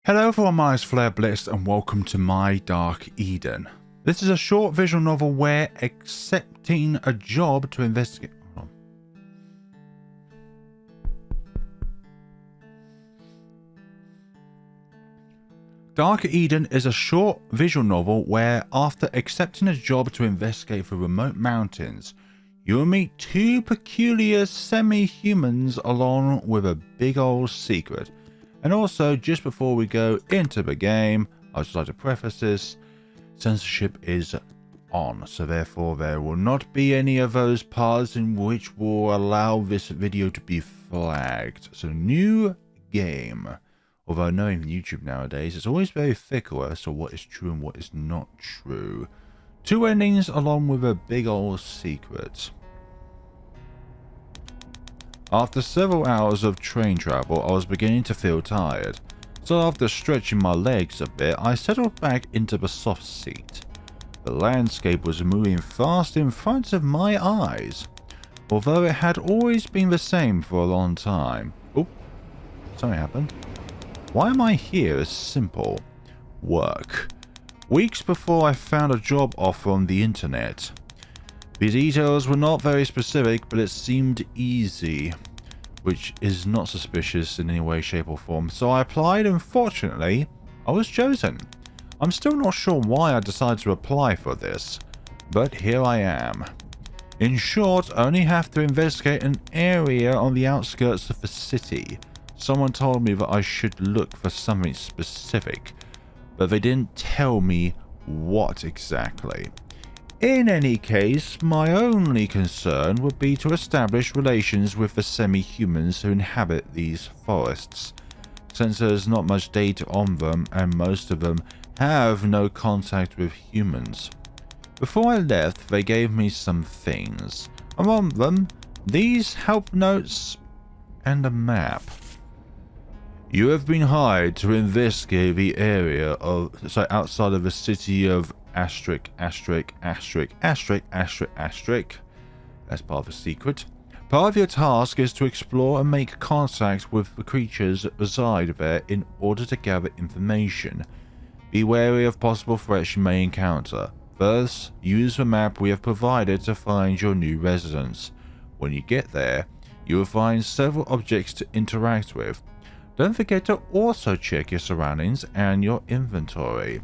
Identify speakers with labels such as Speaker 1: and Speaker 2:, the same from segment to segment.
Speaker 1: Hello everyone, my name is Flare Blitz and welcome to My Dark Eden. This is a short visual novel where accepting a job to investigate... Hold on. Dark Eden is a short visual novel where, after accepting a job to investigate the remote mountains, you will meet two peculiar semi-humans along with a big old secret. And also, just before we go into the game, I'd just like to preface this: censorship is on, so therefore there will not be any of those parts in which will allow this video to be flagged. So, new game. Although knowing YouTube nowadays, it's always very fickle as to what is true and what is not true. Two endings along with a big old secret. After several hours of train travel, I was beginning to feel tired, so after stretching my legs a bit, I settled back into the soft seat. The landscape was moving fast in front of my eyes, although it had always been the same for a long time. Oh, something happened. Why am I here is simple. Work. Weeks before I found a job offer on the internet. The details were not very specific, but it seemed easy, which is not suspicious in any way, shape or form, so I applied and fortunately, I was chosen. I'm still not sure why I decided to apply for this, but here I am. In short, I only have to investigate an area on the outskirts of the city. Someone told me that I should look for something specific, but they didn't tell me what exactly. In any case, my only concern would be to establish relations with the semi-humans who inhabit these forests, since there's not much data on them and most of them have no contact with humans. Before I left, they gave me some things. Among them, these help notes and a map. You have been hired to investigate the area outside of the city of asterisk. That's part of the secret. Part of your task is to explore and make contact with the creatures that reside there in order to gather information. Be wary of possible threats you may encounter. First, use the map we have provided to find your new residence. When you get there, you will find several objects to interact with. Don't forget to also check your surroundings and your inventory.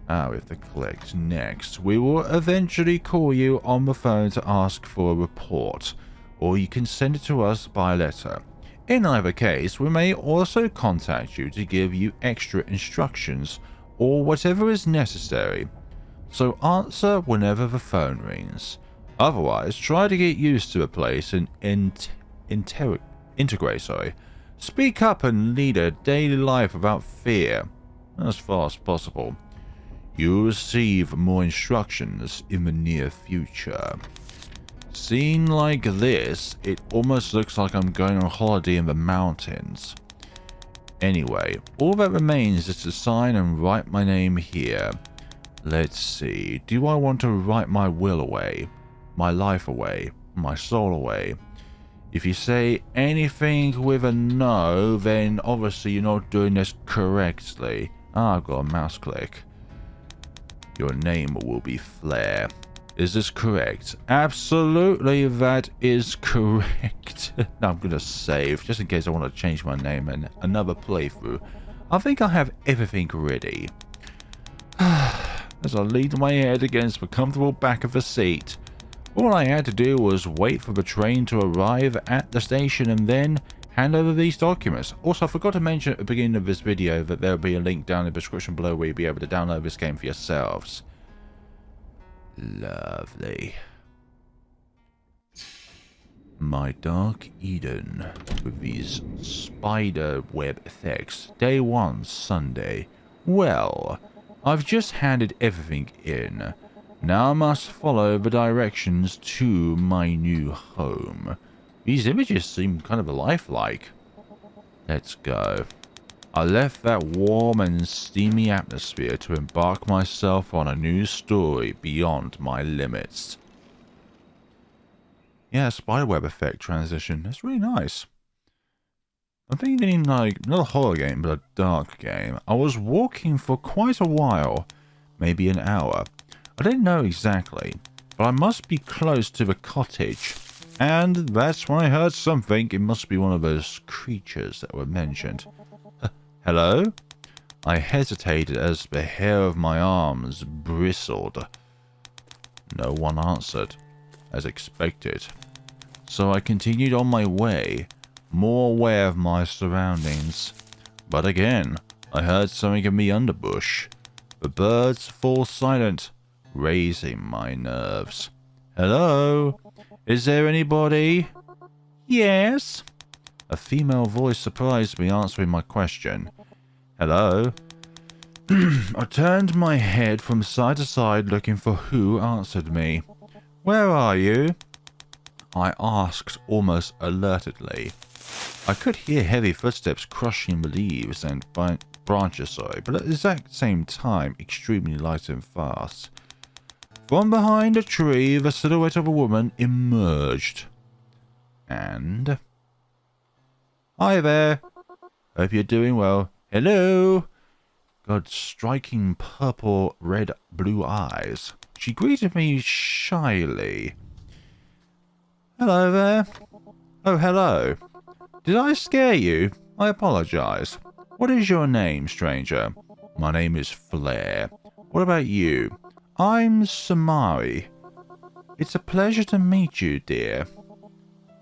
Speaker 1: We have to collect next. We will eventually call you on the phone to ask for a report, or you can send it to us by letter. In either case, we may also contact you to give you extra instructions or whatever is necessary. So answer whenever the phone rings. Otherwise, try to get used to the place and integrate. Speak up and lead a daily life without fear, as far as possible. You'll receive more instructions in the near future. Seen like this, it almost looks like I'm going on holiday in the mountains. Anyway, all that remains is to sign and write my name here. Let's see, do I want to write my will away, my life away, my soul away? If you say anything with a no, then obviously you're not doing this correctly. I've got a mouse click. Your name will be Flare. Is this correct? Absolutely, that is correct. Now I'm going to save, just in case I want to change my name in another playthrough. I think I have everything ready. As I lean my head against the comfortable back of the seat. All I had to do was wait for the train to arrive at the station and then hand over these documents. Also, I forgot to mention at the beginning of this video that there will be a link down in the description below where you'll be able to download this game for yourselves. Lovely. My Dark Eden with these spider web effects. Day 1, Sunday. Well, I've just handed everything in. Now I must follow the directions to my new home. These images seem kind of lifelike. Let's go. I left that warm and steamy atmosphere to embark myself on a new story beyond my limits. Yeah, spiderweb effect transition. That's really nice. I'm thinking like, not a horror game, but a dark game. I was walking for quite a while, maybe an hour. I didn't know exactly, but I must be close to the cottage. And that's when I heard something. It must be one of those creatures that were mentioned. Hello? I hesitated as the hair of my arms bristled. No one answered, as expected. So I continued on my way, more aware of my surroundings. But again, I heard something in the underbush. The birds fall silent, raising my nerves. Hello? Is there anybody? Yes? A female voice surprised me, answering my question. Hello? I turned my head from side to side, looking for who answered me. Where are you? I asked almost alertedly. I could hear heavy footsteps crushing the leaves and branches, but at the exact same time, extremely light and fast. From behind a tree, the silhouette of a woman emerged. And... Hi there. Hope you're doing well. Hello. God's striking purple, red, blue eyes. She greeted me shyly. Hello there. Oh, hello. Did I scare you? I apologize. What is your name, stranger? My name is Flair. What about you? I'm Samari. It's a pleasure to meet you, dear.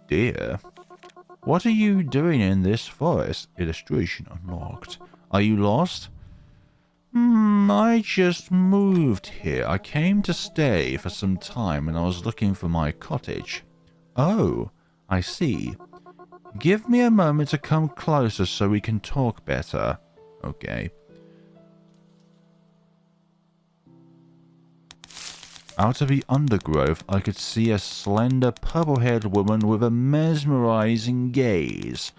Speaker 1: Dear? What are you doing in this forest? Illustration unlocked. Are you lost? I just moved here. I came to stay for some time and I was looking for my cottage. Oh, I see. Give me a moment to come closer so we can talk better. Okay. Out of the undergrowth, I could see a slender, purple-haired woman with a mesmerizing gaze.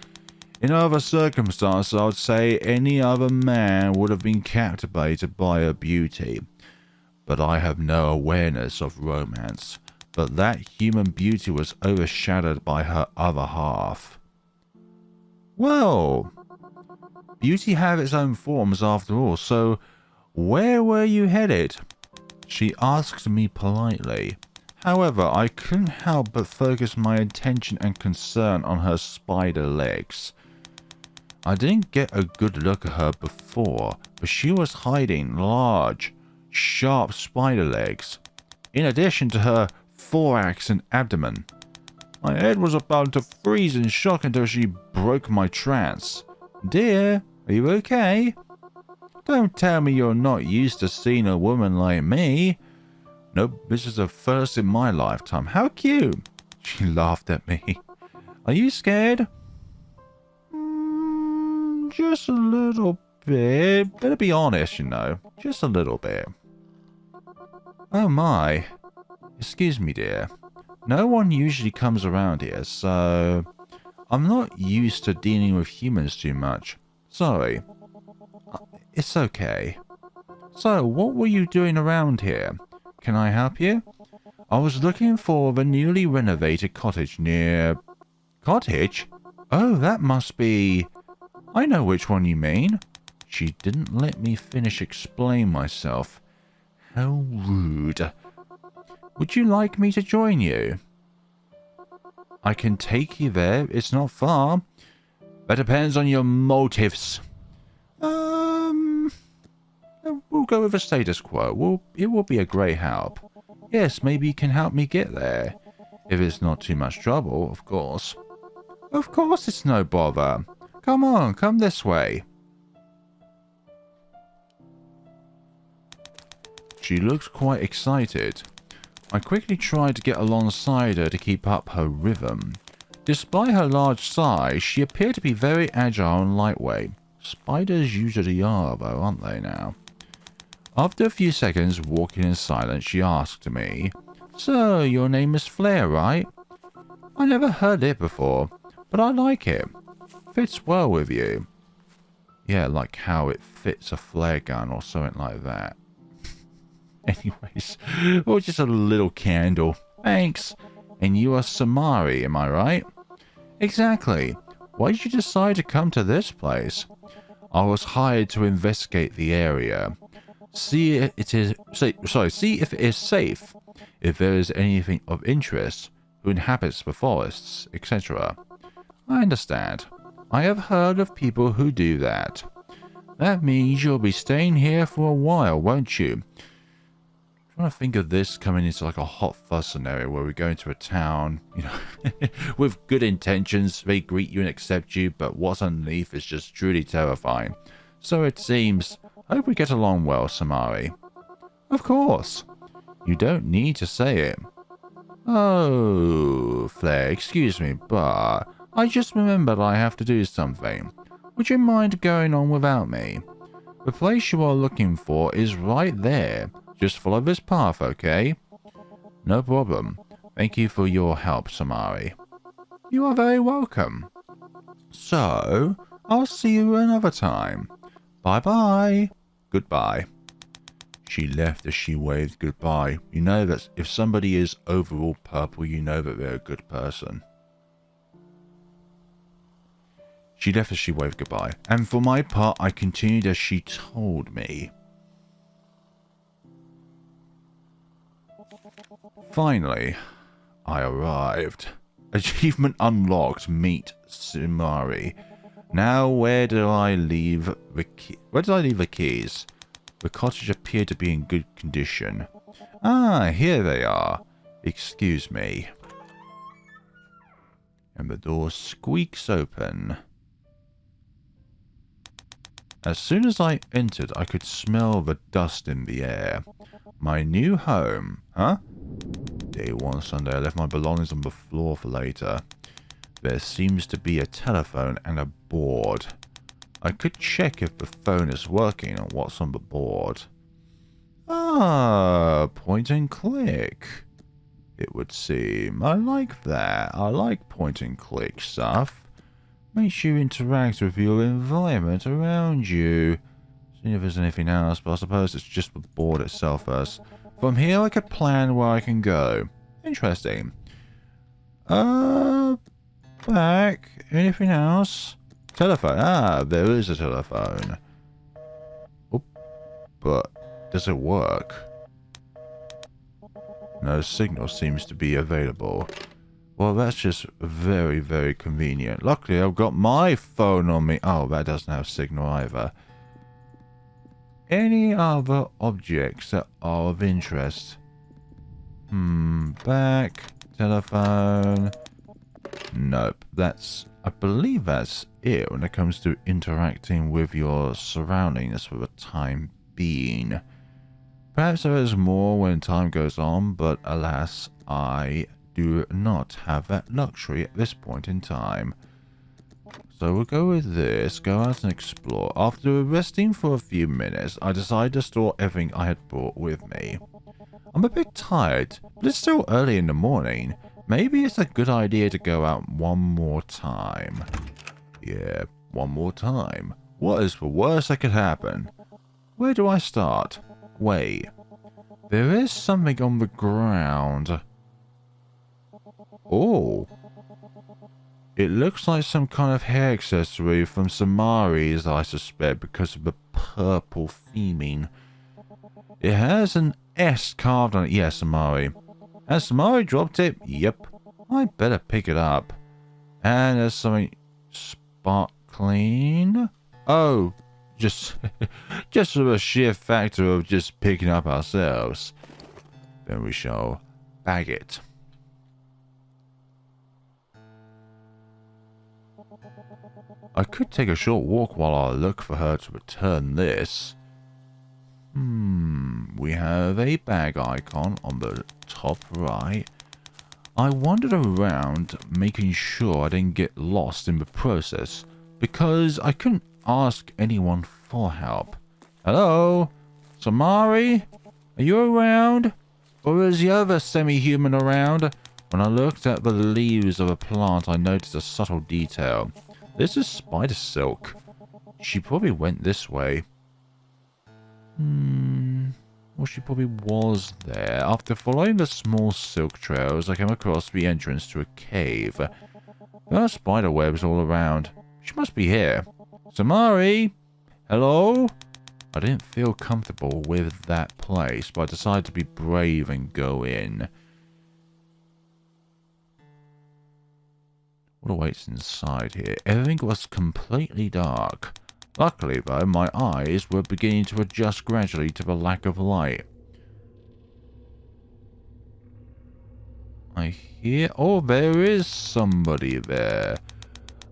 Speaker 1: In other circumstances, I would say any other man would have been captivated by her beauty. But I have no awareness of romance. But that human beauty was overshadowed by her other half. Well, beauty have its own forms after all, so where were you headed? She asked me politely. However, I couldn't help but focus my attention and concern on her spider legs. I didn't get a good look at her before, but she was hiding large, sharp spider legs, in addition to her thorax and abdomen. My head was about to freeze in shock until she broke my trance. Dear, are you okay? Don't tell me you're not used to seeing a woman like me. Nope, this is a first in my lifetime. How cute. She laughed at me. Are you scared? Just a little bit. Better be honest, you know. Just a little bit. Oh my. Excuse me, dear. No one usually comes around here, so I'm not used to dealing with humans too much. Sorry. It's okay. So, what were you doing around here? Can I help you? I was looking for the newly renovated cottage near... Cottage? Oh, that must be... I know which one you mean. She didn't let me finish explain myself. How rude. Would you like me to join you? I can take you there. It's not far. That depends on your motives. We'll go with the status quo. It will be a great help. Yes, maybe you can help me get there. If it's not too much trouble, of course. Of course it's no bother. Come on, come this way. She looked quite excited. I quickly tried to get alongside her to keep up her rhythm. Despite her large size, she appeared to be very agile and lightweight. Spiders usually are, though, aren't they now? After a few seconds walking in silence, she asked me, So, your name is Flair, right? I never heard it before, but I like it. Fits well with you. Yeah, like how it fits a flare gun or something like that. Anyways, or just a little candle. Thanks. And you are Samari, am I right? Exactly. why did you decide to come to this place? I was hired to investigate the area. See if it is safe, if there is anything of interest, who inhabits the forests, etc. I understand. I have heard of people who do that. That means you'll be staying here for a while, won't you? I'm trying to think of this coming into like a hot fuzz scenario where we go into a town, you know, with good intentions. They greet you and accept you, but what's underneath is just truly terrifying. So it seems. I hope we get along well, Samari. Of course. You don't need to say it. Oh, Flair, excuse me, but I just remembered I have to do something. Would you mind going on without me? The place you are looking for is right there. Just follow this path, okay? No problem. Thank you for your help, Samari. You are very welcome. So, I'll see you another time. Bye-bye. Goodbye. She left as she waved goodbye. You know that if somebody is overall purple, you know that they're a good person. She left as she waved goodbye. And for my part, I continued as she told me. Finally, I arrived. Achievement unlocked. Meet Samari. Now, where did I leave the keys? The cottage appeared to be in good condition. Ah, here they are. Excuse me. And the door squeaks open. As soon as I entered, I could smell the dust in the air. My new home. Huh? Day one Sunday. I left my belongings on the floor for later. There seems to be a telephone and a board. I could check if the phone is working and what's on the board. Ah, point and click. It would seem. I like that. I like point and click stuff. Makes you interact with your environment around you. See if there's anything else, but I suppose it's just the board itself first. From here I could plan where I can go. Interesting. Back. Anything else? Telephone. Ah, there is a telephone. Oh, but does it work? No signal seems to be available. Well, that's just very, very convenient. Luckily, I've got my phone on me. Oh, that doesn't have signal either. Any other objects that are of interest? Back. Telephone. Nope. I believe that's it when it comes to interacting with your surroundings for the time being. Perhaps there is more when time goes on, but alas, I do not have that luxury at this point in time. So we'll go with this, go out and explore. After resting for a few minutes, I decided to store everything I had brought with me. I'm a bit tired, but it's still early in the morning. Maybe it's a good idea to go out one more time. Yeah, one more time. What is the worst that could happen? Where do I start? Wait. There is something on the ground. Oh. It looks like some kind of hair accessory from Samari's, I suspect, because of the purple theming. It has an S carved on it. Yes, Samari. Has Samari dropped it? Yep. I better pick it up. And there's something sparkling. Oh, just for the sheer factor of just picking up ourselves. Then we shall bag it. I could take a short walk while I look for her to return this. We have a bag icon on the top right. I wandered around making sure I didn't get lost in the process because I couldn't ask anyone for help. Hello? Samari? Are you around? Or is the other semi-human around? When I looked at the leaves of a plant, I noticed a subtle detail. This is spider silk. She probably went this way. Well, she probably was there. After following the small silk trails, I came across the entrance to a cave. There are spider webs all around. She must be here. Samari? Hello? I didn't feel comfortable with that place, but I decided to be brave and go in. What awaits inside here? Everything was completely dark. Luckily, though, my eyes were beginning to adjust gradually to the lack of light. I hear... Oh, there is somebody there.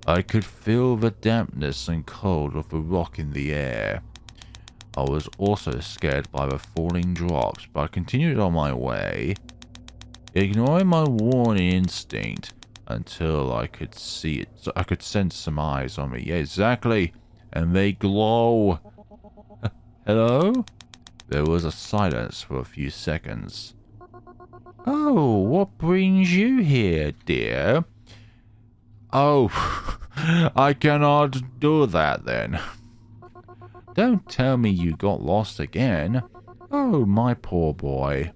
Speaker 1: I could feel the dampness and cold of the rock in the air. I was also scared by the falling drops, but I continued on my way, ignoring my warning instinct until I could see it. So I could sense some eyes on me. Yeah, exactly. And they glow. Hello? There was a silence for a few seconds. Oh, what brings you here, dear? Oh, I cannot do that then. Don't tell me you got lost again. Oh, my poor boy.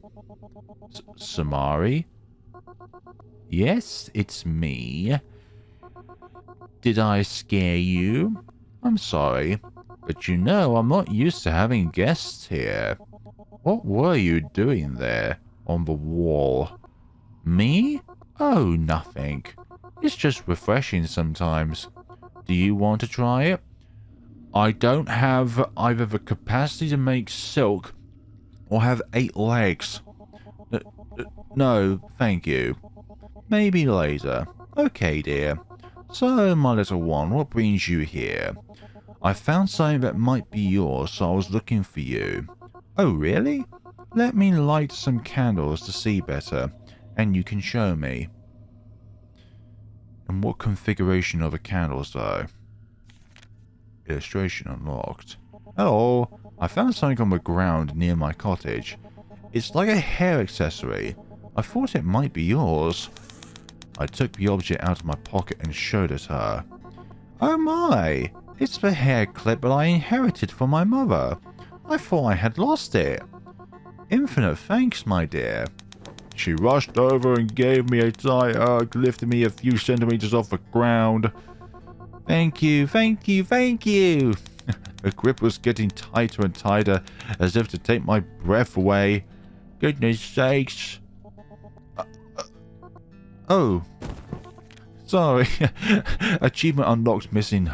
Speaker 1: Samari? Yes, it's me. Did I scare you? I'm sorry, but you know I'm not used to having guests here. What were you doing there on the wall? Me? Oh, nothing. It's just refreshing sometimes. Do you want to try it? I don't have either the capacity to make silk or have 8 legs. No, thank you. Maybe later. Okay, dear. So, my little one, what brings you here? I found something that might be yours, so I was looking for you. Oh, really? Let me light some candles to see better, and you can show me. And what configuration are the candles, though? Illustration unlocked. Hello, I found something on the ground near my cottage. It's like a hair accessory. I thought it might be yours. I took the object out of my pocket and showed it her. Oh my! It's the hair clip that I inherited from my mother. I thought I had lost it. Infinite thanks, my dear. She rushed over and gave me a tight hug, lifting me a few centimeters off the ground. Thank you, thank you, thank you. Her grip was getting tighter and tighter, as if to take my breath away. Goodness sakes. Oh. Sorry. Achievement unlocked missing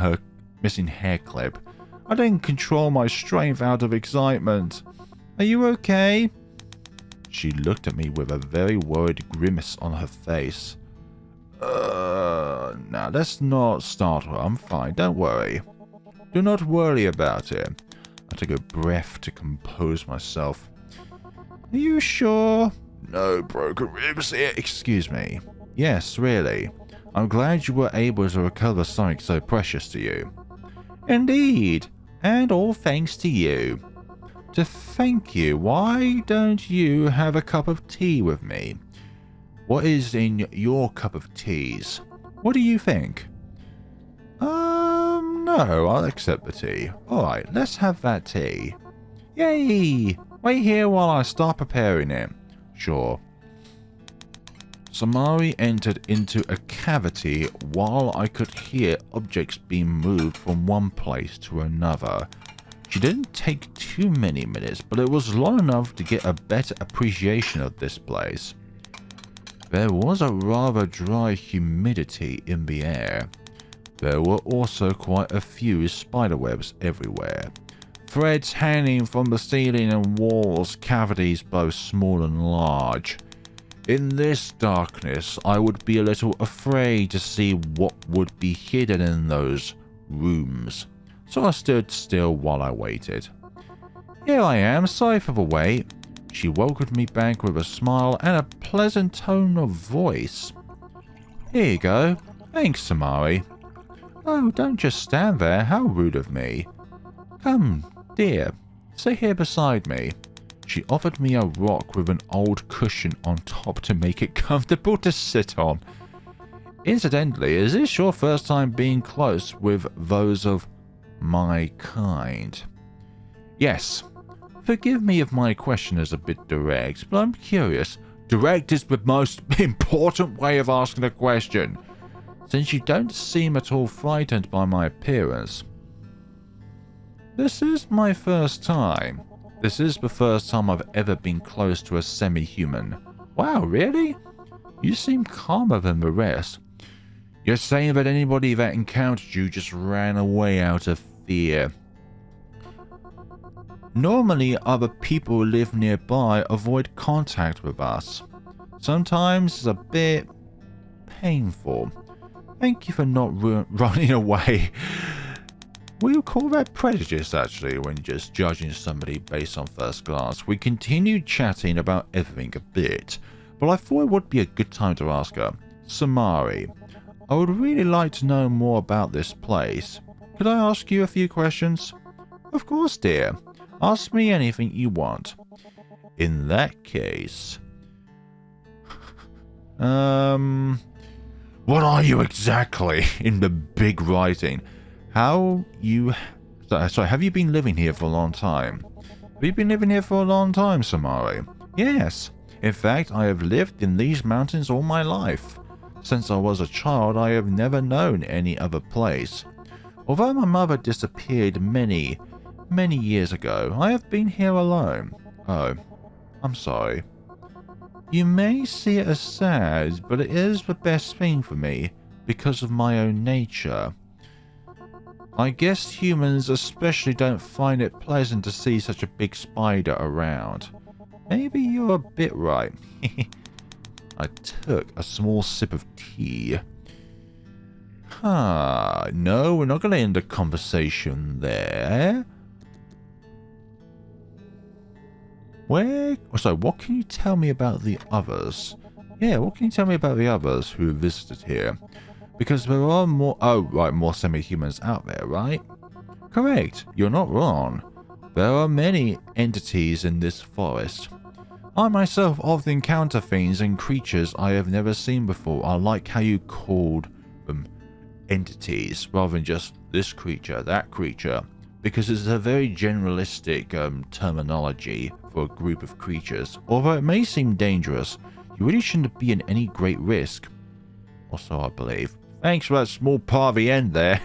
Speaker 1: hair clip. I didn't control my strength out of excitement. Are you okay? She looked at me with a very worried grimace on her face. Now let's not start her. I'm fine, don't worry. Do not worry about it. I took a breath to compose myself. Are you sure? No broken ribs here. Excuse me. Yes, really. I'm glad you were able to recover something so precious to you. Indeed. And all thanks to you. To thank you, why don't you have a cup of tea with me? What is in your cup of teas? What do you think? No, I'll accept the tea. Alright, let's have that tea. Yay! Wait here while I start preparing it. Sure. Samari entered into a cavity while I could hear objects being moved from one place to another. She didn't take too many minutes, but it was long enough to get a better appreciation of this place. There was a rather dry humidity in the air. There were also quite a few spiderwebs everywhere. Threads hanging from the ceiling and walls, cavities both small and large. In this darkness, I would be a little afraid to see what would be hidden in those rooms. So I stood still while I waited. Here I am, sorry for the wait. She welcomed me back with a smile and a pleasant tone of voice. Here you go. Thanks, Samari. Oh, don't just stand there. How rude of me. Come, dear. Sit here beside me. She offered me a rock with an old cushion on top to make it comfortable to sit on. Incidentally, is this your first time being close with those of my kind? Yes. Forgive me if my question is a bit direct, but I'm curious. Direct is the most important way of asking a question. since you don't seem at all frightened by my appearance. This is my first time. This is the first time I've ever been close to a semi-human. Wow, really? You seem calmer than the rest. You're saying that anybody that encountered you just ran away out of fear. Normally, other people who live nearby avoid contact with us. Sometimes it's a bit painful. Thank you for not running away. We'll call that prejudice, actually, when just judging somebody based on first glance. We continued chatting about everything a bit, but I thought it would be a good time to ask her. Samari, I would really like to know more about this place. Could I ask you a few questions? Of course, dear. Ask me anything you want. In that case... What are you exactly in the big writing? Have you been living here for a long time? Have you been living here for a long time, Samari? Yes. In fact, I have lived in these mountains all my life. Since I was a child, I have never known any other place. Although my mother disappeared many years ago, I have been here alone. Oh, I'm sorry. You may see it as sad, but it is the best thing for me, because of my own nature. I guess humans especially don't find it pleasant to see such a big spider around. Maybe you're a bit right. I took a small sip of tea. No, we're not going to end the conversation there. What can you tell me about the others? Yeah, what can you tell me about the others who visited here? Because there are more semi-humans out there, right? Correct, you're not wrong. There are many entities in this forest. I myself often encounter things and creatures I have never seen before. I like how you called them entities, rather than just this creature, that creature. Because it's a very generalistic terminology for a group of creatures. Although it may seem dangerous, you really shouldn't be in any great risk. Also, I believe. Thanks for that small part of the end there.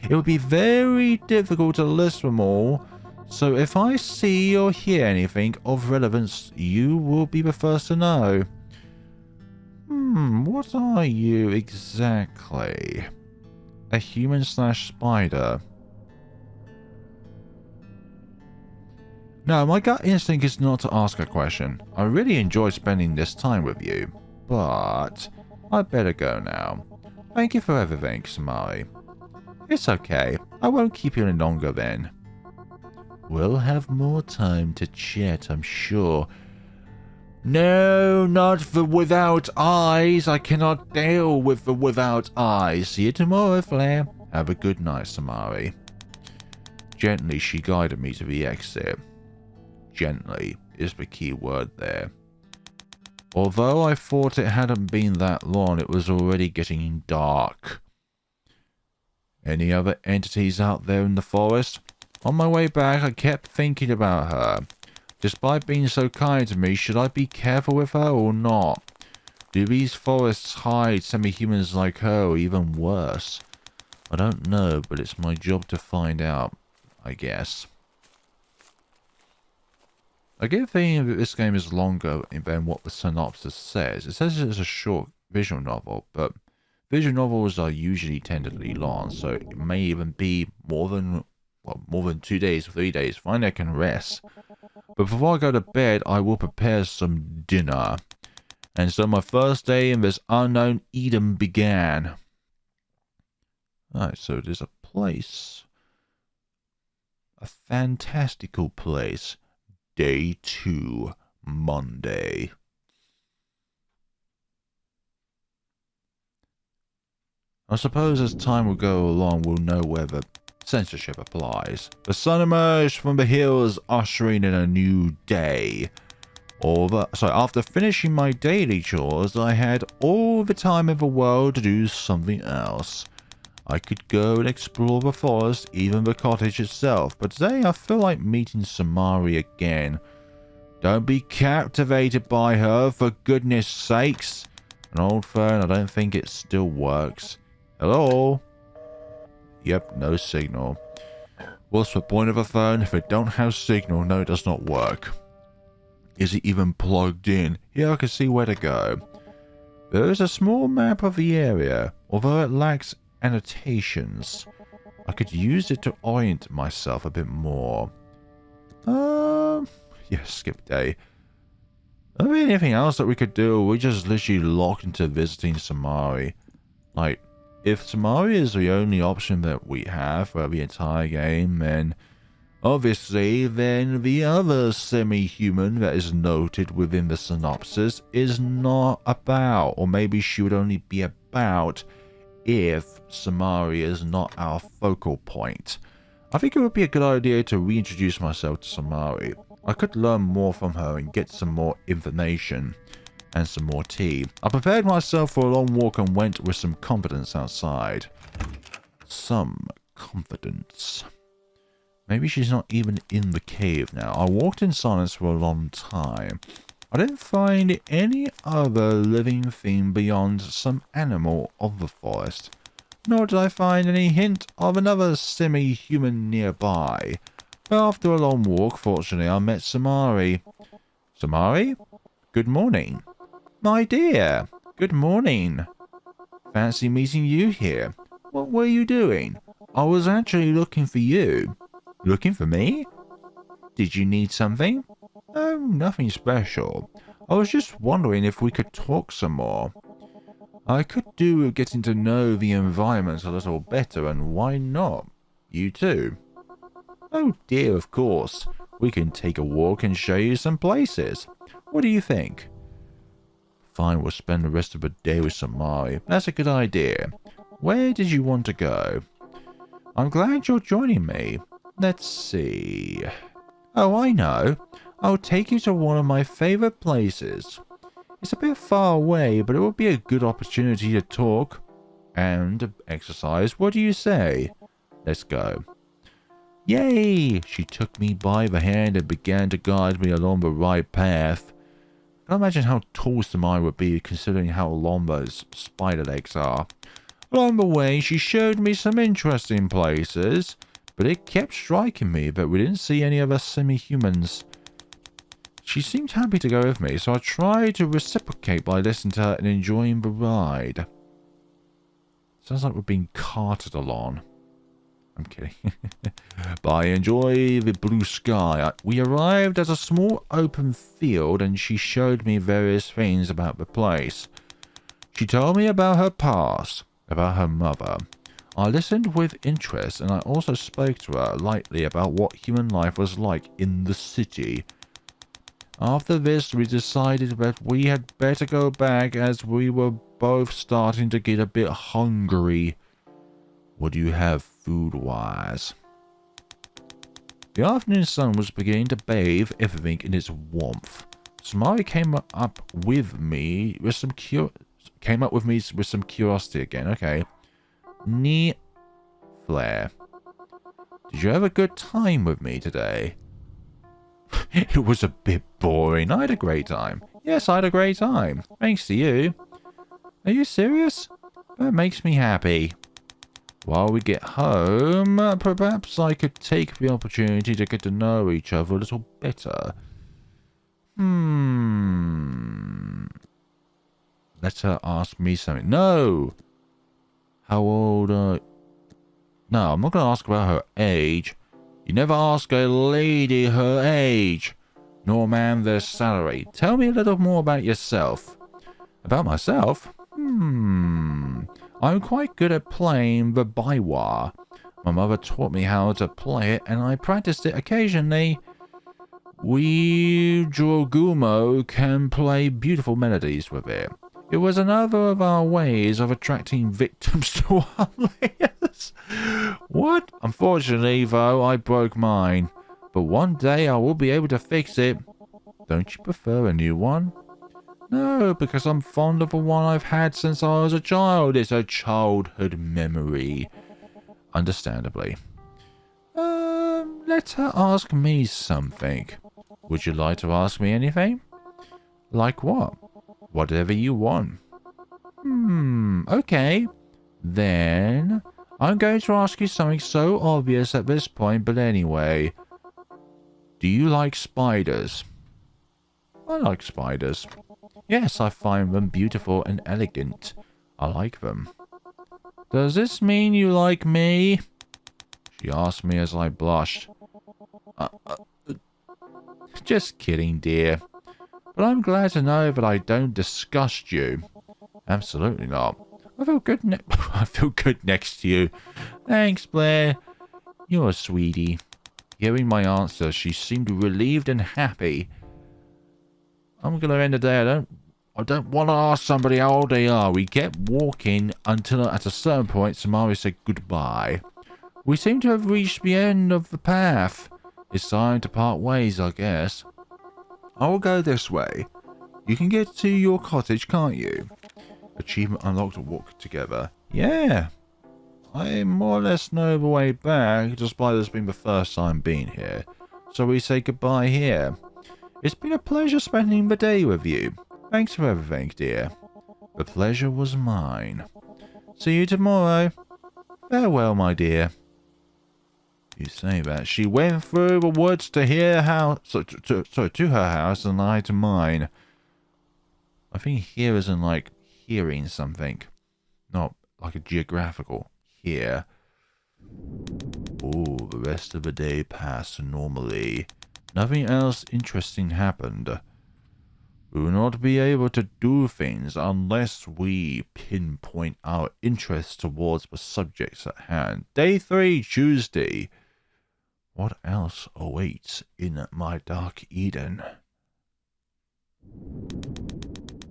Speaker 1: It would be very difficult to list them all. So if I see or hear anything of relevance, you will be the first to know. What are you exactly? A human/spider? No, my gut instinct is not to ask a question. I really enjoyed spending this time with you, but I'd better go now. Thank you for everything, Samari. It's okay. I won't keep you any longer then. We'll have more time to chat, I'm sure. No, not the without eyes. I cannot deal with the without eyes. See you tomorrow, Flair. Have a good night, Samari. Gently, she guided me to the exit. Gently is the key word there. Although I thought it hadn't been that long, it was already getting dark. Any other entities out there in the forest? On my way back, I kept thinking about her. Despite being so kind to me, should I be careful with her or not? Do these forests hide semi-humans like her, or even worse? I don't know, but it's my job to find out, I guess. I get a feeling that this game is longer than what the synopsis says. It says it's a short visual novel, but visual novels are usually tentatively long, so it may even be more than 2 days, 3 days. Finally, I can rest. But before I go to bed, I will prepare some dinner. And so my first day in this unknown Eden began. Alright, so there's a place. A fantastical place. Day 2, Monday. I suppose as time will go along, we'll know whether censorship applies. The sun emerged from the hills, ushering in a new day. After finishing my daily chores, I had all the time in the world to do something else. I could go and explore the forest, even the cottage itself, but today I feel like meeting Samari again. Don't be captivated by her, for goodness sakes. An old phone, I don't think it still works. Hello? Yep, no signal. What's the point of a phone if it don't have signal? No, it does not work. Is it even plugged in? Yeah, I can see where to go. There is a small map of the area, although it lacks annotations. I could use it to orient myself a bit more. Yeah, skip day. I mean, anything else that we could do? We just literally locked into visiting Samari. Like, if Samari is the only option that we have for the entire game, then obviously, then the other semi-human that is noted within the synopsis is not about, or maybe she would only be about if Samari is not our focal point. I think it would be a good idea to reintroduce myself to Samari. I could learn more from her and get some more information and some more tea. I prepared myself for a long walk and went with some confidence outside. Some confidence. Maybe she's not even in the cave now. I walked in silence for a long time. I didn't find any other living thing beyond some animal of the forest. Nor did I find any hint of another semi-human nearby. But after a long walk, fortunately, I met Samari. Samari? Good morning. My dear, good morning. Fancy meeting you here. What were you doing? I was actually looking for you. Looking for me? Did you need something? Oh, nothing special. I was just wondering if we could talk some more. I could do with getting to know the environment a little better, and why not? You too. Oh dear, of course. We can take a walk and show you some places. What do you think? Fine, we'll spend the rest of the day with Samari. That's a good idea. Where did you want to go? I'm glad you're joining me. Let's see. Oh, I know. I'll take you to one of my favorite places. It's a bit far away, but it will be a good opportunity to talk and exercise. What do you say? Let's go. Yay! She took me by the hand and began to guide me along the right path. I can imagine how tall Samari would be considering how long those spider legs are. Along the way, she showed me some interesting places, but it kept striking me that we didn't see any other semi-humans. She seemed happy to go with me, so I tried to reciprocate by listening to her and enjoying the ride. Sounds like we're being carted along. I'm kidding. But I enjoy the blue sky. We arrived at a small open field and she showed me various things about the place. She told me about her past, about her mother. I listened with interest and I also spoke to her lightly about what human life was like in the city. After this, we decided that we had better go back as we were both starting to get a bit hungry. What do you have food-wise? The afternoon sun was beginning to bathe everything in its warmth. Samari came up with me with some curiosity again. Okay. Neat flare. Did you have a good time with me today? It was a bit boring. I had a great time. Yes, I had a great time. Thanks to you. Are you serious? That makes me happy. While we get home, perhaps I could take the opportunity to get to know each other a little better. Let her ask me something. No! How old are... No, I'm not going to ask about her age. You never ask a lady her age, nor man their salary. Tell me a little more about yourself. About myself? I'm quite good at playing the baiwa. My mother taught me how to play it, and I practiced it occasionally. We Jogumo can play beautiful melodies with it. It was another of our ways of attracting victims to our layers. What? Unfortunately, though, I broke mine. But one day I will be able to fix it. Don't you prefer a new one? No, because I'm fond of the one I've had since I was a child. It's a childhood memory. Understandably. Let her ask me something. Would you like to ask me anything? Like what? Whatever you want. Okay. Then I'm going to ask you something so obvious at this point, but anyway. Do you like spiders? I like spiders. Yes, I find them beautiful and elegant. I like them. Does this mean you like me? She asked me as I blushed. Just kidding, dear. But I'm glad to know that I don't disgust you. Absolutely not. I feel good I feel good next to you. Thanks, Blair. You're a sweetie. Hearing my answer, she seemed relieved and happy. I'm gonna end the day. I don't want to ask somebody how old they are. We kept walking until at a certain point Samari said goodbye. We seem to have reached the end of the path. It's time to part ways, I guess. I will go this way. You can get to your cottage, can't you? Achievement unlocked. Walk together. Yeah. I more or less know the way back, despite this being the first time being here. So we say goodbye here. It's been a pleasure spending the day with you. Thanks for everything, dear. The pleasure was mine. See you tomorrow. Farewell, my dear. You say that. She went through the woods to her house, to her house, and I to mine. I think here isn't like hearing something, not like a geographical here. Oh, the rest of the day passed normally. Nothing else interesting happened. We will not be able to do things unless we pinpoint our interest towards the subjects at hand. Day 3, Tuesday. What else awaits in my dark Eden?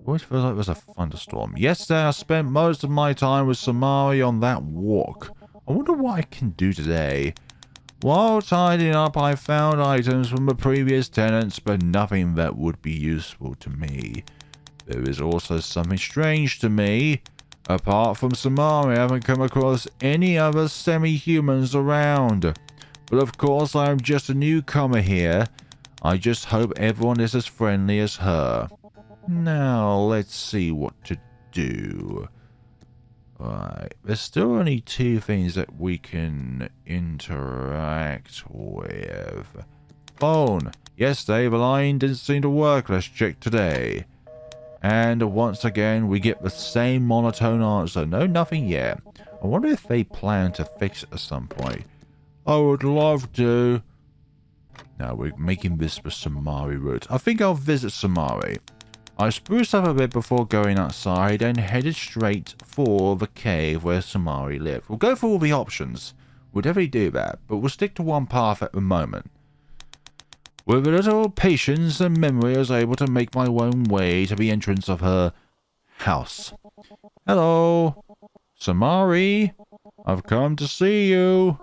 Speaker 1: Always feels like there's a thunderstorm. Yesterday I spent most of my time with Samari on that walk. I wonder what I can do today. While tidying up, I found items from the previous tenants, but nothing that would be useful to me. There is also something strange to me. Apart from Samari, I haven't come across any other semi-humans around. But of course, I am just a newcomer here. I just hope everyone is as friendly as her. Now, let's see what to do. Alright, there's still only 2 things that we can interact with. Phone. Yesterday, the line didn't seem to work. Let's check today. And once again, we get the same monotone answer. No, nothing yet. I wonder if they plan to fix it at some point. I would love to. Now, we're making this the Samari route. I think I'll visit Samari. I spruced up a bit before going outside and headed straight for the cave where Samari lived. We'll go for all the options. We'll definitely do that, but we'll stick to one path at the moment. With a little patience and memory, I was able to make my own way to the entrance of her house. Hello, Samari. I've come to see you.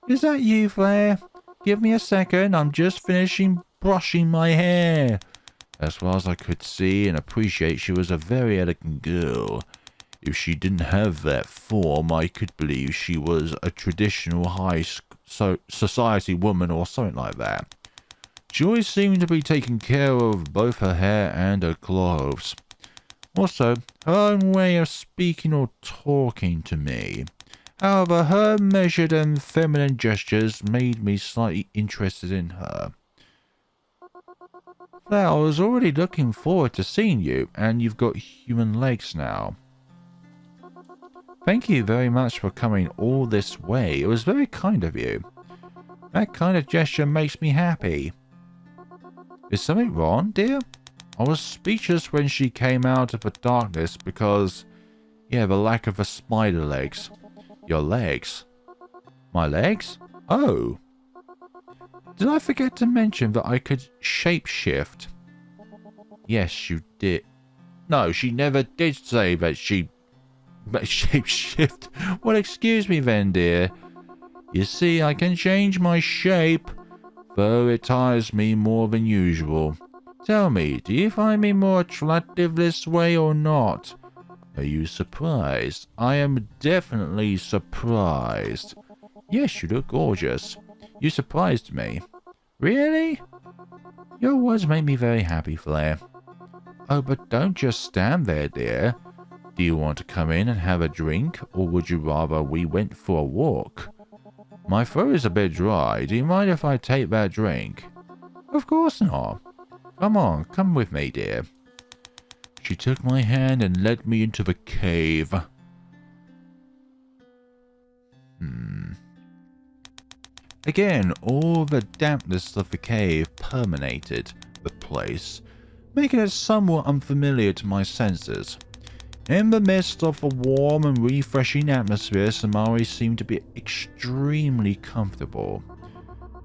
Speaker 1: Is that you, Flair? Give me a second. I'm just finishing brushing my hair. As far as I could see and appreciate, she was a very elegant girl. If she didn't have that form, I could believe she was a traditional high society woman or something like that. She always seemed to be taking care of both her hair and her clothes. Also, her own way of speaking or talking to me. However, her measured and feminine gestures made me slightly interested in her. I was already looking forward to seeing you, and you've got human legs now. Thank you very much for coming all this way. It was very kind of you. That kind of gesture makes me happy. Is something wrong, dear? I was speechless when she came out of the darkness because, yeah, the lack of the spider legs. Your legs? My legs? Oh. Did I forget to mention that I could shapeshift? Yes, you did. No, she never did say that she... shapeshift. Well, excuse me then, dear. You see, I can change my shape, though it tires me more than usual. Tell me, do you find me more attractive this way or not? Are you surprised? I am definitely surprised. Yes, you look gorgeous. You surprised me. Really? Your words make me very happy, Flair. Oh, but don't just stand there, dear. Do you want to come in and have a drink, or would you rather we went for a walk? My throat is a bit dry. Do you mind if I take that drink? Of course not. Come on, come with me, dear. She took my hand and led me into the cave. Again, all the dampness of the cave permeated the place, making it somewhat unfamiliar to my senses. In the midst of a warm and refreshing atmosphere, Samari seemed to be extremely comfortable.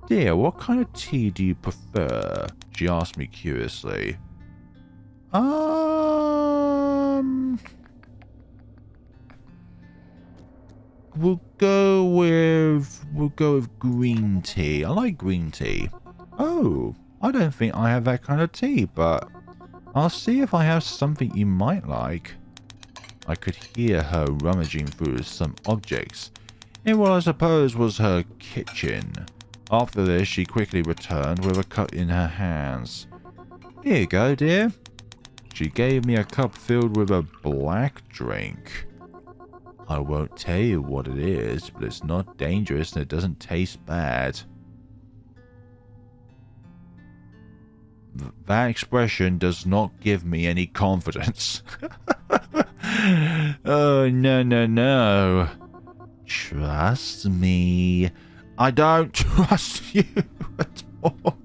Speaker 1: Dear, what kind of tea do you prefer? She asked me curiously. We'll go with green tea. I like green tea. Oh, I don't think I have that kind of tea, but I'll see if I have something you might like. I could hear her rummaging through some objects in what I suppose was her kitchen. After this, she quickly returned with a cup in her hands. Here you go, dear. She gave me a cup filled with a black drink. I won't tell you what it is, but it's not dangerous and it doesn't taste bad. That expression does not give me any confidence. Oh, no, no, no. Trust me. I don't trust you at all.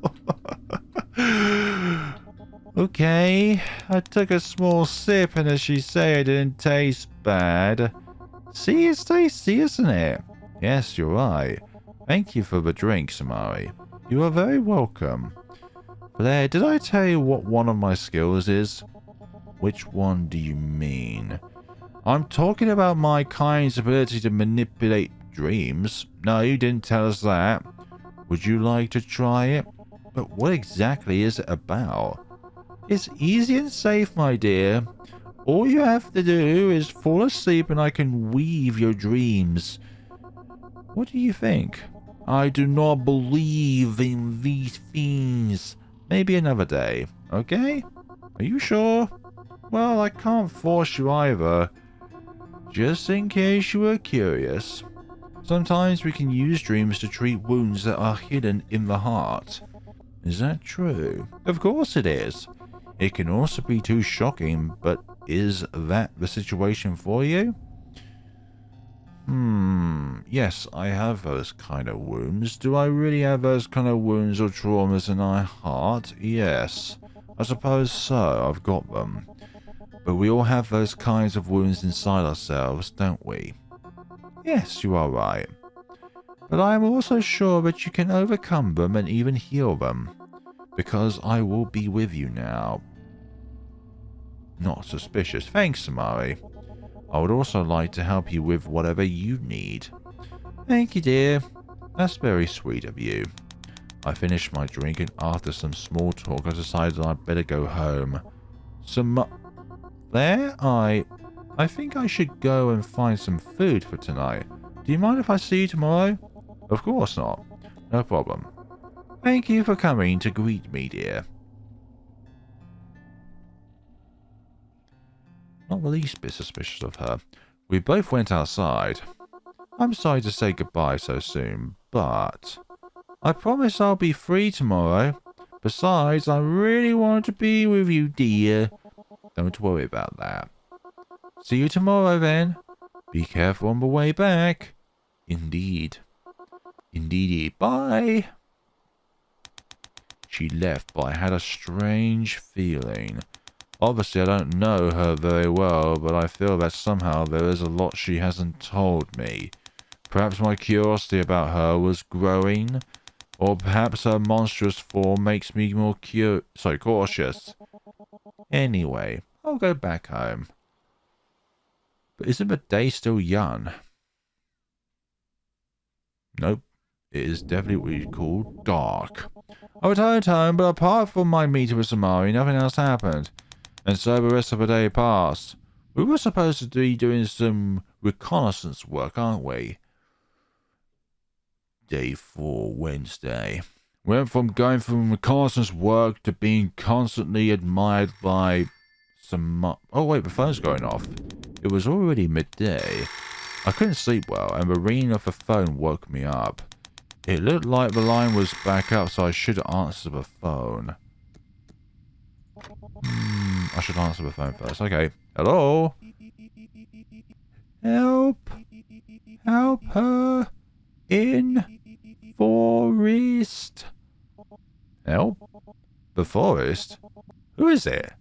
Speaker 1: Okay, I took a small sip and as she said, it didn't taste bad. See, it's tasty, isn't it? Yes, you're right. Thank you for the drink, Samari. You are very welcome. Blair, did I tell you what one of my skills is? Which one do you mean? I'm talking about my kind's ability to manipulate dreams. No, you didn't tell us that. Would you like to try it? But what exactly is it about? It's easy and safe, my dear. All you have to do is fall asleep and I can weave your dreams. What do you think? I do not believe in these things. Maybe another day, okay? Are you sure? Well, I can't force you either. Just in case you were curious. Sometimes we can use dreams to treat wounds that are hidden in the heart. Is that true? Of course it is. It can also be too shocking, but is that the situation for you? Yes, I have those kind of wounds. Do I really have those kind of wounds or traumas in my heart? Yes. I suppose so, I've got them. But we all have those kinds of wounds inside ourselves, don't we? Yes, you are right. But I am also sure that you can overcome them and even heal them. Because I will be with you now. Not suspicious. Thanks, Samari. I would also like to help you with whatever you need. Thank you, dear. That's very sweet of you. I finished my drink and after some small talk I decided I'd better go home. There, I think I should go and find some food for tonight. Do you mind if I see you tomorrow? Of course not. No problem. Thank you for coming to greet me, dear. Not the least bit suspicious of her. We both went outside. I'm sorry to say goodbye so soon, but I promise I'll be free tomorrow. Besides, I really want to be with you, dear. Don't worry about that. See you tomorrow, then. Be careful on the way back. Indeed. Indeedy. Bye. She left, but I had a strange feeling. Obviously, I don't know her very well, but I feel that somehow there is a lot she hasn't told me. Perhaps my curiosity about her was growing, or perhaps her monstrous form makes me more cautious. Anyway, I'll go back home. But isn't the day still young? Nope. It is definitely what you'd call dark. I returned home, but apart from my meeting with Samari, nothing else happened. And so the rest of the day passed. We were supposed to be doing some reconnaissance work, aren't we? Day 4, Wednesday. Went from going from reconnaissance work to being constantly admired by some... Oh wait, the phone's going off. It was already midday. I couldn't sleep well, and the ringing of the phone woke me up. It looked like the line was back up, so I should answer the phone. I should answer the phone first. Okay. Hello? Help! Help her! In forest! Help? The forest? Who is it?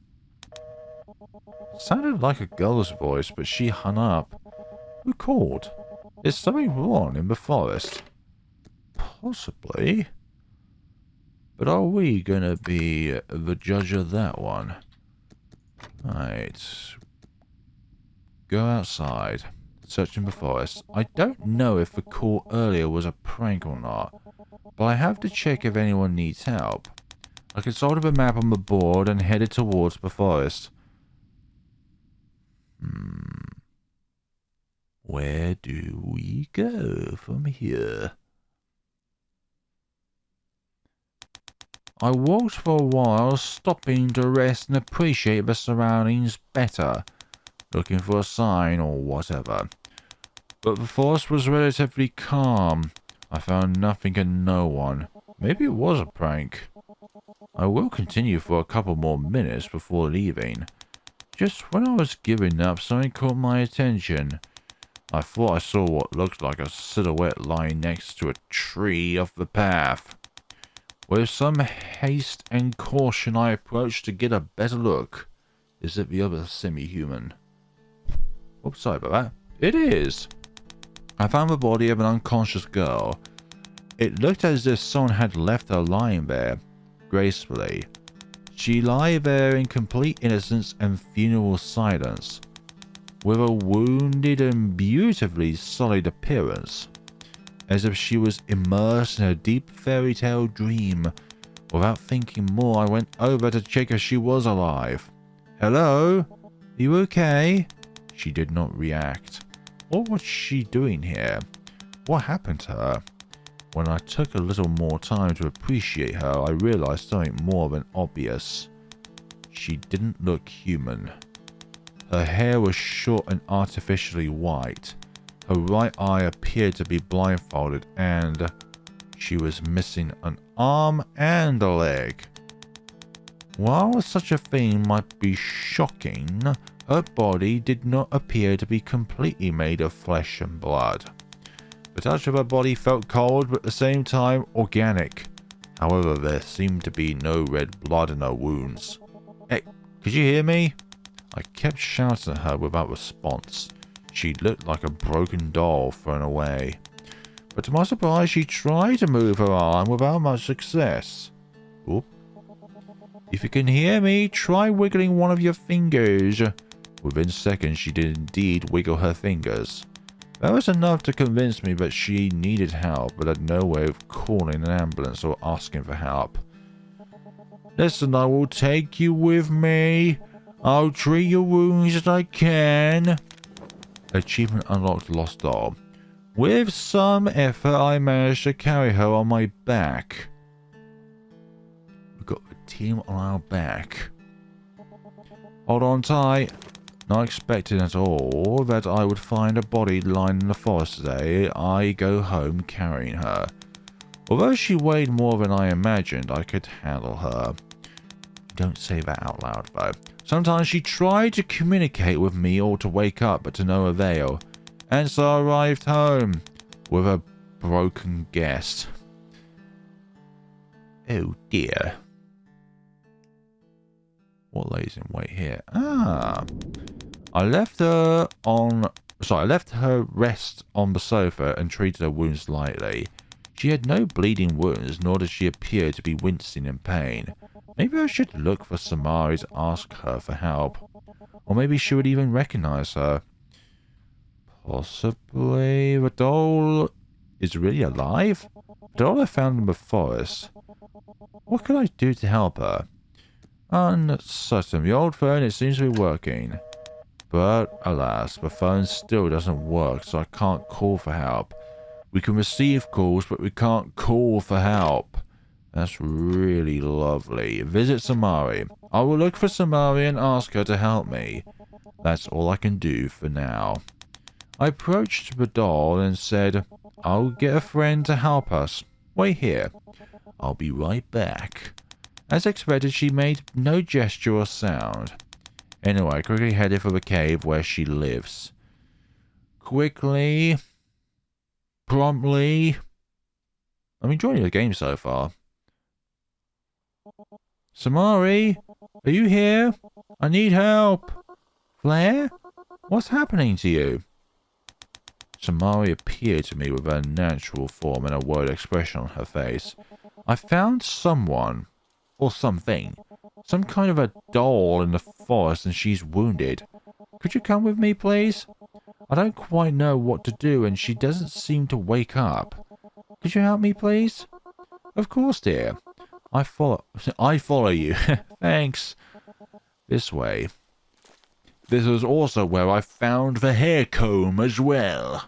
Speaker 1: Sounded like a girl's voice, but she hung up. Who called? Is something wrong in the forest? Possibly. But are we gonna be the judge of that one? Right. Go outside. Searching the forest. I don't know if the call earlier was a prank or not, but I have to check if anyone needs help. I consulted a map on the board and headed towards the forest. Where do we go from here? I walked for a while, stopping to rest and appreciate the surroundings better, looking for a sign or whatever. But the forest was relatively calm. I found nothing and no one. Maybe it was a prank. I will continue for a couple more minutes before leaving. Just when I was giving up, something caught my attention. I thought I saw what looked like a silhouette lying next to a tree off the path. With some haste and caution, I approached to get a better look. Is it the other semi-human? Oh, sorry about that. It is. I found the body of an unconscious girl. It looked as if someone had left her lying there, gracefully. She lay there in complete innocence and funeral silence, with a wounded and beautifully solid appearance, as if she was immersed in a deep fairy tale dream. Without thinking more, I went over to check if she was alive. Hello? You okay? She did not react. What was she doing here? What happened to her? When I took a little more time to appreciate her, I realized something more than obvious. She didn't look human. Her hair was short and artificially white. Her right eye appeared to be blindfolded, and she was missing an arm and a leg. While such a thing might be shocking, her body did not appear to be completely made of flesh and blood. The touch of her body felt cold, but at the same time organic. However, there seemed to be no red blood in her wounds. Hey, could you hear me? I kept shouting at her without response. She looked like a broken doll thrown away. But to my surprise, she tried to move her arm without much success. Oop. If you can hear me, try wiggling one of your fingers. Within seconds, she did indeed wiggle her fingers. That was enough to convince me that she needed help, but had no way of calling an ambulance or asking for help. Listen, I will take you with me. I'll treat your wounds as I can. Achievement unlocked, lost doll. With some effort, I managed to carry her on my back. We've got the team on our back. Hold on tight. Not expecting at all that I would find a body lying in the forest today, I go home carrying her. Although she weighed more than I imagined, I could handle her. Don't say that out loud, though. Sometimes she tried to communicate with me or to wake up, but to no avail. And so I arrived home with a broken guest. Oh dear. What lays in wait here? I left her rest on the sofa and treated her wounds lightly. She had no bleeding wounds, nor did she appear to be wincing in pain. Maybe I should look for Samari to ask her for help. Or maybe she would even recognize her. Possibly. The doll is really alive? The doll I found in the forest. What could I do to help her? Uncertain. The old phone, it seems to be working. But, alas, the phone still doesn't work, so I can't call for help. We can receive calls, but we can't call for help. That's really lovely. Visit Samari. I will look for Samari and ask her to help me. That's all I can do for now. I approached the doll and said, I'll get a friend to help us. Wait here. I'll be right back. As expected, she made no gesture or sound. Anyway, I quickly headed for the cave where she lives. Quickly. Promptly. I'm enjoying the game so far. Samari, are you here? I need help. Claire? What's happening to you? Samari appeared to me with her natural form and a worried expression on her face. I found someone, or something, some kind of a doll in the forest and she's wounded. Could you come with me, please? I don't quite know what to do and she doesn't seem to wake up. Could you help me, please? Of course, dear. I follow you. Thanks. This way. This was also where I found the hair comb as well.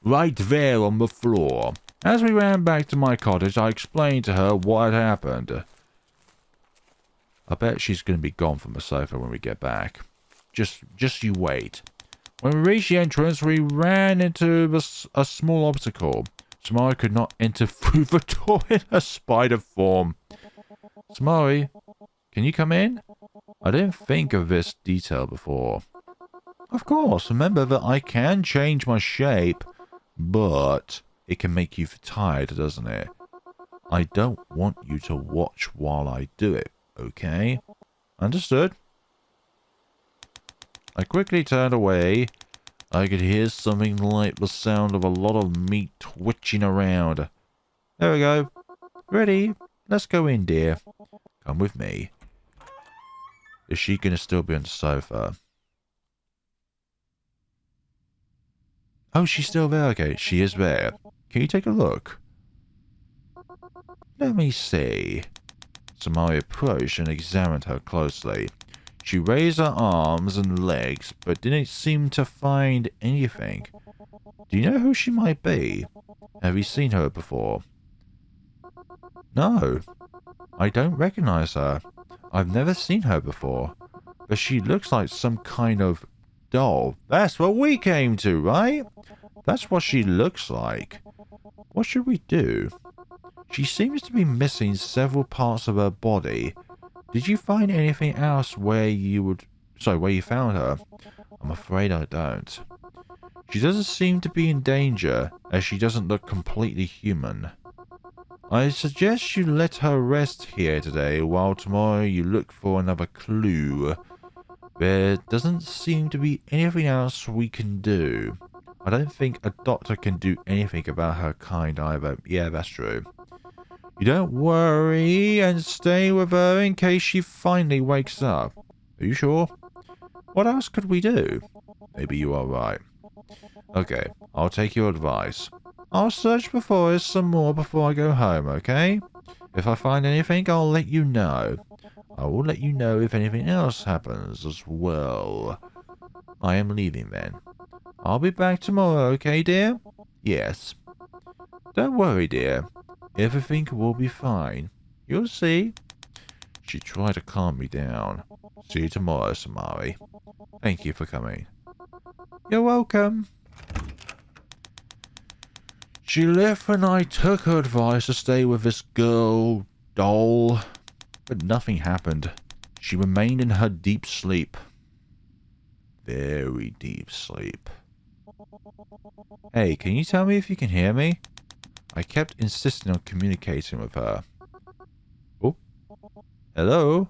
Speaker 1: Right there on the floor. As we ran back to my cottage, I explained to her what had happened. I bet she's going to be gone from the sofa when we get back. Just you wait. When we reached the entrance, we ran into a small obstacle. Samari could not enter through the door in her spider form. Samari, can you come in? I didn't think of this detail before. Of course, remember that I can change my shape, but it can make you tired, doesn't it? I don't want you to watch while I do it, okay? Understood? I quickly turned away. I could hear something like the sound of a lot of meat twitching around. There we go. Ready? Let's go in, dear. Come with me. Is she going to still be on the sofa? Oh, she's still there. Okay, she is there. Can you take a look? Let me see. Samari approached and examined her closely. She raised her arms and legs, but didn't seem to find anything. Do you know who she might be? Have you seen her before? No. I don't recognize her. I've never seen her before. But she looks like some kind of doll. That's what we came to, right? That's what she looks like. What should we do? She seems to be missing several parts of her body. Did you find anything else where you found her? I'm afraid I don't. She doesn't seem to be in danger, as she doesn't look completely human. I suggest you let her rest here today, while tomorrow you look for another clue. There doesn't seem to be anything else we can do. I don't think a doctor can do anything about her kind either. Yeah, that's true. You don't worry and stay with her in case she finally wakes up. Are you sure? What else could we do? Maybe you are right. Okay, I'll take your advice. I'll search the forest some more before I go home, okay? If I find anything, I'll let you know. I will let you know if anything else happens as well. I am leaving then. I'll be back tomorrow, okay, dear? Yes. Don't worry, dear. Everything will be fine. You'll see. She tried to calm me down. See you tomorrow, Samari. Thank you for coming. You're welcome. She left when I took her advice to stay with this girl, doll. But nothing happened. She remained in her deep sleep. Very deep sleep. Hey, can you tell me if you can hear me? I kept insisting on communicating with her. Oh. Hello?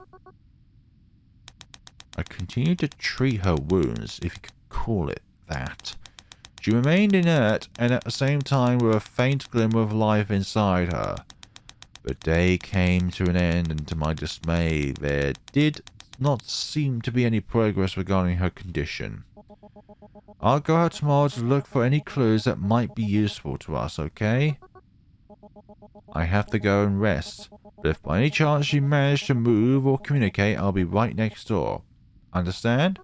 Speaker 1: I continued to treat her wounds, if you could call it that. She remained inert, and at the same time with a faint glimmer of life inside her. The day came to an end, and to my dismay, there did not seem to be any progress regarding her condition. I'll go out tomorrow to look for any clues that might be useful to us, okay? I have to go and rest, but if by any chance she managed to move or communicate, I'll be right next door. Understand?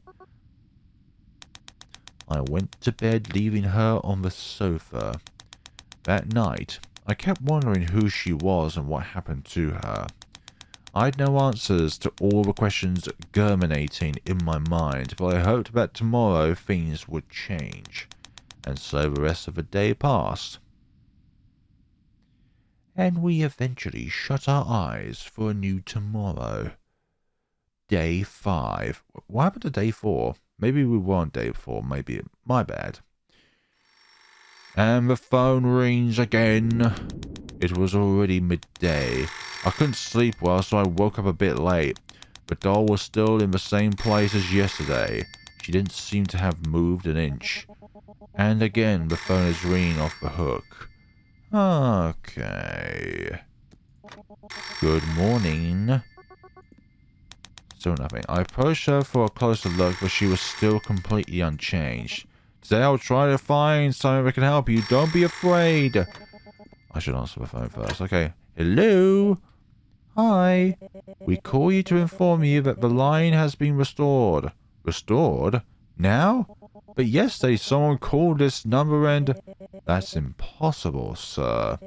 Speaker 1: I went to bed, leaving her on the sofa. That night, I kept wondering who she was and what happened to her. I had no answers to all the questions germinating in my mind, but I hoped that tomorrow things would change. And so the rest of the day passed. And we eventually shut our eyes for a new tomorrow. Day 5. What happened to day 4? Maybe we were on day 4, maybe. My bad. And the phone rings again. It was already midday. I couldn't sleep well, so I woke up a bit late. The doll was still in the same place as yesterday. She didn't seem to have moved an inch. And again, the phone is ringing off the hook. Okay. Good morning. Still nothing. I approached her for a closer look, but she was still completely unchanged. Today I'll try to find something that can help you. Don't be afraid. I should answer the phone first. Okay. Hello? Hi. We call you to inform you that the line has been restored. Restored? Now? But yesterday someone called this number and... That's impossible, sir.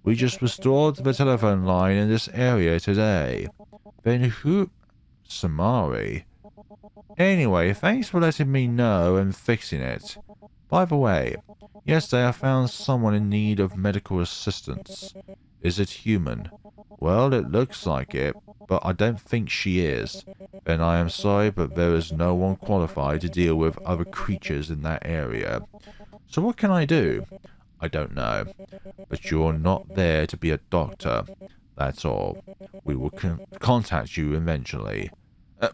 Speaker 1: We just restored the telephone line in this area today. Then who... Samari. Anyway, thanks for letting me know and fixing it. By the way, yesterday I found someone in need of medical assistance. Is it human? Well, it looks like it, but I don't think she is. And I am sorry, but there is no one qualified to deal with other creatures in that area. So what can I do? I don't know. But you're not there to be a doctor. That's all. We will contact you eventually.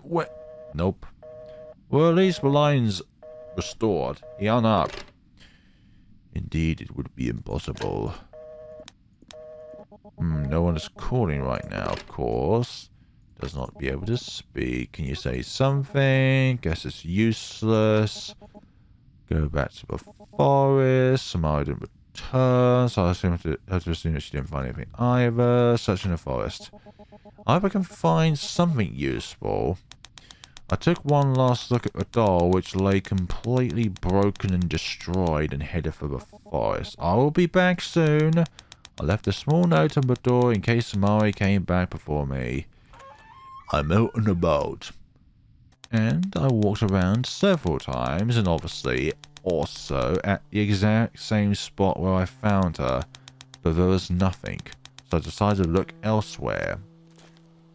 Speaker 1: What? Nope. Well, at least the line's restored. He hung up. Indeed, it would be impossible. No one is calling right now, of course. Does not be able to speak. Can you say something? Guess it's useless. Go back to the forest. Somebody didn't return, so I have to assume that she didn't find anything either. Searching the forest. I hope I can find something useful. I took one last look at the doll, which lay completely broken and destroyed, and headed for the forest. I will be back soon. I left a small note on the door in case Samari came back before me. I'm out and about. And I walked around several times, and obviously also at the exact same spot where I found her, but there was nothing, so I decided to look elsewhere.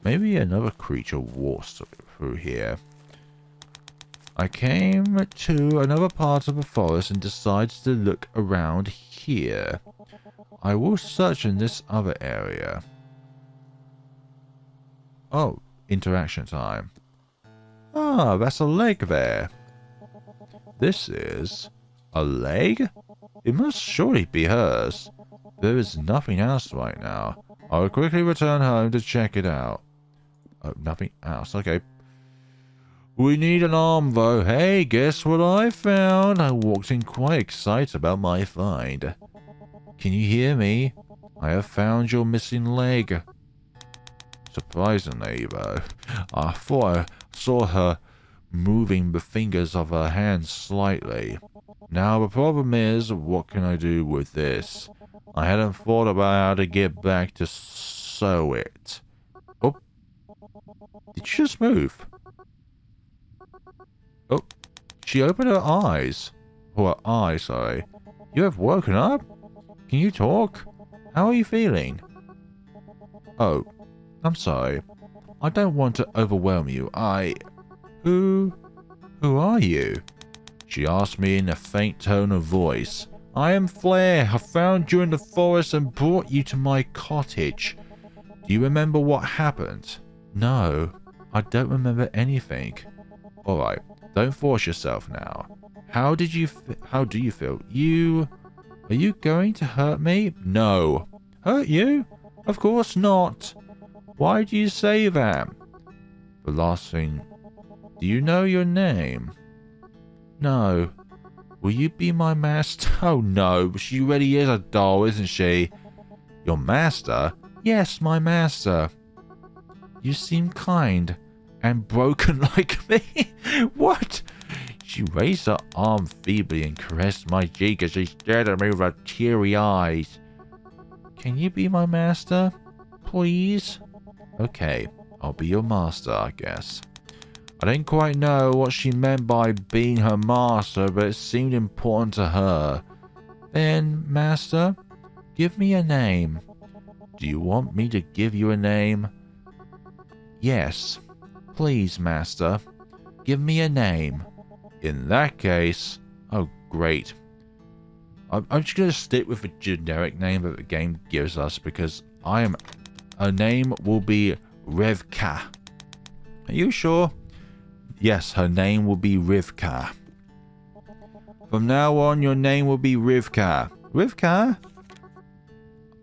Speaker 1: Maybe another creature walks through here. I came to another part of the forest and decided to look around here. I will search in this other area. Oh, interaction time. Ah, that's a leg there. This is a leg? It must surely be hers. There is nothing else right now. I will quickly return home to check it out. Oh, nothing else. Okay. We need an arm, though. Hey, guess what I found? I walked in quite excited about my find. Can you hear me? I have found your missing leg. Surprisingly, though, I thought I saw her moving the fingers of her hands slightly. Now, the problem is, what can I do with this? I hadn't thought about how to get back to sew it. Oh. Did she just move? Oh. She opened her eyes. Oh, her eyes, sorry. You have woken up? Can you talk? How are you feeling? Oh. I'm sorry. I don't want to overwhelm you. Who are you? She asked me in a faint tone of voice. I am Flair. I found you in the forest and brought you to my cottage. Do you remember what happened? No, I don't remember anything. Alright, don't force yourself now. How do you feel? Are you going to hurt me? No. Hurt you? Of course not. Why do you say that? The last thing... Do you know your name? No. Will you be my master? Oh no, she really is a doll, isn't she? Your master? Yes, my master. You seem kind and broken like me. What? She raised her arm feebly and caressed my cheek as she stared at me with her teary eyes. Can you be my master? Please? Okay, I'll be your master, I guess. I didn't quite know what she meant by being her master, but it seemed important to her. Then, master, give me a name. Do you want me to give you a name? Yes. Please, master. Give me a name. In that case... Oh, great. I'm just going to stick with the generic name that the game gives us because her name will be Rivka. Are you sure? Yes, her name will be Rivka. From now on, your name will be Rivka. Rivka?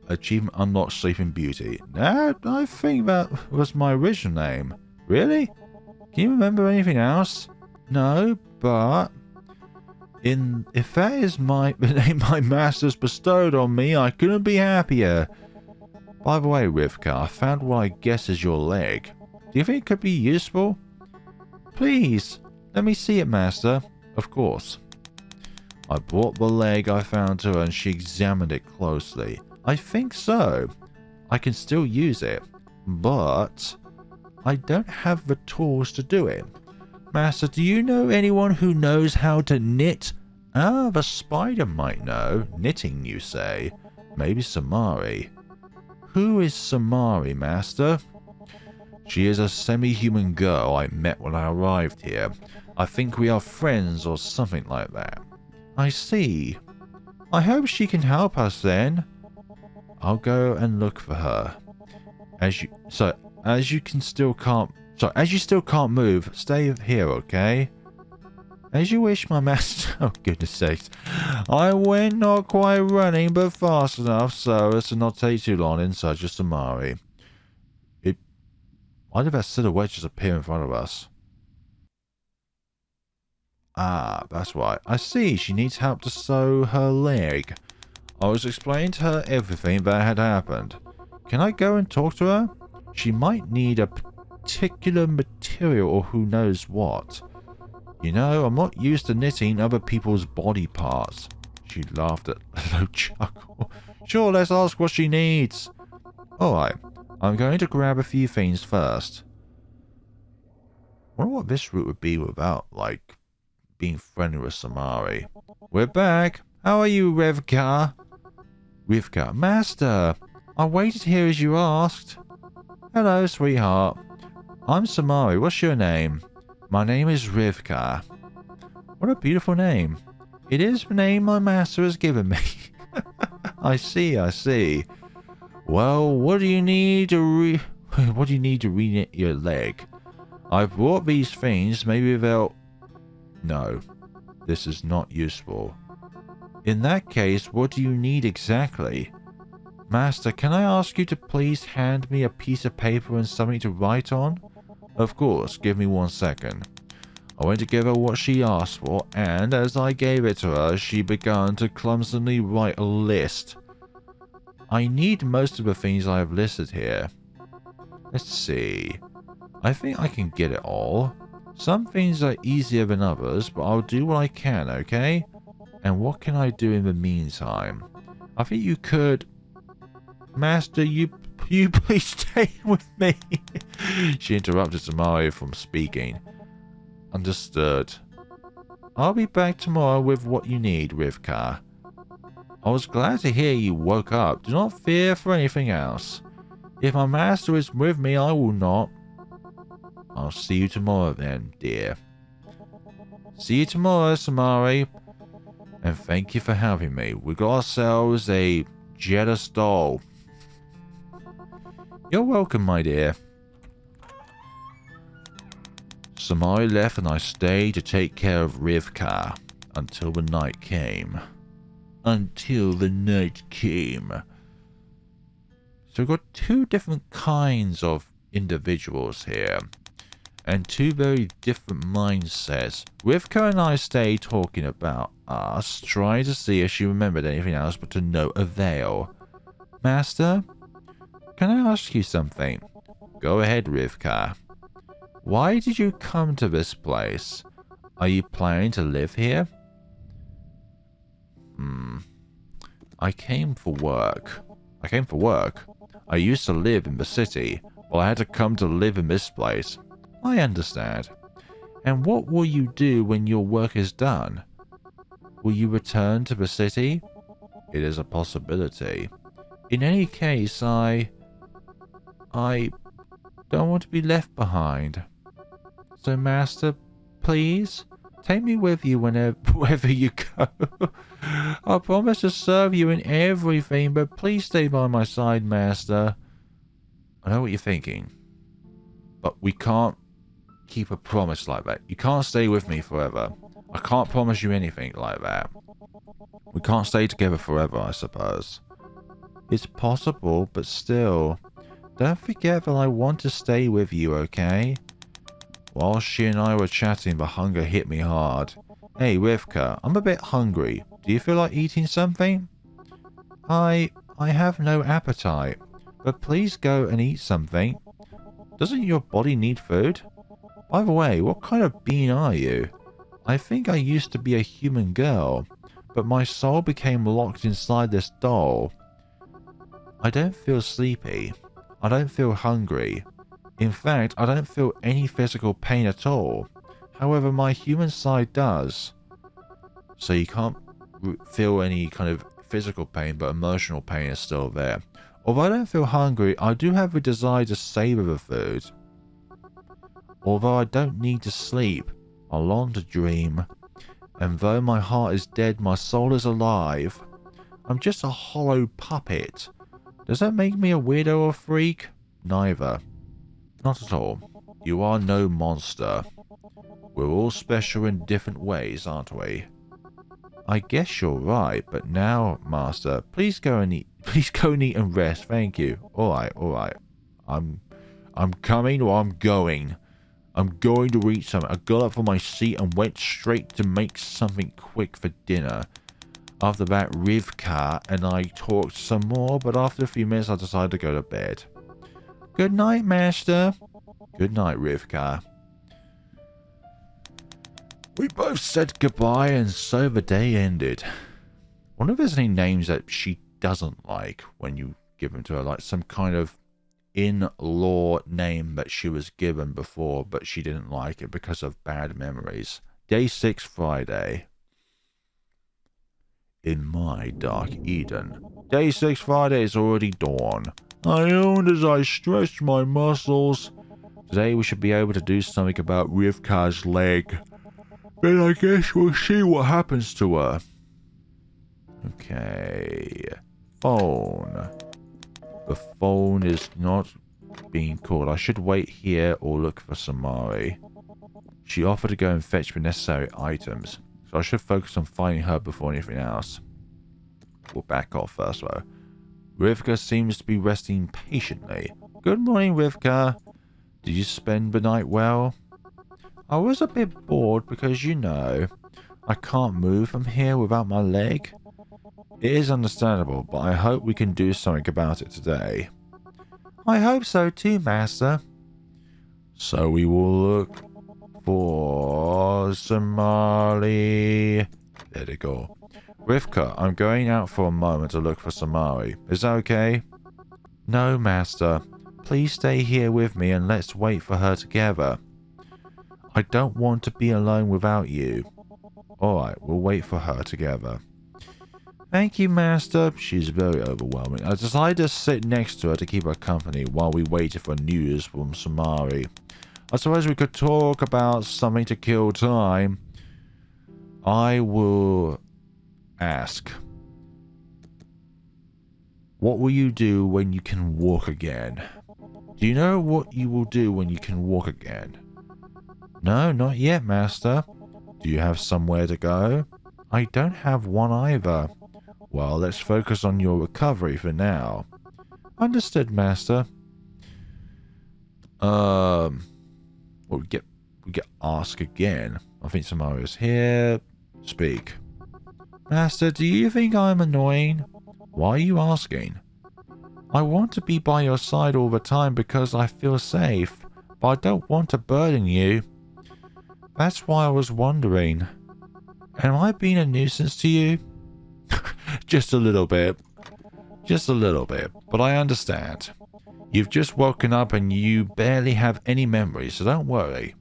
Speaker 1: Achievement unlocked Sleeping Beauty. I think that was my original name. Really? Can you remember anything else? No, but... If that is the name my masters bestowed on me, I couldn't be happier. By the way, Rivka, I found what I guess is your leg. Do you think it could be useful? Please, let me see it, master. Of course. I brought the leg I found to her and she examined it closely. I think so. I can still use it, but I don't have the tools to do it. Master, do you know anyone who knows how to knit? Ah, the spider might know. Knitting, you say? Maybe Samari. Who is Samari, master? She is a semi-human girl I met when I arrived here. I think we are friends or something like that. I see. I hope she can help us then. I'll go and look for her. As you still can't move, stay here, okay? As you wish, my master. Oh, goodness sakes. I went not quite running, but fast enough so as to not take too long in search of Samari. Why did that silhouette just appear in front of us? Ah, that's right. I see. She needs help to sew her leg. I was explaining to her everything that had happened. Can I go and talk to her? She might need a particular material or who knows what. You know, I'm not used to knitting other people's body parts. She laughed at a low chuckle. Sure, let's ask what she needs. Alright, I'm going to grab a few things first. I wonder what this route would be without, like, being friendly with Samari. We're back. How are you, Rivka? Rivka, master. I waited here as you asked. Hello, sweetheart. I'm Samari. What's your name? My name is Rivka. What a beautiful name. It is the name my master has given me. I see. Well, what do you need to reknit your leg? I've brought these things. Maybe they'll... No, this is not useful. In that case, what do you need exactly? Master, can I ask you to please hand me a piece of paper and something to write on? Of course, give me 1 second. I went to give her what she asked for, and as I gave it to her, she began to clumsily write a list. I need most of the things I have listed here. Let's see. I think I can get it all. Some things are easier than others, but I'll do what I can, okay? And what can I do in the meantime? I think you could... Master, you please stay with me. She interrupted Samari from speaking. Understood. I'll be back tomorrow with what you need, Rivka. I was glad to hear you woke up. Do not fear for anything else. If my master is with me, I will not. I'll see you tomorrow then, dear. See you tomorrow, Samari. And thank you for having me. We got ourselves a jealous doll. You're welcome, my dear. Samari left and I stayed to take care of Rivka until the night came. So we've got two different kinds of individuals here. And two very different mindsets. Rivka and I stayed talking about us, trying to see if she remembered anything else, but to no avail. Master, can I ask you something? Go ahead, Rivka. Why did you come to this place? Are you planning to live here? I came for work. I used to live in the city, but I had to come to live in this place. I understand. And what will you do when your work is done? Will you return to the city? It is a possibility. In any case, I don't want to be left behind. So, Master, please, take me with you wherever you go. I promise to serve you in everything, but please stay by my side, Master. I know what you're thinking, but we can't keep a promise like that. You can't stay with me forever. I can't promise you anything like that. We can't stay together forever, I suppose. It's possible, but still. Don't forget that I want to stay with you, okay? While she and I were chatting, the hunger hit me hard. Hey, Rivka, I'm a bit hungry. Do you feel like eating something? I have no appetite, but please go and eat something. Doesn't your body need food? By the way, what kind of being are you? I think I used to be a human girl, but my soul became locked inside this doll. I don't feel sleepy. I don't feel hungry. In fact, I don't feel any physical pain at all. However, my human side does. So you can't feel any kind of physical pain, but emotional pain is still there. Although I don't feel hungry, I do have a desire to savor the food. Although I don't need to sleep, I long to dream. And though my heart is dead, my soul is alive. I'm just a hollow puppet. Does that make me a weirdo or freak? Neither. Not at all. You are no monster. We're all special in different ways, aren't we? I guess you're right, but now, Master, please go and eat. Please go and eat and rest. Thank you. Alright. I'm coming or I'm going. I'm going to eat something. I got up from my seat and went straight to make something quick for dinner. After that, Rivka and I talked some more, but after a few minutes I decided to go to bed. Good night, Master. Good night, Rivka. We both said goodbye, and so the day ended. Wonder if there's any names that she doesn't like when you give them to her, like some kind of in-law name that she was given before, but she didn't like it because of bad memories. Day 6, Friday. In my dark Eden. Day 6, Friday is already dawn. I yawned as I stretched my muscles. Today we should be able to do something about Rivka's leg. Then I guess we'll see what happens to her. Okay. Phone. The phone is not being called. I should wait here or look for Samari. She offered to go and fetch the necessary items, so I should focus on finding her before anything else. We'll back off first though. Rivka seems to be resting patiently. Good morning, Rivka. Did you spend the night well? I was a bit bored because, you know, I can't move from here without my leg. It is understandable, but I hope we can do something about it today. I hope so too, Master. So we will look for Samari. There they go. Rivka, I'm going out for a moment to look for Samari. Is that okay? No, Master. Please stay here with me and let's wait for her together. I don't want to be alone without you. Alright, we'll wait for her together. Thank you, Master. She's very overwhelming. I decided to sit next to her to keep her company while we waited for news from Samari. I suppose we could talk about something to kill time. I will ask. What will you do when you can walk again? Do you know what you will do when you can walk again? No, not yet, Master. Do you have somewhere to go? I don't have one either. Well, let's focus on your recovery for now. Understood, Master. Well, we get ask again. I think Samari's here. Speak. Master, do you think I'm annoying? Why are you asking? I want to be by your side all the time because I feel safe, but I don't want to burden you. That's why I was wondering. Am I being a nuisance to you? Just a little bit. Just a little bit, but I understand. You've just woken up and you barely have any memories, so don't worry.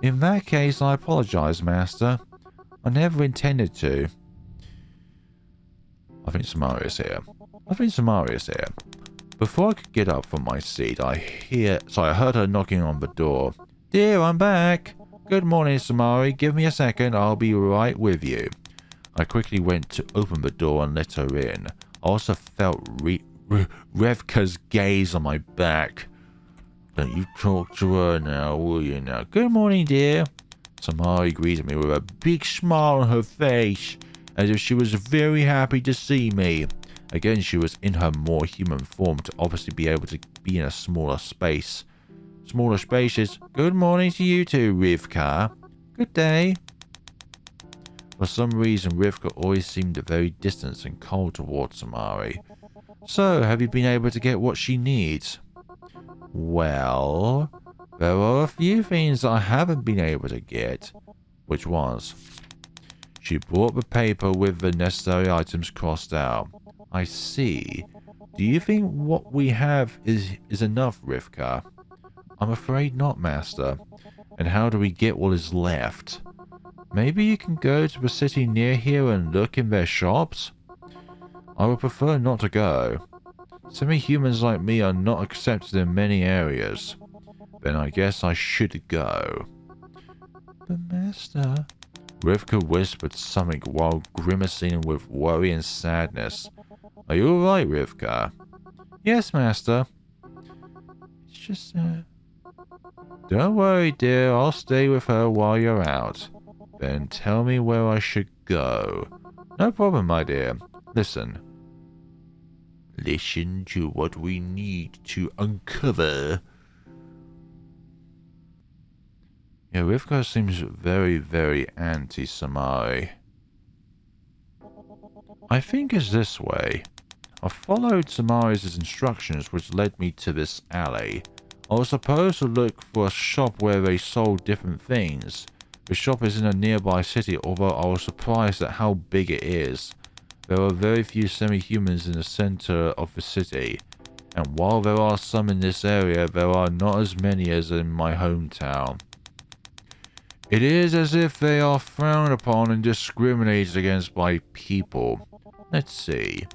Speaker 1: In that case, I apologize, Master. I never intended to. I think Samaria's here. Before I could get up from my seat, I heard her knocking on the door. Dear, I'm back. Good morning, Samari. Give me a second. I'll be right with you. I quickly went to open the door and let her in. I also felt Revka's gaze on my back. Don't you talk to her now, will you now? Good morning, dear. Samari greeted me with a big smile on her face, as if she was very happy to see me. Again, she was in her more human form to obviously be able to be in a smaller space. Smaller spaces. Good morning to you too, Rivka. Good day. For some reason, Rivka always seemed very distant and cold towards Samari. So, have you been able to get what she needs? Well, there are a few things I haven't been able to get. Which ones? She brought the paper with the necessary items crossed out. I see. Do you think what we have is enough, Rivka? I'm afraid not, Master. And how do we get what is left? Maybe you can go to the city near here and look in their shops? I would prefer not to go. Semi-humans like me are not accepted in many areas. Then I guess I should go. But Master... Rivka whispered something while grimacing with worry and sadness. Are you alright, Rivka? Yes, Master. It's just, Don't worry, dear. I'll stay with her while you're out. Then tell me where I should go. No problem, my dear. Listen. Listen to what we need to uncover. Yeah, Rivka seems very, very anti-Samari. I think it's this way. I followed Samari's instructions, which led me to this alley. I was supposed to look for a shop where they sold different things. The shop is in a nearby city, although I was surprised at how big it is. There are very few semi-humans in the center of the city, and while there are some in this area, there are not as many as in my hometown. It is as if they are frowned upon and discriminated against by people. Let's see.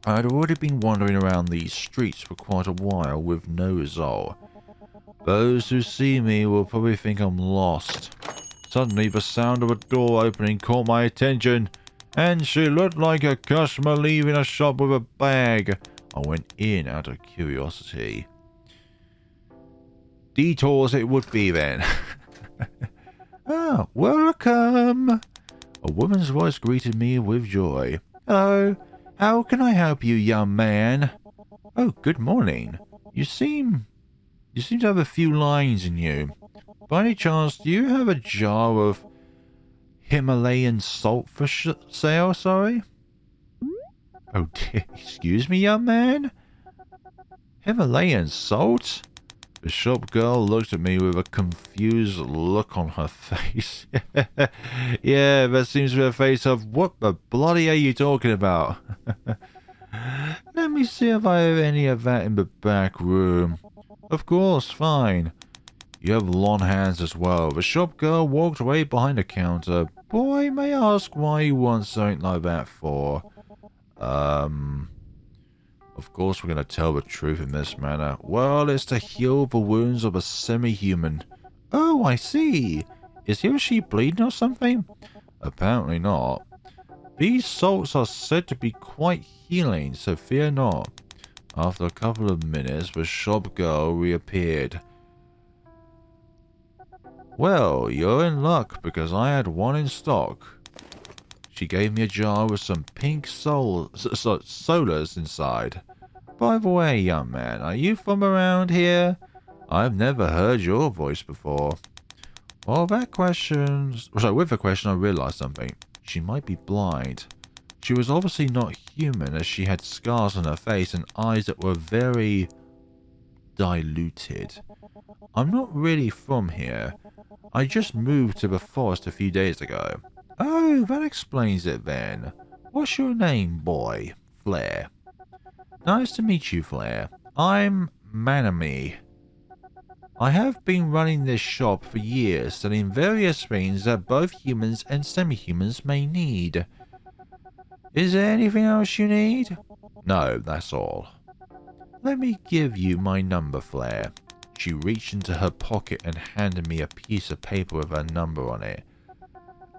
Speaker 1: I had already been wandering around these streets for quite a while with no result. Those who see me will probably think I'm lost. Suddenly, the sound of a door opening caught my attention, and she looked like a customer leaving a shop with a bag. I went in out of curiosity. Detours it would be then. Ah, welcome! A woman's voice greeted me with joy. Hello, how can I help you, young man? Oh, good morning. You seem to have a few lines in you. By any chance, do you have a jar of Himalayan salt for sale, sorry? Oh, excuse me, young man? Himalayan salt? The shop girl looked at me with a confused look on her face. Yeah, that seems to be a face of, what the bloody are you talking about? Let me see if I have any of that in the back room. Of course, fine. You have long hands as well. The shop girl walked away behind the counter. Boy, may I ask why you want something like that for? Of course we're going to tell the truth in this manner. Well, it's to heal the wounds of a semi-human. Oh, I see. Is he or she bleeding or something? Apparently not. These salts are said to be quite healing, so fear not. After a couple of minutes, the shop girl reappeared. Well, you're in luck, because I had one in stock. She gave me a jar with some pink sodas inside. By the way, young man, are you from around here? I've never heard your voice before. Well, with the question, I realized something. She might be blind. She was obviously not human, as she had scars on her face and eyes that were very diluted. I'm not really from here. I just moved to the forest a few days ago. Oh, that explains it then. What's your name, boy? Flair. Nice to meet you, Flair. I'm Manami. I have been running this shop for years, selling various things that both humans and semi-humans may need. Is there anything else you need? No, that's all. Let me give you my number, Flare. She reached into her pocket and handed me a piece of paper with her number on it.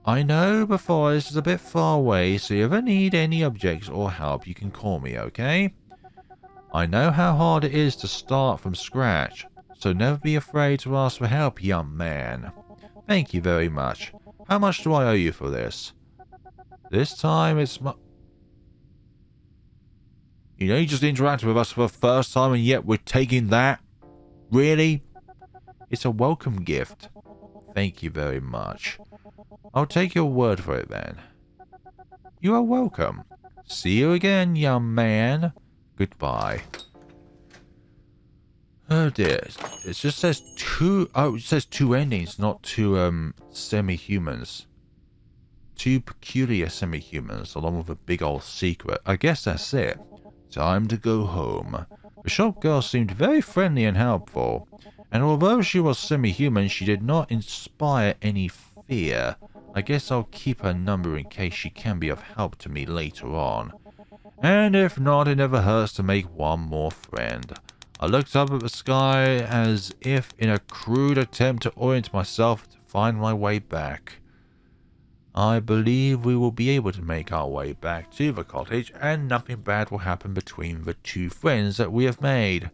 Speaker 1: I know the forest is a bit far away, so if you ever need any objects or help, you can call me, okay? I know how hard it is to start from scratch, so never be afraid to ask for help, young man. Thank you very much. How much do I owe you for this? This time it's my... You just interacted with us for the first time and yet we're taking that? Really? It's a welcome gift. Thank you very much. I'll take your word for it then. You are welcome. See you again, young man. Goodbye. Oh dear. It just says two... Oh, it says two endings, not two semi-humans. Two peculiar semi-humans along with a big old secret. I guess that's it. Time to go home. The shop girl seemed very friendly and helpful, and although she was semi-human, she did not inspire any fear. I guess I'll keep her number in case she can be of help to me later on. And if not, it never hurts to make one more friend. I looked up at the sky as if in a crude attempt to orient myself to find my way back. I believe we will be able to make our way back to the cottage and nothing bad will happen between the two friends that we have made.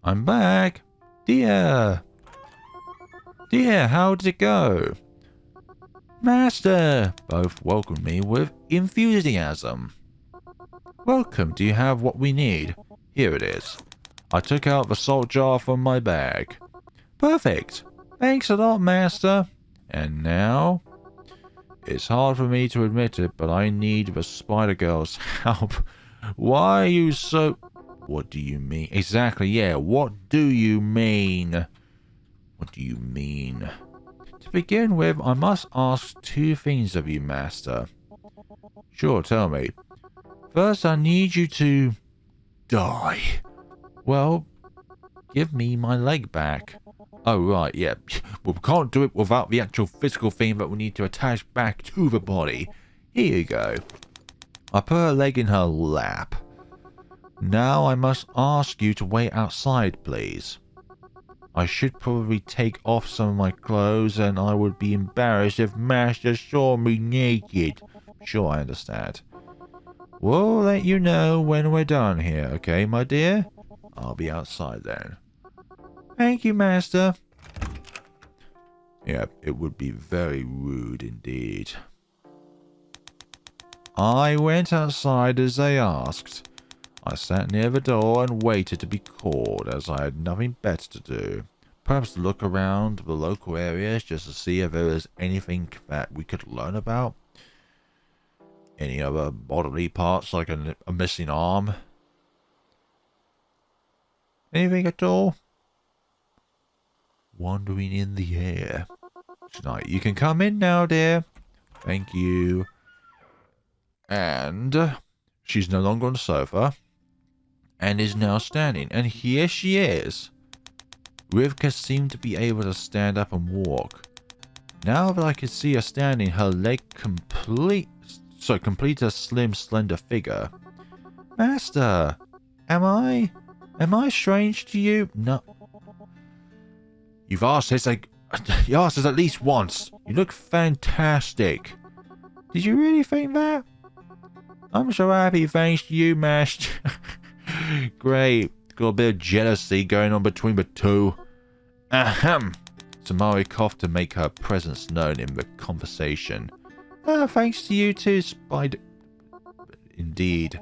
Speaker 1: I'm back. Dear, how did it go? Master, both welcomed me with enthusiasm. Welcome, do you have what we need? Here it is. I took out the salt jar from my bag. Perfect. Thanks a lot, Master. And now... It's hard for me to admit it, but I need the Spider Girl's help. Why are you so... What do you mean? Exactly, yeah. What do you mean? What do you mean? To begin with, I must ask two things of you, Master. Sure, tell me. First, I need you to... die. Well, give me my leg back. Oh, right, yeah. Well, we can't do it without the actual physical thing that we need to attach back to the body. Here you go. I put her leg in her lap. Now I must ask you to wait outside, please. I should probably take off some of my clothes and I would be embarrassed if Master saw me naked. Sure, I understand. We'll let you know when we're done here, okay, my dear? I'll be outside then. Thank you, Master. Yeah, it would be very rude indeed. I went outside as they asked. I sat near the door and waited to be called as I had nothing better to do. Perhaps look around the local areas just to see if there was anything that we could learn about. Any other bodily parts like a missing arm? Anything at all? Wandering in the air. Tonight, you can come in now, dear. Thank you. And she's no longer on the sofa. And is now standing. And here she is. Rivka seemed to be able to stand up and walk. Now that I can see her standing, her leg completes a slim, slender figure. Master, am I strange to you? No. You've asked this at least once. You look fantastic. Did you really think that? I'm so happy thanks to you, Master. Great. Got a bit of jealousy going on between the two. Ahem. Tamari coughed to make her presence known in the conversation. Thanks to you too, Spider... Indeed.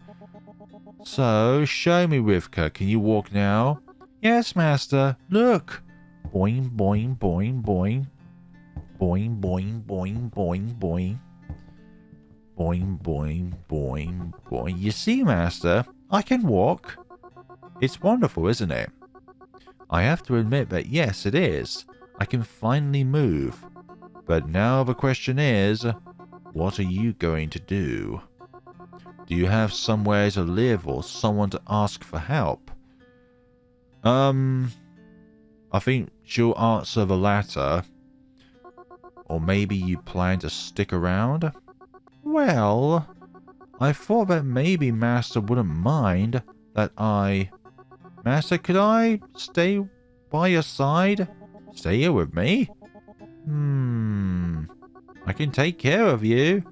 Speaker 1: So, show me, Rivka. Can you walk now? Yes, Master. Look. Boing, boing, boing, boing. Boing, boing, boing, boing, boing. Boing, boing, boing, boing. You see, Master, I can walk. It's wonderful, isn't it? I have to admit that yes, it is. I can finally move. But now the question is, what are you going to do? Do you have somewhere to live or someone to ask for help? I think she'll answer the latter. Or maybe you plan to stick around? Well, I thought that maybe Master wouldn't mind that I... Master, could I stay by your side? Stay here with me? I can take care of you.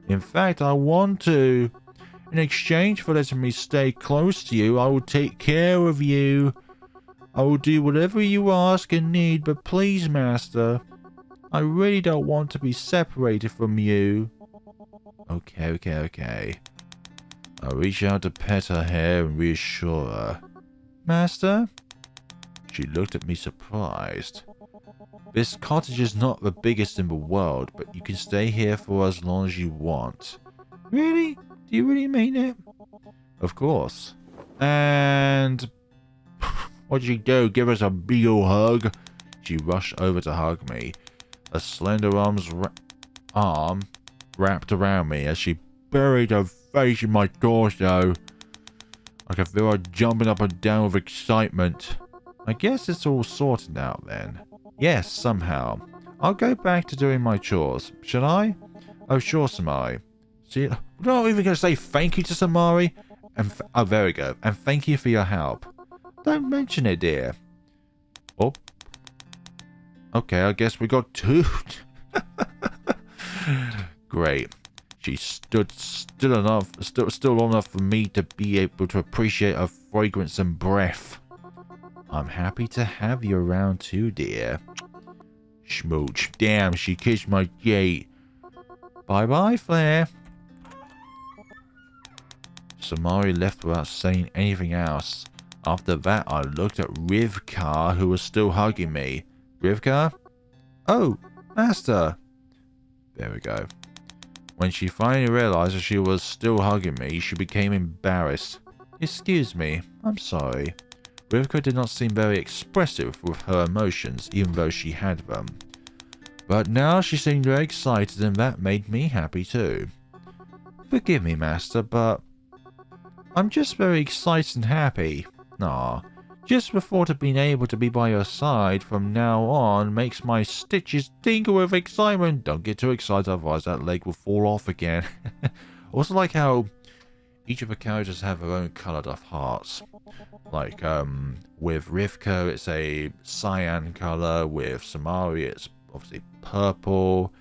Speaker 1: In fact, I want to. In exchange for letting me stay close to you, I will take care of you. I will do whatever you ask and need, but please, Master, I really don't want to be separated from you. Okay. I'll reach out to pet her hair and reassure her. Master? She looked at me surprised. This cottage is not the biggest in the world, but you can stay here for as long as you want. Really? Do you really mean it? Of course. And... what'd she do? Give us a big ol' hug? She rushed over to hug me. Her slender arm wrapped around me as she buried her face in my torso. I could feel her jumping up and down with excitement. I guess it's all sorted out then. Yes, somehow. I'll go back to doing my chores. Shall I? Oh, sure, Samari. See, we're not even going to say thank you to Samari. And oh, there we go. And thank you for your help. Don't mention it, dear. Oh. Okay, I guess we got two. Great. She stood still enough for me to be able to appreciate her fragrance and breath. I'm happy to have you around too, dear. Schmooch. Damn, she kissed my gate. Bye-bye, Flair. Samari left without saying anything else. After that, I looked at Rivka, who was still hugging me. Rivka? Oh, Master. There we go. When she finally realized that she was still hugging me, she became embarrassed. Excuse me, I'm sorry. Rivka did not seem very expressive with her emotions, even though she had them. But now she seemed very excited, and that made me happy too. Forgive me, Master, but I'm just very excited and happy. Aw, just the thought of being able to be by your side from now on makes my stitches tingle with excitement. Don't get too excited, otherwise that leg will fall off again. Also like how each of the characters have their own coloured off hearts. Like, with Rivka, it's a cyan colour. With Samari, it's obviously purple.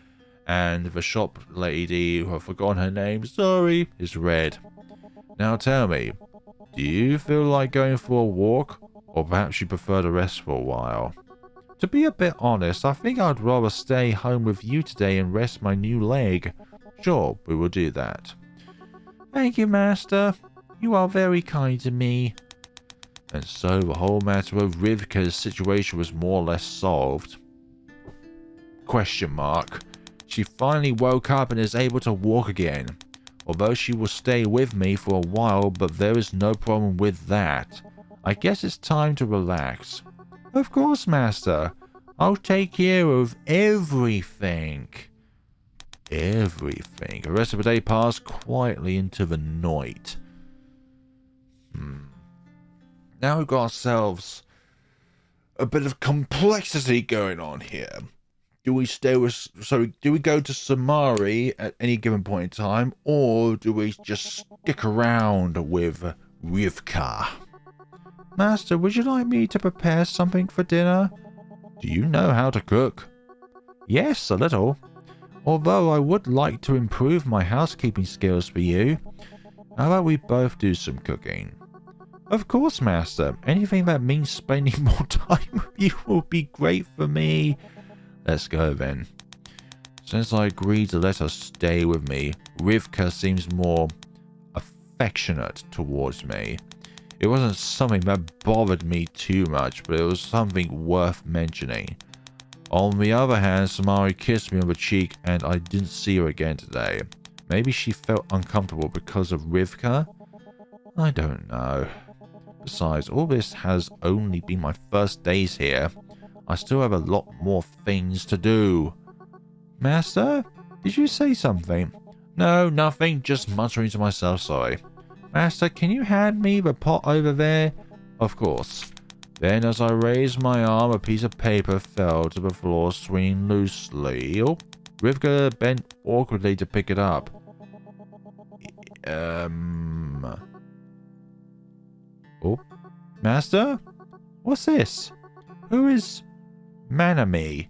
Speaker 1: And the shop lady, who I've forgotten her name, sorry, is red. Now tell me, do you feel like going for a walk? Or perhaps you prefer to rest for a while? To be a bit honest, I think I'd rather stay home with you today and rest my new leg. Sure, we will do that. Thank you, Master. You are very kind to me. And so the whole matter of Rivka's situation was more or less solved. Question mark. She finally woke up and is able to walk again. Although she will stay with me for a while, but there is no problem with that. I guess it's time to relax. Of course, Master. I'll take care of everything. Everything. The rest of the day passed quietly into the night. Now we've got ourselves a bit of complexity going on here. Do we stay with... do we go to Samari at any given point in time, or do we just stick around with Rivka? Master, would you like me to prepare something for dinner? Do you know how to cook? Yes, a little. Although I would like to improve my housekeeping skills for you. How about we both do some cooking? Of course, Master. Anything that means spending more time with you will be great for me. Let's go then. Since I agreed to let her stay with me, Rivka seems more affectionate towards me. It wasn't something that bothered me too much, but it was something worth mentioning. On the other hand, Samari kissed me on the cheek and I didn't see her again today. Maybe she felt uncomfortable because of Rivka? I don't know. Besides, all this has only been my first days here. I still have a lot more things to do. Master? Did you say something? No, nothing. Just muttering to myself, sorry. Master, can you hand me the pot over there? Of course. Then as I raised my arm, a piece of paper fell to the floor, swinging loosely. Oh, Rivka bent awkwardly to pick it up. Oh, Master? What's this? Who is Manami?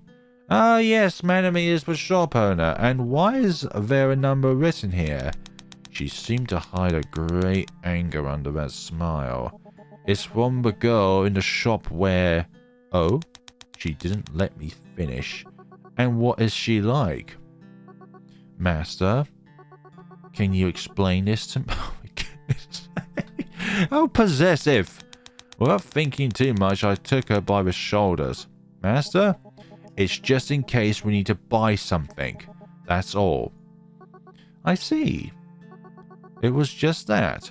Speaker 1: Ah, yes, Manami is the shop owner. And why is there a number written here? She seemed to hide a great anger under that smile. It's from the girl in the shop where... Oh, she didn't let me finish. And what is she like? Master, can you explain this to me? Oh my goodness. How possessive. Without thinking too much, I took her by the shoulders. Master, it's just in case we need to buy something. That's all. I see. It was just that.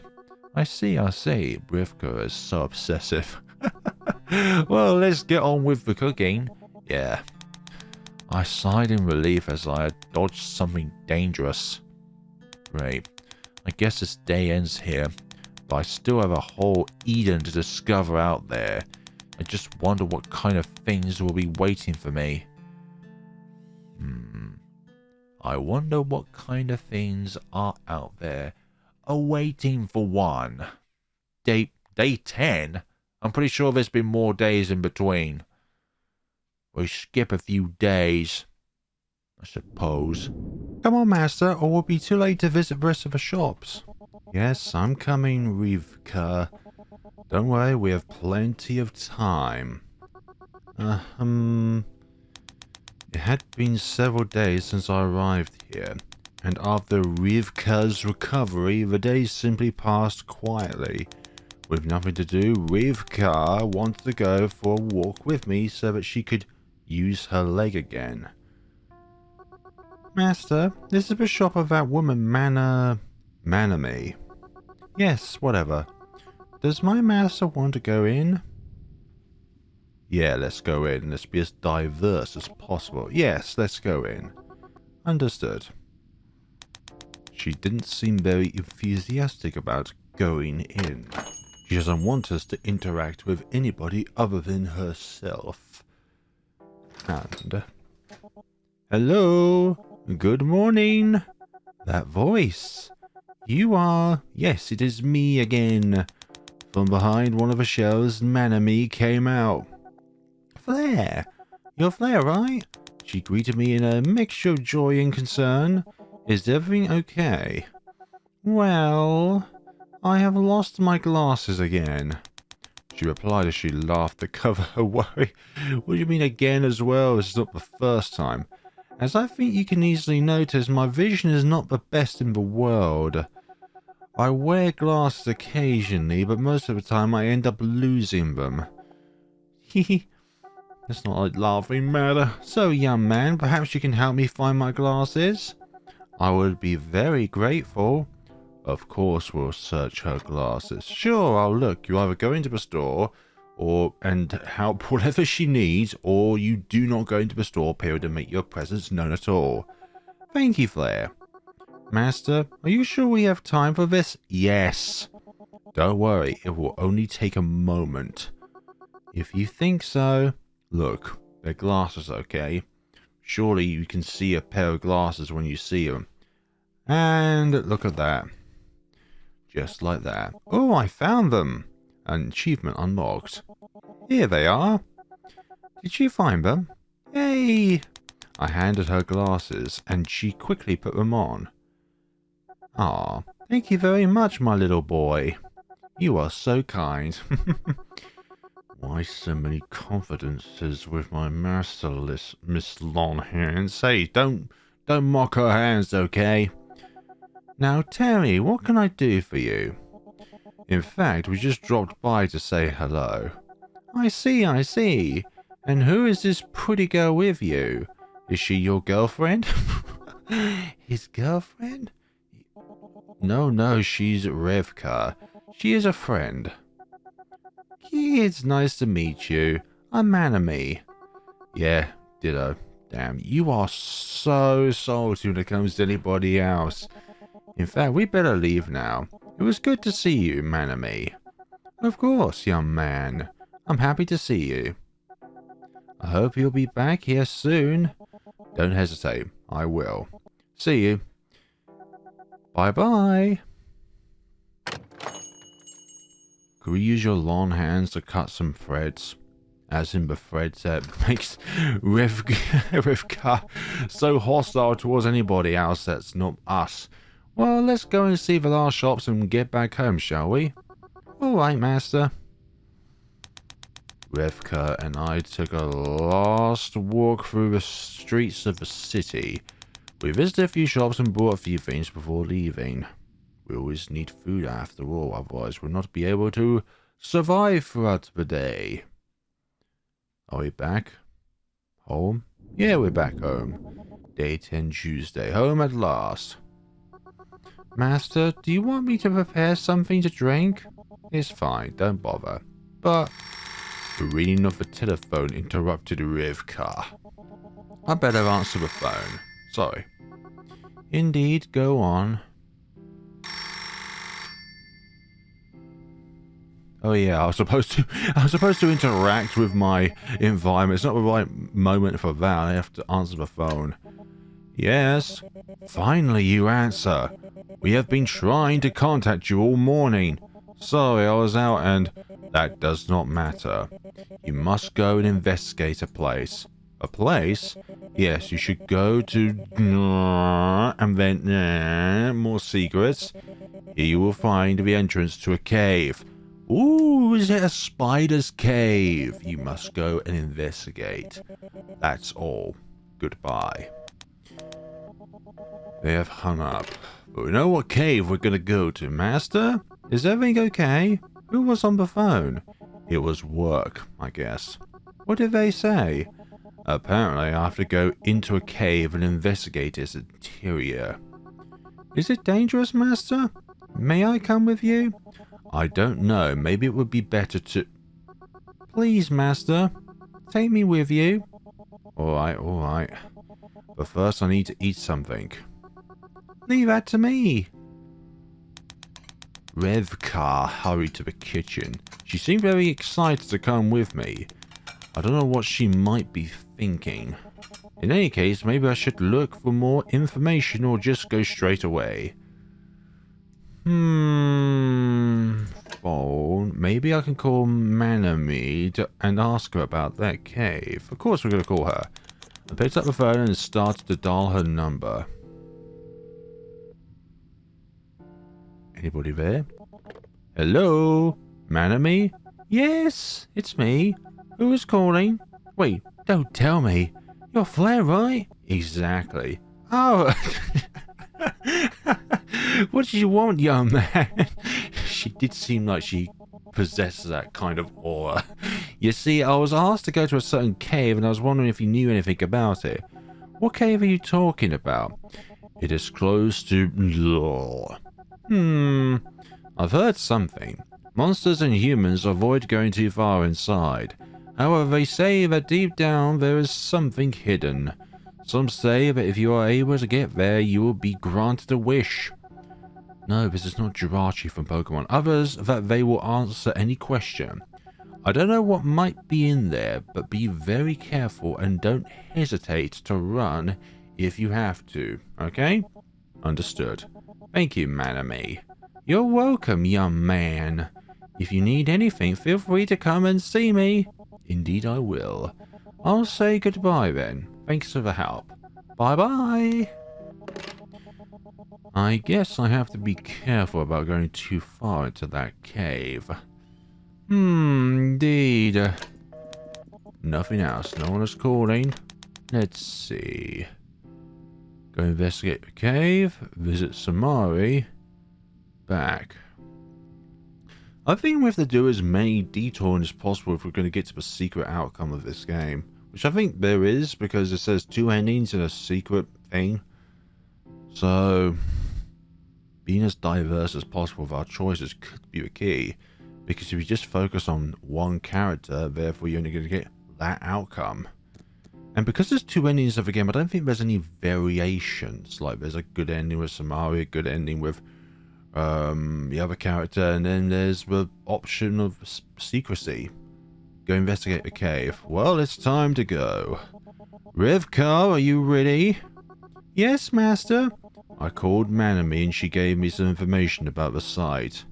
Speaker 1: I see. Rivka is so obsessive. Well, let's get on with the cooking. Yeah. I sighed in relief as I had dodged something dangerous. Great. I guess this day ends here, but I still have a whole Eden to discover out there. I just wonder what kind of things will be waiting for me. I wonder what kind of things are out there awaiting for one. Day 10? I'm pretty sure there's been more days in between. We skip a few days, I suppose. Come on, Master, or we'll be too late to visit the rest of the shops. Yes, I'm coming, Rivka. Don't worry, we have plenty of time. It had been several days since I arrived here, and after Rivka's recovery, the days simply passed quietly. With nothing to do, Rivka wanted to go for a walk with me so that she could use her leg again. Master, this is the shop of that woman Manami. Yes, whatever. Does my master want to go in? Yeah, let's go in. Let's be as diverse as possible. Yes, let's go in. Understood. She didn't seem very enthusiastic about going in. She doesn't want us to interact with anybody other than herself. And... Hello? Good morning. That voice. You are... Yes, it is me again. From behind one of the shelves, Manami came out. Flair. You're Flair, right? She greeted me in a mixture of joy and concern. Is everything okay? Well, I have lost my glasses again. She replied as she laughed to cover her worry. What do you mean again as well? It's not the first time. As I think you can easily notice, my vision is not the best in the world. I wear glasses occasionally, but most of the time I end up losing them. Hehe. That's not a laughing matter. So, young man, perhaps you can help me find my glasses? I would be very grateful. Of course we'll search her glasses. Sure, I'll look. You either go into the store and help whatever she needs, or you do not go into the store, period, and make your presence known at all. Thank you, Flair. Master, are you sure we have time for this? Yes. Don't worry, it will only take a moment. If you think so... Look, they're glasses, okay? Surely you can see a pair of glasses when you see them. And look at that. Just like that. Oh, I found them. An achievement unlocked. Here they are. Did you find them? Yay! I handed her glasses, and she quickly put them on. Ah, thank you very much, my little boy. You are so kind. Why so many confidences with my masterless Miss Longhand? Say, don't mock her hands, okay? Now tell me, what can I do for you? In fact, we just dropped by to say hello. I see. And who is this pretty girl with you? Is she your girlfriend? His girlfriend? No, she's Rivka. She is a friend. It's nice to meet you. I'm Manami. Yeah, ditto. Damn, you are so salty when it comes to anybody else. In fact, we better leave now. It was good to see you, Manami. Of course, young man. I'm happy to see you. I hope you'll be back here soon. Don't hesitate. I will. See you. Bye-bye. Could we use your long hands to cut some threads? As in the threads that makes Rivka so hostile towards anybody else that's not us. Well, let's go and see the last shops and get back home, shall we? Alright, master. Rivka and I took a last walk through the streets of the city. We visited a few shops and bought a few things before leaving. We always need food after all, otherwise we'll not be able to survive throughout the day. Are we back? Home? Yeah, we're back home. Day 10 Tuesday. Home at last. Master, do you want me to prepare something to drink? It's fine, don't bother. But the ringing of the telephone interrupted Rivka. I better answer the phone. Sorry. Indeed, go on. Oh yeah, I was supposed to interact with my environment. It's not the right moment for that. I have to answer the phone. Yes. Finally you answer. We have been trying to contact you all morning. Sorry, I was out and that does not matter. You must go and investigate a place. A place? Yes, you should go to and then more secrets. Here you will find the entrance to a cave. Ooh, is it a spider's cave? You must go and investigate. That's all. Goodbye. They have hung up. But we know what cave we're gonna go to, Master. Is everything okay? Who was on the phone? It was work, I guess. What did they say? Apparently I have to go into a cave and investigate its interior. Is it dangerous, Master? May I come with you? I don't know. Maybe it would be better to... Please, Master. Take me with you. Alright, alright. But first I need to eat something. Leave that to me. Rivka hurried to the kitchen. She seemed very excited to come with me. I don't know what she might be thinking. In any case, maybe I should look for more information or just go straight away. Phone. Maybe I can call Manami and ask her about that cave. Of course we're going to call her. I picked up the phone and started to dial her number. Anybody there? Hello? Manami? Yes, it's me. Who is calling? Wait, don't tell me. You're Flair, right? Exactly. Oh. What did you want, young man? She did seem like she possesses that kind of aura. You see, I was asked to go to a certain cave and I was wondering if you knew anything about it. What cave are you talking about? It is close to... I've heard something. Monsters and humans avoid going too far inside. However, they say that deep down there is something hidden. Some say that if you are able to get there, you will be granted a wish. No, this is not Jirachi from Pokemon. Others, that they will answer any question. I don't know what might be in there, but be very careful and don't hesitate to run if you have to, okay? Understood. Thank you, Manami. You're welcome, young man. If you need anything, feel free to come and see me. Indeed I will. I'll say goodbye then. Thanks for the help. Bye-bye. I guess I have to be careful about going too far into that cave. Indeed. Nothing else. No one is calling. Let's see. Go investigate the cave. Visit Samari. Back. I think we have to do as many detours as possible if we're going to get to the secret outcome of this game. Which I think there is, because it says 2 endings and a secret thing. So, being as diverse as possible with our choices could be the key. Because if you just focus on one character, therefore you're only going to get that outcome. And because there's 2 endings of the game, I don't think there's any variations. Like, there's a good ending with Samari, a good ending with the other character, and then there's the option of secrecy. Go investigate the cave. Well, it's time to go. Rivka, are you ready? Yes, Master. I called Manami and she gave me some information about the site.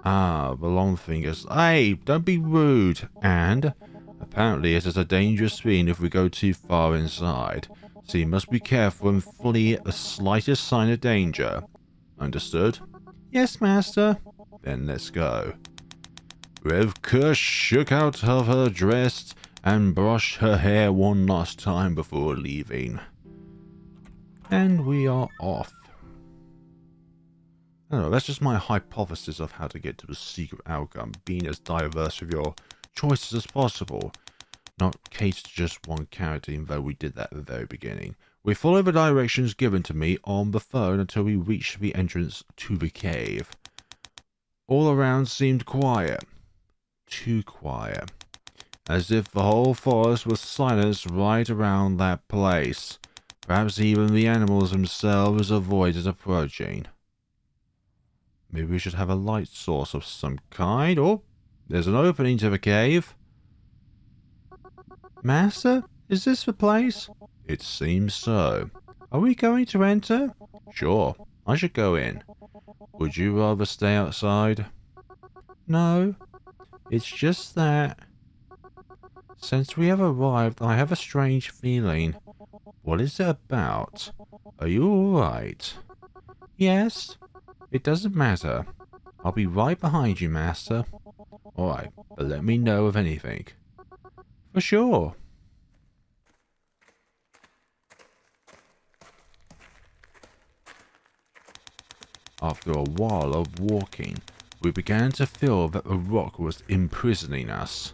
Speaker 1: Ah, the long fingers. Hey, don't be rude. And apparently it is a dangerous thing if we go too far inside. So you must be careful and flee at the slightest sign of danger. Understood? Yes, Master. Then let's go. Rivka shook out of her dress and brushed her hair one last time before leaving. And we are off. I don't know, that's just my hypothesis of how to get to the secret outcome, being as diverse with your choices as possible. Not cater to just one character, even though we did that at the very beginning. We followed the directions given to me on the phone until we reached the entrance to the cave. All around seemed quiet. Too quiet. As if the whole forest was silenced right around that place. Perhaps even the animals themselves avoided approaching. Maybe we should have a light source of some kind. Oh, there's an opening to the cave. Master, is this the place? It seems so. Are we going to enter? Sure, I should go in. Would you rather stay outside? No, it's just that. Since we have arrived, I have a strange feeling. What is it about? Are you alright? Yes. It doesn't matter. I'll be right behind you, Master. Alright, but let me know of anything. For sure. After a while of walking, we began to feel that the rock was imprisoning us.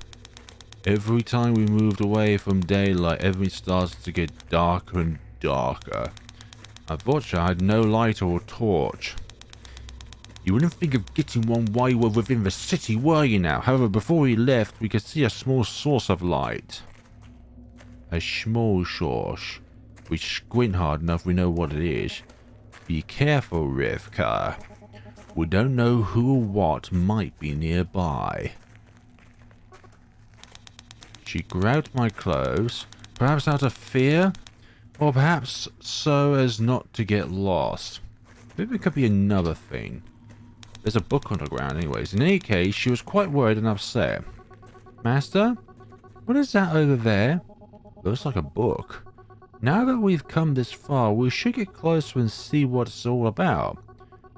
Speaker 1: Every time we moved away from daylight, everything started to get darker and darker. Unfortunately, I had no light or torch. You wouldn't think of getting one while you were within the city, were you now? However, before we left, we could see a small source of light. A small source. If we squint hard enough, we know what it is. Be careful, Rivka. We don't know who or what might be nearby. She grabbed my clothes, perhaps out of fear, or perhaps so as not to get lost. Maybe it could be another thing. There's a book on the ground anyways. In any case, she was quite worried and upset. Master? What is that over there? Looks like a book. Now that we've come this far, we should get closer and see what it's all about.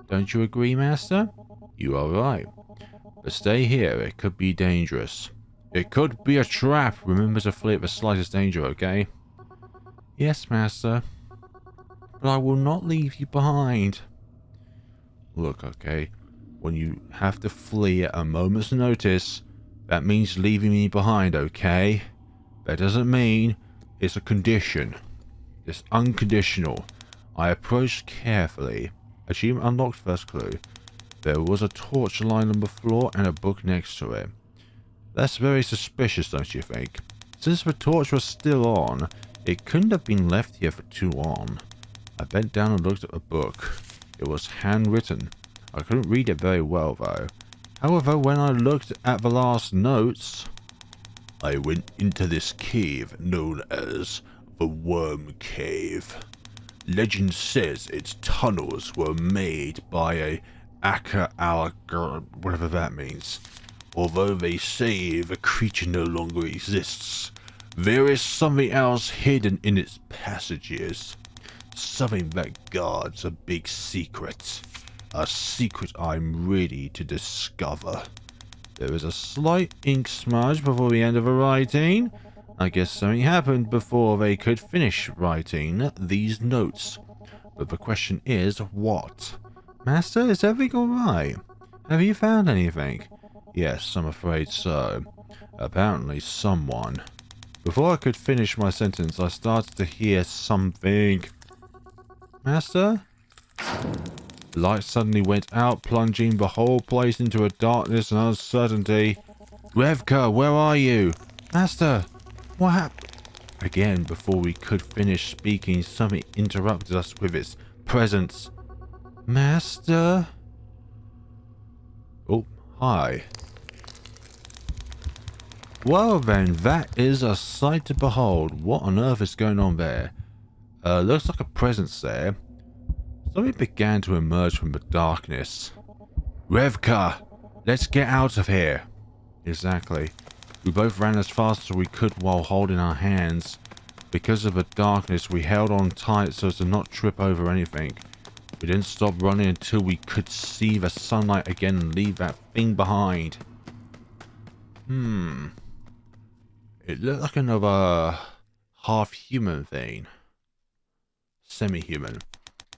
Speaker 1: Don't you agree, Master? You are right. But stay here, it could be dangerous. It could be a trap. Remember to flee at the slightest danger, okay? Yes, Master. But I will not leave you behind. Look, okay. When you have to flee at a moment's notice, that means leaving me behind, okay? That doesn't mean it's a condition. It's unconditional. I approached carefully. Achievement unlocked, first clue. There was a torch lying on the floor and a book next to it. That's very suspicious, don't you think? Since the torch was still on, it couldn't have been left here for too long. I bent down and looked at the book. It was handwritten. I couldn't read it very well, though. However, when I looked at the last notes... I went into this cave known as the Worm Cave. Legend says its tunnels were made by a whatever that means. Although they say the creature no longer exists, there is something else hidden in its passages. Something that guards a big secret. A secret I'm ready to discover. There is a slight ink smudge before the end of the writing. I guess something happened before they could finish writing these notes. But the question is, what? Master, is everything alright? Have you found anything? Yes, I'm afraid so. Apparently someone. Before I could finish my sentence, I started to hear something. Master? The light suddenly went out, plunging the whole place into a darkness and uncertainty. Revka, where are you? Master, what happened? Again, before we could finish speaking, something interrupted us with its presence. Master? Oh, hi. Well then, that is a sight to behold. What on earth is going on there? Looks like a presence there. Something began to emerge from the darkness. Revka, let's get out of here. Exactly. We both ran as fast as we could while holding our hands. Because of the darkness, we held on tight so as to not trip over anything. We didn't stop running until we could see the sunlight again and leave that thing behind. It looked like another half-human thing. Semi-human.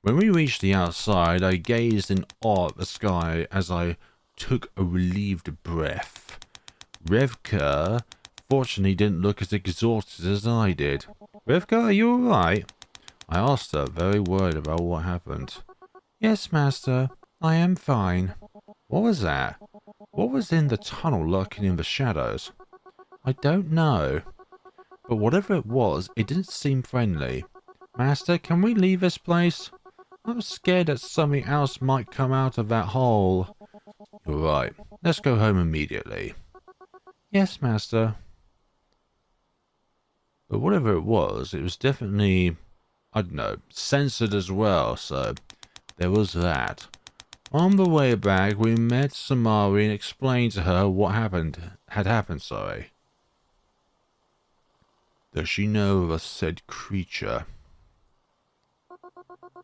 Speaker 1: When we reached the outside, I gazed in awe at the sky as I took a relieved breath. Revka, fortunately, didn't look as exhausted as I did. Revka, are you alright? I asked her, very worried about what happened. Yes, Master. I am fine. What was that? What was in the tunnel lurking in the shadows? I don't know. But whatever it was, it didn't seem friendly. Master, can we leave this place? I'm scared that something else might come out of that hole. You're right. Let's go home immediately. Yes, Master. But whatever it was definitely, I don't know, censored as well, so there was that. On the way back, we met Samari and explained to her what had happened. Does she know of a said creature?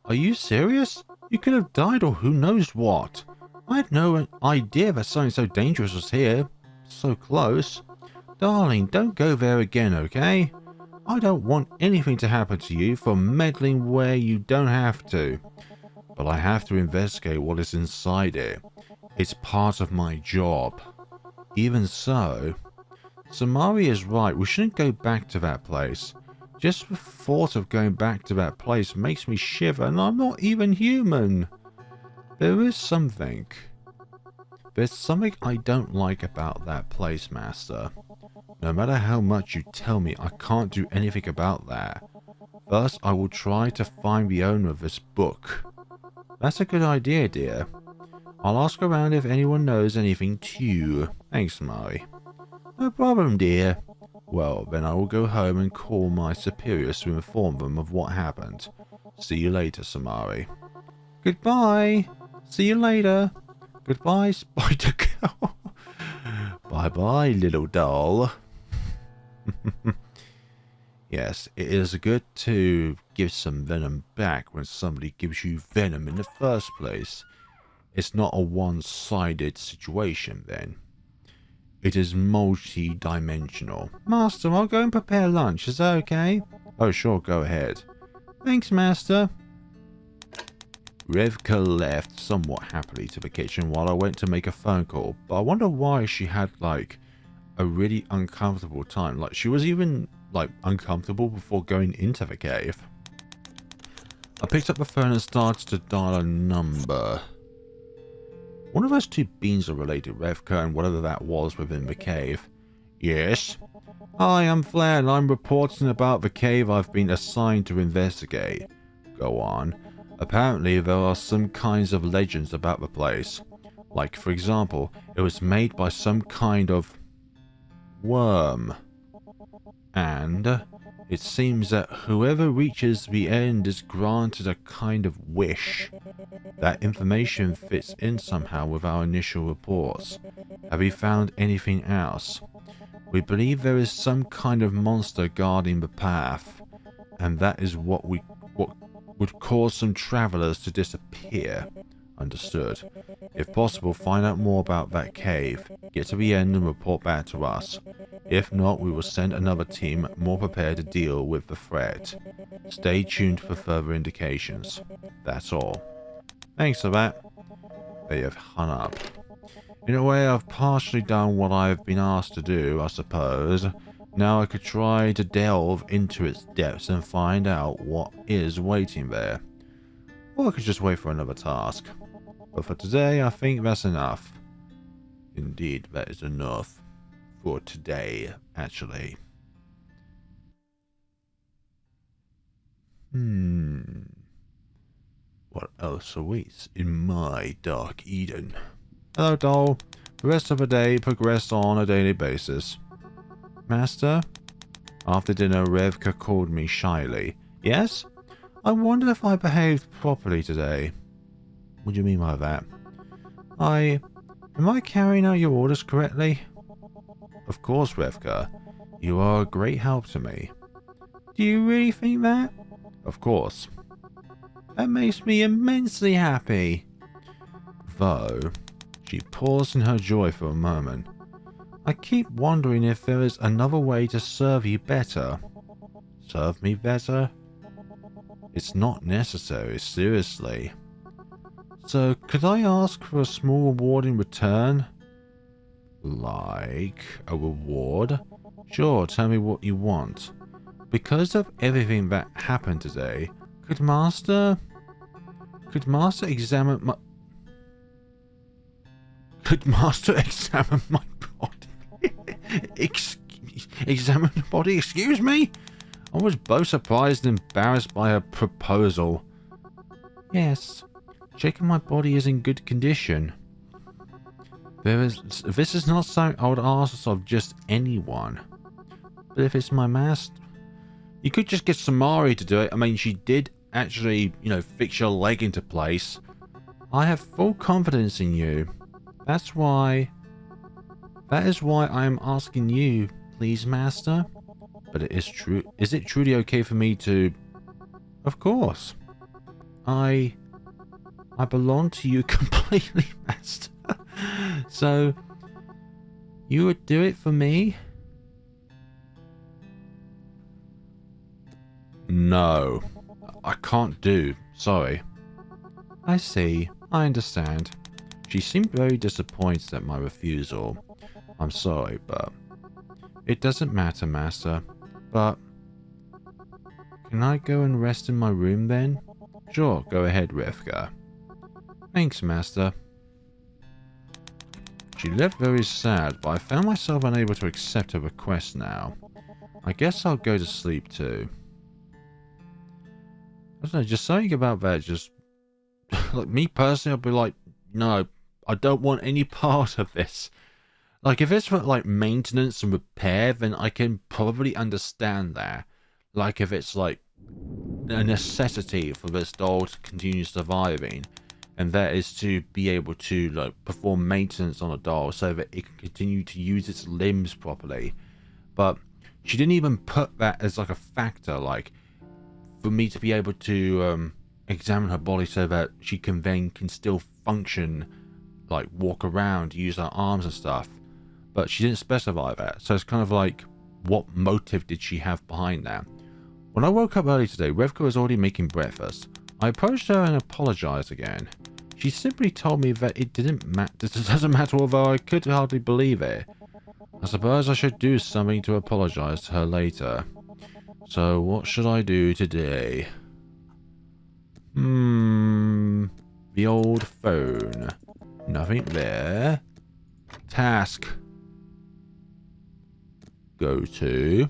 Speaker 1: Are you serious? You could have died or who knows what. I had no idea that something so dangerous was here. So close. Darling, don't go there again, okay? I don't want anything to happen to you for meddling where you don't have to. But I have to investigate what is inside it. It's part of my job. Even so, Samari is right. We shouldn't go back to that place. Just the thought of going back to that place makes me shiver, and I'm not even human. There's something I don't like about that place, Master. No matter how much you tell me, I can't do anything about that. First, I will try to find the owner of this book. That's a good idea, dear. I'll ask around if anyone knows anything too. Thanks, Samari. No problem, dear. Well, then I will go home and call my superiors to inform them of what happened. See you later, Samari. Goodbye. See you later. Goodbye, Spider Girl. Bye-bye, little doll. Yes, it is good to give some venom back when somebody gives you venom in the first place. It's not a one-sided situation then. It is multi-dimensional. Master, I'll go and prepare lunch. Is that okay? Oh, sure, go ahead. Thanks, Master. Revka left somewhat happily to the kitchen while I went to make a phone call. But I wonder why she had, like, a really uncomfortable time. Like, she was even, like, uncomfortable before going into the cave. I picked up the phone and started to dial a number. One of those two beings are related, Revka and whatever that was within the cave. Yes? Hi, I'm Flair and I'm reporting about the cave I've been assigned to investigate. Go on. Apparently there are some kinds of legends about the place. Like, for example, it was made by some kind of worm. And it seems that whoever reaches the end is granted a kind of wish. That information fits in somehow with our initial reports. Have you found anything else? We believe there is some kind of monster guarding the path, and that is what would cause some travelers to disappear. Understood. If possible, find out more about that cave. Get to the end and report back to us. If not, we will send another team more prepared to deal with the threat. Stay tuned for further indications. That's all. Thanks for that. They have hung up. In a way, I've partially done what I've been asked to do, I suppose. Now I could try to delve into its depths and find out what is waiting there. Or I could just wait for another task. But for today, I think that's enough. Indeed, that is enough. For today, actually. What else awaits in my Dark Eden? Hello, doll. The rest of the day progressed on a daily basis. Master? After dinner, Revka called me shyly. Yes? I wonder if I behaved properly today. What do you mean by that? Am I carrying out your orders correctly? Of course, Revka. You are a great help to me. Do you really think that? Of course. That makes me immensely happy. Though, she paused in her joy for a moment. I keep wondering if there is another way to serve you better. Serve me better? It's not necessary, seriously. So, could I ask for a small reward in return? Like a reward? Sure, tell me what you want. Because of everything that happened today, could Master examine my... Could Master examine my body? Examine the body? Excuse me? I was both surprised and embarrassed by her proposal. Yes, checking my body is in good condition. This is not something I would ask of just anyone. But if it's my master... You could just get Samari to do it. I mean, she did actually, fix your leg into place. I have full confidence in you. That is why I am asking you, please, Master. But it is true. Is it truly okay for me to... Of course. I belong to you completely, Master. So, you would do it for me? No. I can't do. Sorry. I see. I understand. She seemed very disappointed at my refusal. I'm sorry, but... It doesn't matter, Master. But... Can I go and rest in my room then? Sure, go ahead, Revka. Thanks, Master. She left very sad, but I found myself unable to accept her request now. I guess I'll go to sleep too. I don't know, just something about that just... like, me personally, I'd be like, no, I don't want any part of this. Like, if it's for, like, maintenance and repair, then I can probably understand that. Like, if it's, like, a necessity for this doll to continue surviving, and that is to be able to, like, perform maintenance on a doll so that it can continue to use its limbs properly. But she didn't even put that as, like, a factor, like, for me to be able to examine her body so that she can still function, like walk around, use her arms and stuff. But she didn't specify that, so it's kind of like, what motive did she have behind that? When I woke up early today, Revka was already making breakfast. I approached her and apologized again. She simply told me that it doesn't matter, although I could hardly believe it. I suppose I should do something to apologize to her later. So what should I do today? The old phone. Nothing there. Task. Go to.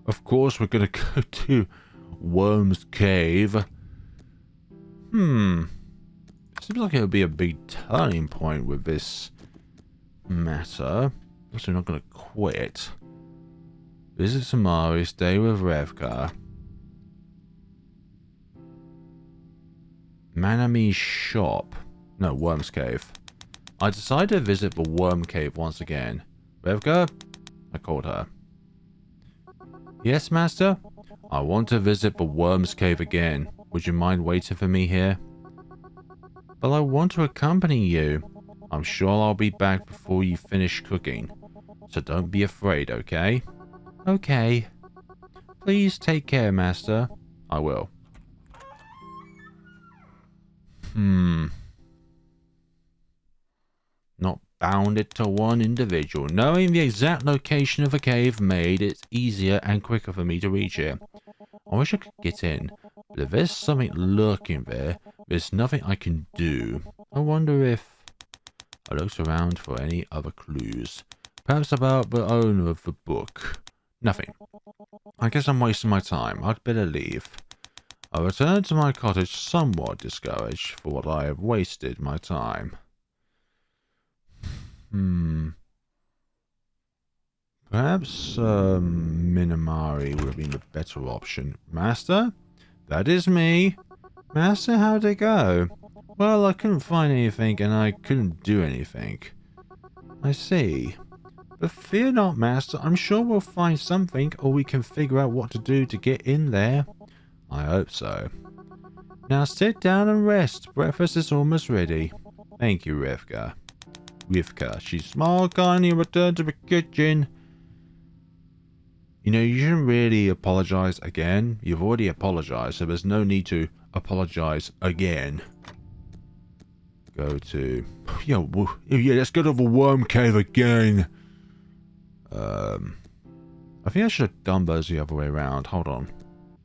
Speaker 1: Of course we're gonna go to Worm's Cave. Seems like it would be a big turning point with this matter. Also not gonna quit. Visit Samari, stay with Revka. Manami's shop. No, Worm's Cave. I decided to visit the Worm Cave once again. Revka? I called her. Yes, Master? I want to visit the Worm's Cave again. Would you mind waiting for me here? But I want to accompany you. I'm sure I'll be back before you finish cooking. So don't be afraid, okay? Okay. Please take care, Master. I will. Not bounded to one individual. Knowing the exact location of the cave made it easier and quicker for me to reach it. I wish I could get in, but if there's something lurking there, there's nothing I can do. I wonder if... I looked around for any other clues. Perhaps about the owner of the book. Nothing. I guess I'm wasting my time. I'd better leave. I returned to my cottage somewhat discouraged for what I have wasted my time. Perhaps Minamari would have been the better option. Master? That is me. Master, how'd it go? Well, I couldn't find anything and I couldn't do anything. I see. But fear not, Master. I'm sure we'll find something or we can figure out what to do to get in there. I hope so. Now sit down and rest. Breakfast is almost ready. Thank you, Rivka. Rivka. She smiled kindly and returned to the kitchen. You know, you shouldn't really apologize again. You've already apologized, so there's no need to apologize again. Go to... Yeah, let's go to the worm cave again. I think I should have done those the other way around. Hold on.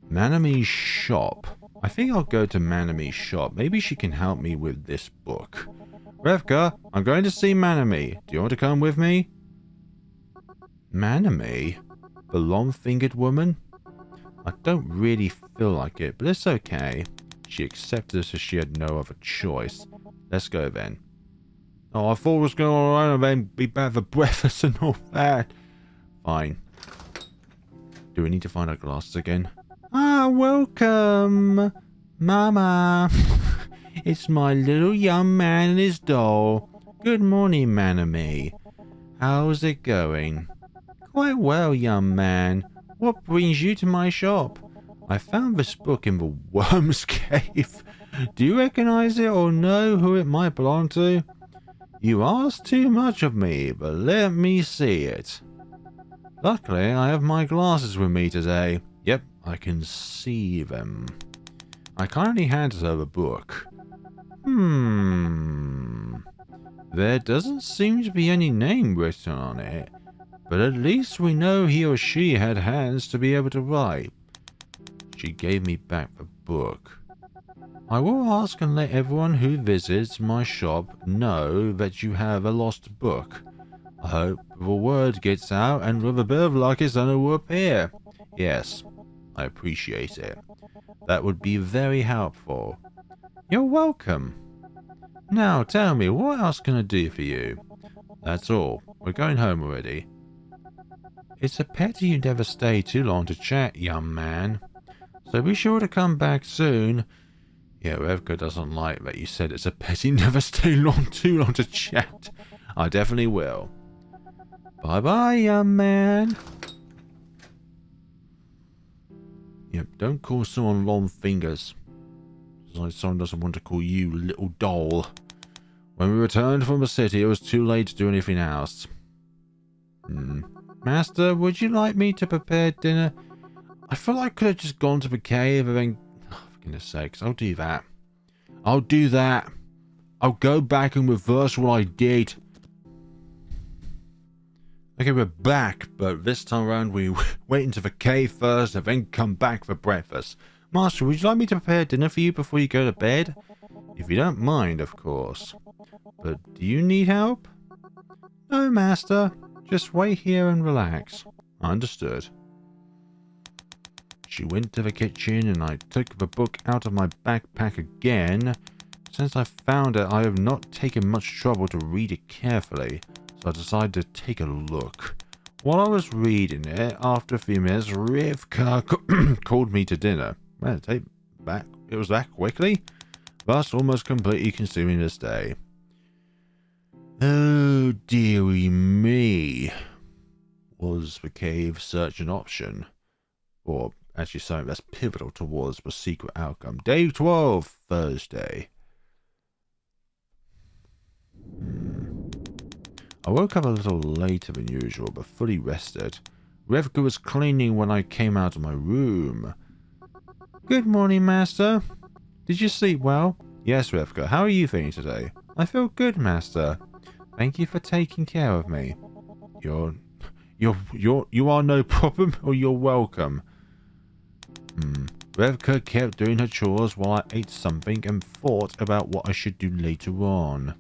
Speaker 1: Manami's shop. I think I'll go to Manami's shop. Maybe she can help me with this book. Revka, I'm going to see Manami. Do you want to come with me? Manami? The long-fingered woman? I don't really feel like it, but it's okay. She accepted us as she had no other choice. Let's go then. Oh, I thought I was going around and then be back for breakfast and all that. Fine. Do we need to find our glasses again? Ah, welcome, Mama. It's my little young man and his doll. Good morning, Manami. How's it going? Quite well, young man. What brings you to my shop? I found this book in the worm's cave. Do you recognize it or know who it might belong to? You ask too much of me, but let me see it. Luckily, I have my glasses with me today. Yep, I can see them. I kindly handed her the book. There doesn't seem to be any name written on it, but at least we know he or she had hands to be able to write. She gave me back the book. I will ask and let everyone who visits my shop know that you have a lost book. I hope the word gets out and with a bit of luck his owner will appear. Yes, I appreciate it. That would be very helpful. You're welcome. Now tell me, what else can I do for you? That's all. We're going home already. It's a pity you never stay too long to chat, young man. So be sure to come back soon. Yeah, Revka doesn't like that you said it's a pity never stay too long to chat. I definitely will. Bye-bye, young man. Yep, don't call someone long fingers. Someone doesn't want to call you little doll. When we returned from the city, it was too late to do anything else. Master, would you like me to prepare dinner? I feel like I could have just gone to the cave and then... Oh, for goodness sakes, I'll do that. I'll do that. I'll go back and reverse what I did. Okay, we're back, but this time around we went into the cave first and then come back for breakfast. Master, would you like me to prepare dinner for you before you go to bed? If you don't mind, of course. But do you need help? No, Master. Just wait here and relax. Understood. She went to the kitchen and I took the book out of my backpack again. Since I found it, I have not taken much trouble to read it carefully, so I decided to take a look. While I was reading it, after a few minutes, Rivka called me to dinner. Well, it was that quickly? Thus, almost completely consuming this day. Oh, dearie me. Was the cave search an option? Or actually something that's pivotal towards the secret outcome. Day 12, Thursday. I woke up a little later than usual, but fully rested. Revka was cleaning when I came out of my room. Good morning, Master. Did you sleep well? Yes, Revka. How are you feeling today? I feel good, Master. Thank you for taking care of me. You are no problem, or you're welcome. Revka kept doing her chores while I ate something and thought about what I should do later on.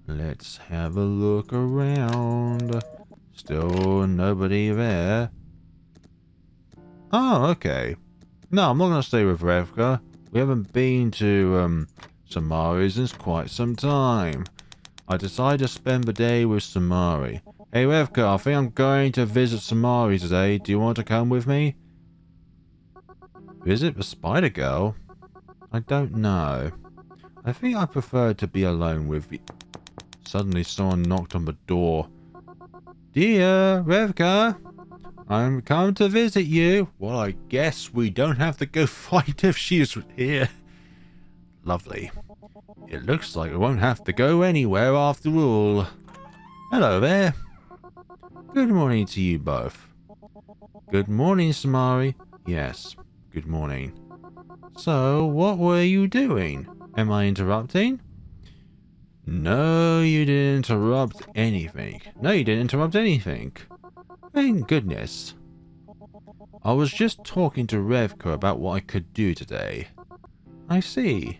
Speaker 1: Let's have a look around. Still nobody there. Oh, okay. No, I'm not going to stay with Revka. We haven't been to Samari's in quite some time. I decided to spend the day with Samari. Hey Revka, I think I'm going to visit Samari today. Do you want to come with me? Visit the Spider Girl? I don't know. I think I prefer to be alone with you. Suddenly someone knocked on the door. Dear Revka, I'm come to visit you. Well, I guess we don't have to go fight if she's here. Lovely. It looks like we won't have to go anywhere after all. Hello there. Good morning to you both. Good morning, Samari. Yes, good morning. So, what were you doing? Am I interrupting? No, you didn't interrupt anything. No, you didn't interrupt anything. Thank goodness. I was just talking to Revka about what I could do today. I see.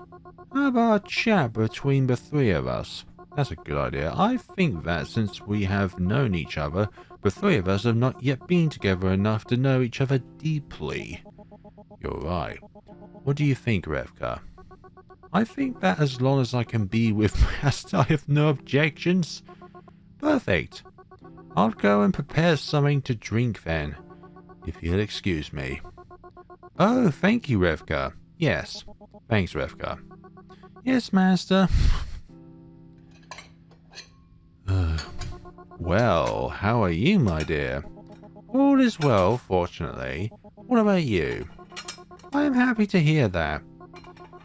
Speaker 1: How about a chat between the three of us? That's a good idea. I think that since we have known each other, the three of us have not yet been together enough to know each other deeply. You're right. What do you think, Revka? I think that as long as I can be with Master, I have no objections. Perfect. I'll go and prepare something to drink then, if you'll excuse me. Oh, thank you, Revka. Yes. Thanks, Revka. Yes, Master. Well, how are you, my dear? All is well, fortunately. What about you? I am happy to hear that.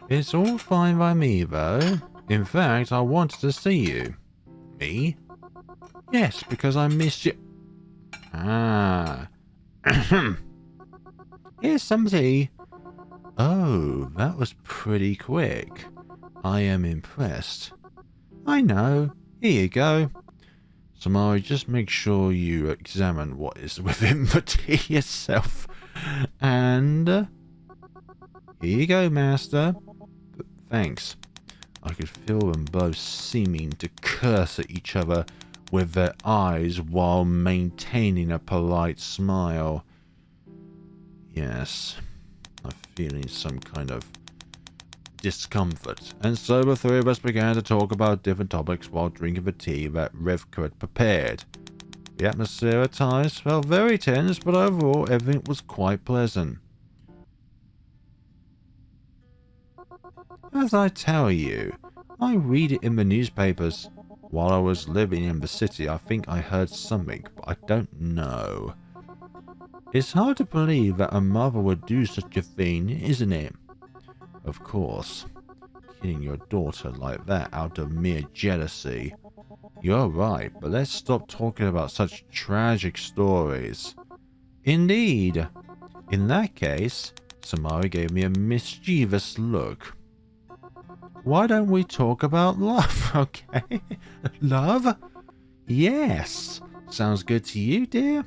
Speaker 1: It's all fine by me, though. In fact, I wanted to see you. Me? Yes, because I missed you. Ah. Here's some tea. Oh, that was pretty quick. I am impressed. I know. Here you go. Samari, just make sure you examine what is within the tea yourself. And here you go, Master. Thanks. I could feel them both seeming to curse at each other with their eyes while maintaining a polite smile. Yes, I'm feeling some kind of discomfort. And so the three of us began to talk about different topics while drinking the tea that Revka had prepared. The atmosphere at times felt very tense, but overall everything was quite pleasant. As I tell you, I read it in the newspapers. While I was living in the city, I think I heard something, but I don't know. It's hard to believe that a mother would do such a thing, isn't it? Of course, killing your daughter like that out of mere jealousy. You're right, but let's stop talking about such tragic stories. Indeed. In that case, Samari gave me a mischievous look. Why don't we talk about love, okay? Love? Yes. Sounds good to you, dear?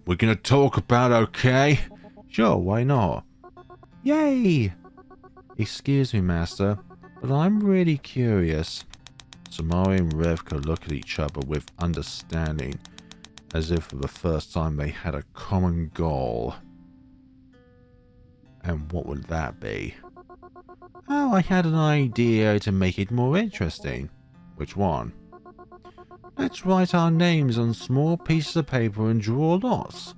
Speaker 1: We're gonna talk about okay? Sure, why not? Yay! Excuse me, Master, but I'm really curious. Samari and Revka look at each other with understanding, as if for the first time they had a common goal. And what would that be? Oh, I had an idea to make it more interesting. Which one? Let's write our names on small pieces of paper and draw lots.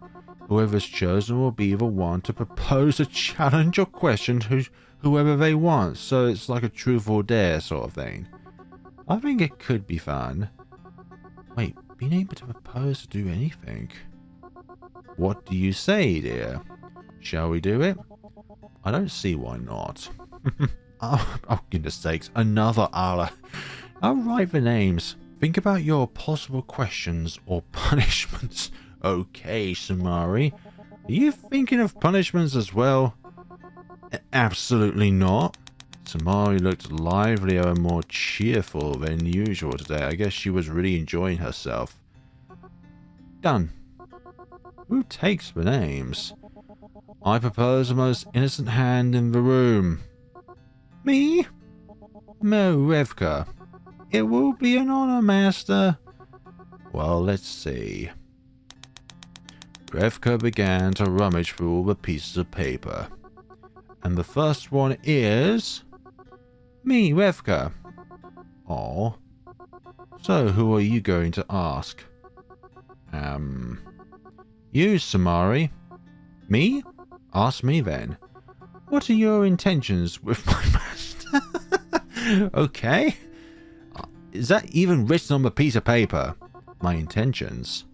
Speaker 1: Whoever's chosen will be the one to propose a challenge or question to whoever they want, so it's like a truth or dare sort of thing. I think it could be fun. Wait, being able to propose to do anything? What do you say, dear? Shall we do it? I don't see why not. Oh, goodness sakes, another Allah. I'll write the names. Think about your possible questions or punishments. Okay, Samari. Are you thinking of punishments as well? Absolutely not. Samari looked livelier and more cheerful than usual today. I guess she was really enjoying herself. Done. Who takes the names? I propose the most innocent hand in the room. Me? No, Revka. It will be an honor, Master. Well, let's see. Revka began to rummage through all the pieces of paper. And the first one is... Me, Revka. Oh. So, who are you going to ask? You, Samari. Me? Ask me then. What are your intentions with my master? Okay. Is that even written on a piece of paper? My intentions?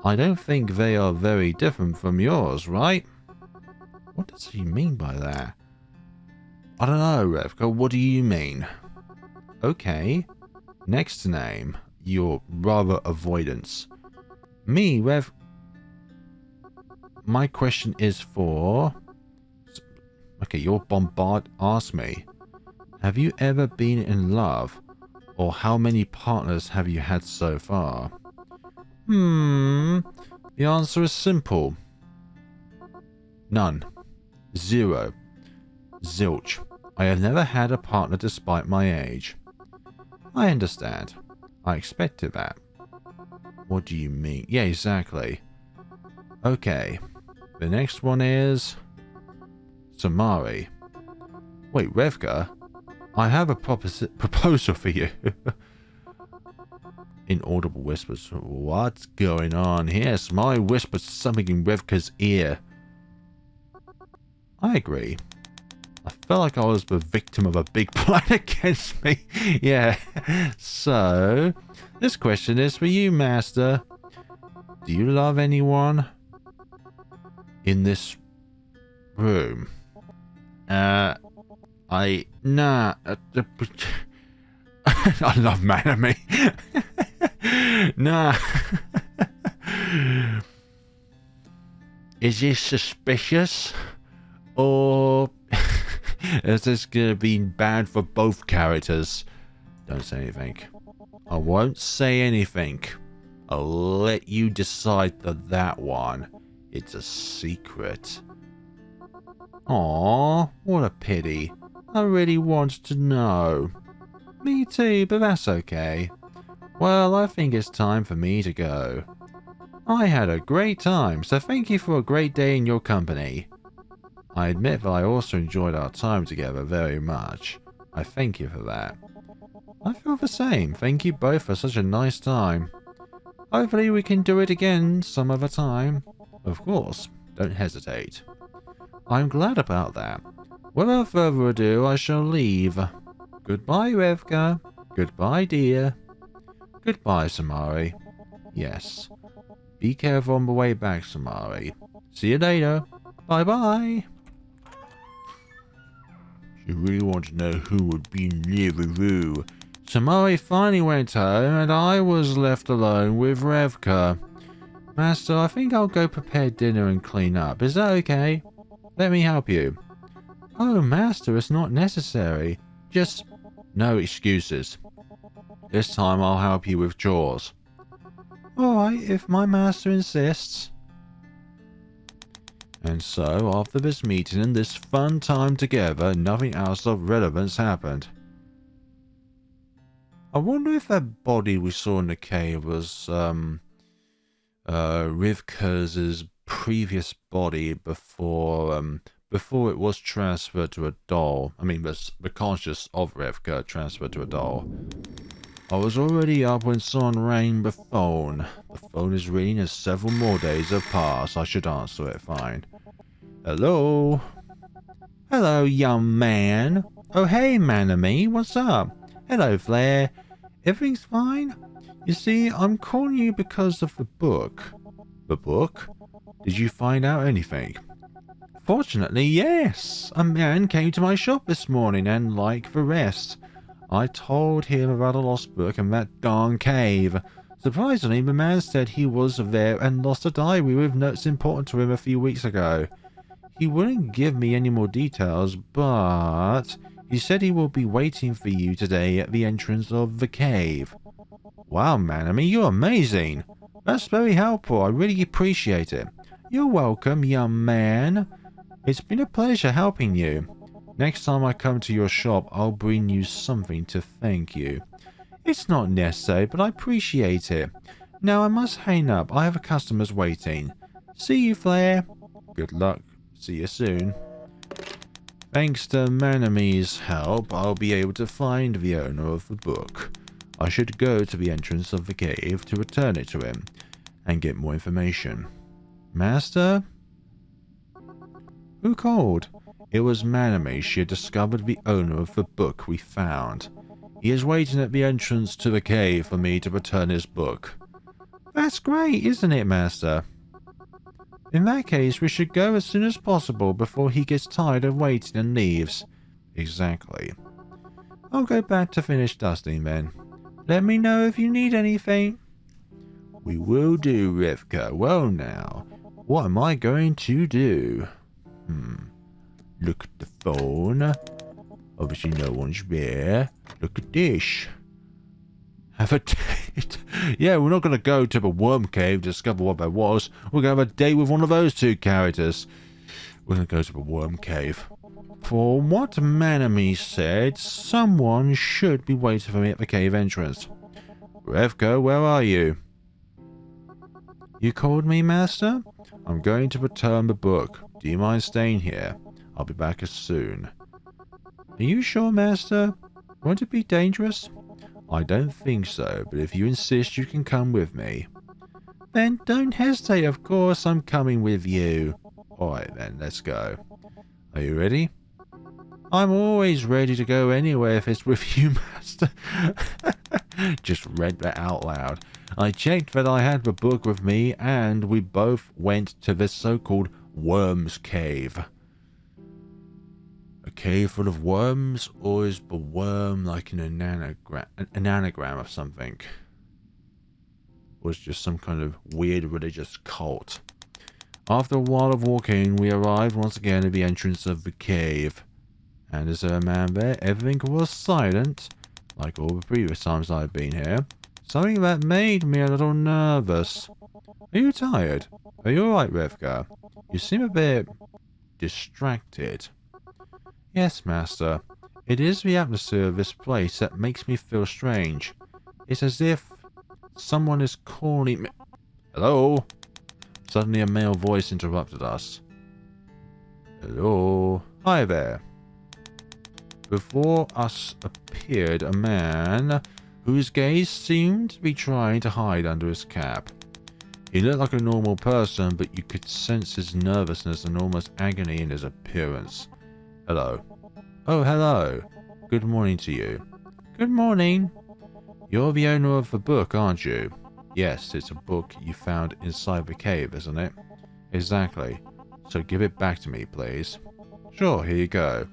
Speaker 1: I don't think they are very different from yours, right? What does he mean by that? I don't know, Revka. What do you mean? Okay. Next name. Your rather avoidance. Me, Rev. My question is for... Okay, your bombard asked me. Have you ever been in love? Or how many partners have you had so far? The answer is simple. None. Zero. Zilch. I have never had a partner despite my age. I understand. I expected that. What do you mean? Yeah, exactly. Okay. The next one is... Samari. Wait, Revka? I have a proposal for you. Inaudible whispers. What's going on here? Samari whispered something in Revka's ear. I agree. I felt like I was the victim of a big plan against me. Yeah. So, this question is for you, Master. Do you love anyone in this room? Nah. I love Manami. Nah. Is this suspicious? Or is this gonna be bad for both characters? Don't say anything. I won't say anything. I'll let you decide for that one. It's a secret. Aww, what a pity. I really want to know. Me too, but that's okay. Well, I think it's time for me to go. I had a great time, so thank you for a great day in your company. I admit that I also enjoyed our time together very much. I thank you for that. I feel the same. Thank you both for such a nice time. Hopefully we can do it again some other time. Of course, don't hesitate. I'm glad about that. Without further ado, I shall leave. Goodbye, Revka. Goodbye, dear. Goodbye, Samari. Yes. Be careful on the way back, Samari. See you later. Bye-bye. You really want to know who would be near the room. Samari finally went home and I was left alone with Revka. Master, I think I'll go prepare dinner and clean up. Is that okay? Let me help you. Oh, Master, it's not necessary. Just... No excuses. This time I'll help you with chores. Alright, if my master insists. And so, after this meeting and this fun time together, nothing else of relevance happened. I wonder if that body we saw in the cave was, Rivka's previous body before it was transferred to a doll. I mean, the conscious of Rivka transferred to a doll. I was already up when someone rang the phone. The phone is ringing as several more days have passed. I should answer it fine. Hello? Hello, young man. Oh, hey, Manami. What's up? Hello, Flair. Everything's fine? You see, I'm calling you because of the book. The book? Did you find out anything? Fortunately, yes. A man came to my shop this morning and, like the rest, I told him about a lost book in that darn cave. Surprisingly, the man said he was there and lost a diary with notes important to him a few weeks ago. He wouldn't give me any more details, but he said he will be waiting for you today at the entrance of the cave. Wow, Manami, you're amazing. That's very helpful. I really appreciate it. You're welcome, young man. It's been a pleasure helping you. Next time I come to your shop, I'll bring you something to thank you. It's not necessary, but I appreciate it. Now I must hang up. I have customers waiting. See you, Flair. Good luck. See you soon. Thanks to Manami's help, I'll be able to find the owner of the book. I should go to the entrance of the cave to return it to him and get more information. Master? Who called? It was Maname. She had discovered the owner of the book we found. He is waiting at the entrance to the cave for me to return his book. That's great, isn't it, Master? In that case, we should go as soon as possible before he gets tired of waiting and leaves. Exactly. I'll go back to finish dusting then. Let me know if you need anything. We will do, Rivka. Well now, what am I going to do? Look at the phone. Obviously no one's there. Look at this. Have a date. Yeah, we're not going to go to the worm cave to discover what that was. We're going to have a date with one of those two characters. We're going to go to the worm cave. For what Manami said, someone should be waiting for me at the cave entrance. Revko, where are you? You called me, Master? I'm going to return the book. Do you mind staying here? I'll be back as soon. Are you sure, Master? Won't it be dangerous? I don't think so, but if you insist, you can come with me. Then don't hesitate, of course, I'm coming with you. Alright then, let's go. Are you ready? I'm always ready to go anywhere if it's with you, Master. Just read that out loud. I checked that I had the book with me, and we both went to this so-called Worms Cave. A cave full of worms, or is the worm like an anagram of something? Or is it just some kind of weird religious cult? After a while of walking, we arrived once again at the entrance of the cave. And is there a man there? Everything was silent, like all the previous times I've been here. Something that made me a little nervous. Are you tired? Are you alright, Revka? You seem a bit distracted. Yes, Master. It is the atmosphere of this place that makes me feel strange. It's as if someone is calling me. Hello? Suddenly a male voice interrupted us. Hello? Hi there. Before us appeared a man whose gaze seemed to be trying to hide under his cap. He looked like a normal person, but you could sense his nervousness and almost agony in his appearance. Hello. Oh, hello. Good morning to you. Good morning. You're the owner of the book, aren't you? Yes, it's a book you found inside the cave, isn't it? Exactly. So give it back to me, please. Sure, here you go.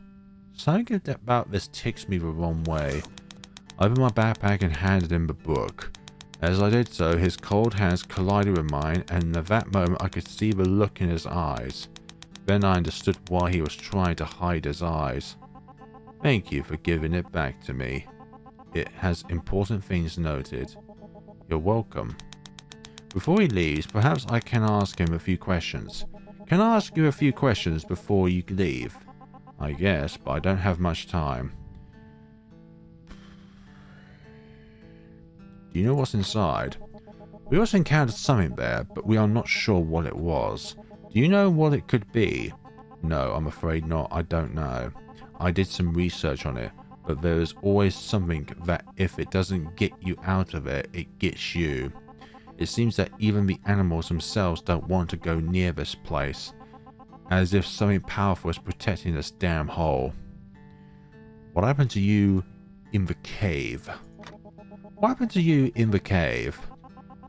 Speaker 1: Something about this ticks me the wrong way. I opened my backpack and handed him the book. As I did so, his cold hands collided with mine, and at that moment I could see the look in his eyes. Then I understood why he was trying to hide his eyes. Thank you for giving it back to me. It has important things noted. You're welcome. Before he leaves, perhaps I can ask him a few questions. Can I ask you a few questions before you leave? I guess, but I don't have much time. Do you know what's inside? We also encountered something there, but we are not sure what it was. Do you know what it could be? No, I'm afraid not. I don't know. I did some research on it, but there is always something that if it doesn't get you out of it, it gets you. It seems that even the animals themselves don't want to go near this place, as if something powerful is protecting this damn hole. What happened to you in the cave? What happened to you in the cave?